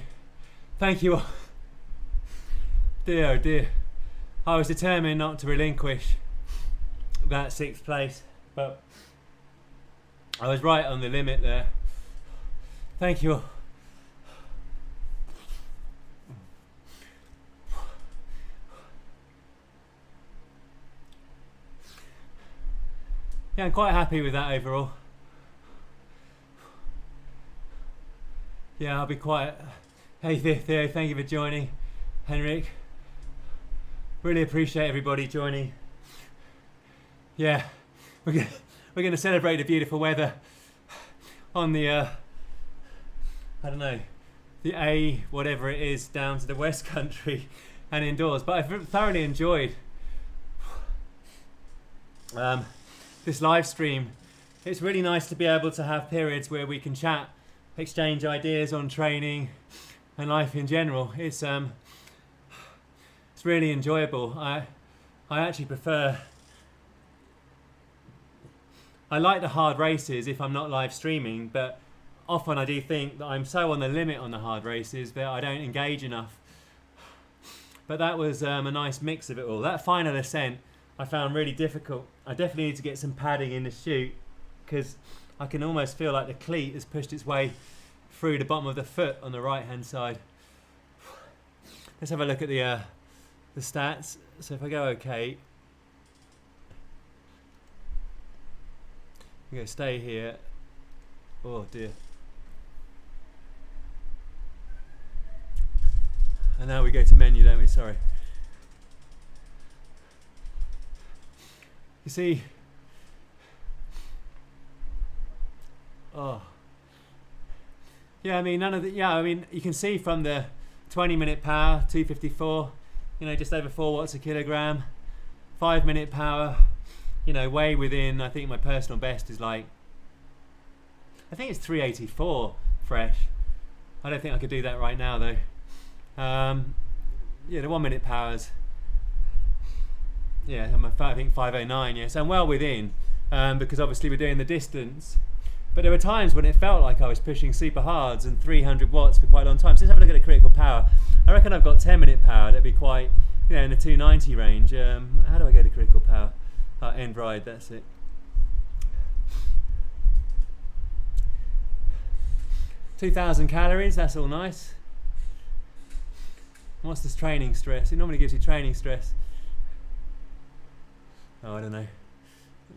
Thank you all. Dear, oh dear. I was determined not to relinquish that 6th place, but I was right on the limit there. Thank you all. Yeah, I'm quite happy with that overall. Yeah, I'll be quiet. Hey Theo, thank you for joining. Henrik, really appreciate everybody joining. Yeah, we're gonna celebrate the beautiful weather on the I don't know, the A whatever it is down to the West Country and indoors. But I've thoroughly enjoyed this live stream. It's really nice to be able to have periods where we can chat, exchange ideas on training and life in general. It's really enjoyable. I actually prefer. I like the hard races if I'm not live streaming, but often I do think that I'm so on the limit on the hard races that I don't engage enough. But that was a nice mix of it all. That final ascent I found really difficult. I definitely need to get some padding in the chute because I can almost feel like the cleat has pushed its way through the bottom of the foot on the right hand side. Let's have a look at the stats. So if I go okay, I'm going to stay here. Oh dear. And now we go to menu, don't we? Sorry. You see, oh, yeah. I mean, none of the. Yeah, I mean, you can see from the 20-minute power, 254. You know, just over 4 watts a kilogram. 5-minute power. You know, way within. I think my personal best is like. I think it's 384 fresh. I don't think I could do that right now though. Yeah, the 1-minute powers. Yeah, I think 509, yeah, so I'm well within, because obviously we're doing the distance. But there were times when it felt like I was pushing super hards and 300 watts for quite a long time. So let's have a look at the critical power. I reckon I've got 10-minute power, that'd be quite, you know, in the 290 range. How do I go to critical power? End ride, that's it. $2,000 calories, that's all nice. What's this training stress? It normally gives you training stress. Oh, I don't know.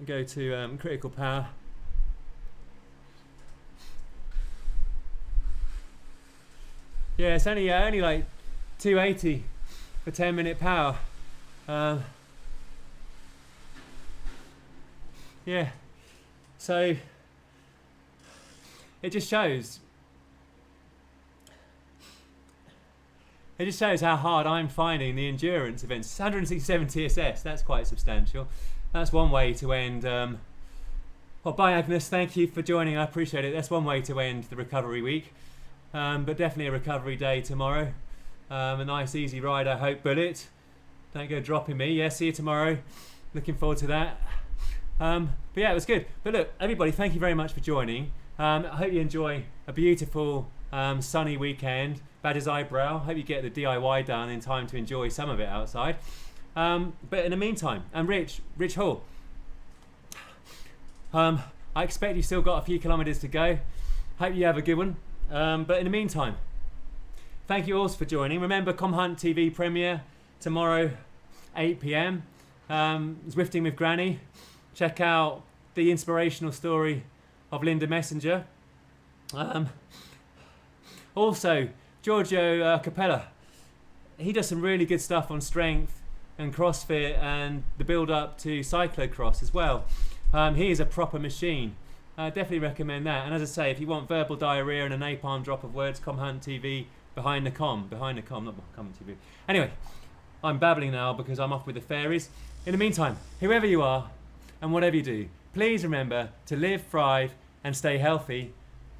Go to critical power. Yeah, it's only like 280 for 10-minute power. Yeah. So it just shows. It just shows how hard I'm finding the endurance events. 167 TSS, that's quite substantial. That's one way to end. Well, bye Agnes, thank you for joining, I appreciate it. That's one way to end the recovery week. But definitely a recovery day tomorrow. A nice easy ride, I hope. Bullet, don't go dropping me. Yeah, see you tomorrow. Looking forward to that. But yeah, it was good. But look, everybody, thank you very much for joining. I hope you enjoy a beautiful sunny weekend. Bad as eyebrow. Hope you get the DIY done in time to enjoy some of it outside. But in the meantime, and Rich Hall, I expect you've still got a few kilometres to go. Hope you have a good one. But in the meantime, thank you all for joining. Remember, ComHunt TV premiere tomorrow, 8 p.m. Zwifting with Granny. Check out the inspirational story of Linda Messenger. Also, Giorgio Capella, he does some really good stuff on strength and CrossFit and the build up to cyclocross as well. He is a proper machine. Definitely recommend that. And as I say, if you want verbal diarrhea and a napalm drop of words, ComHunt TV, behind the com, not ComHunt TV. Anyway, I'm babbling now because I'm off with the fairies. In the meantime, whoever you are and whatever you do, please remember to live, thrive and stay healthy.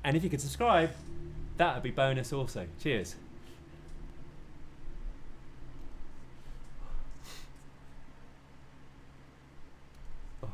And if you could subscribe, that would be bonus also. Cheers.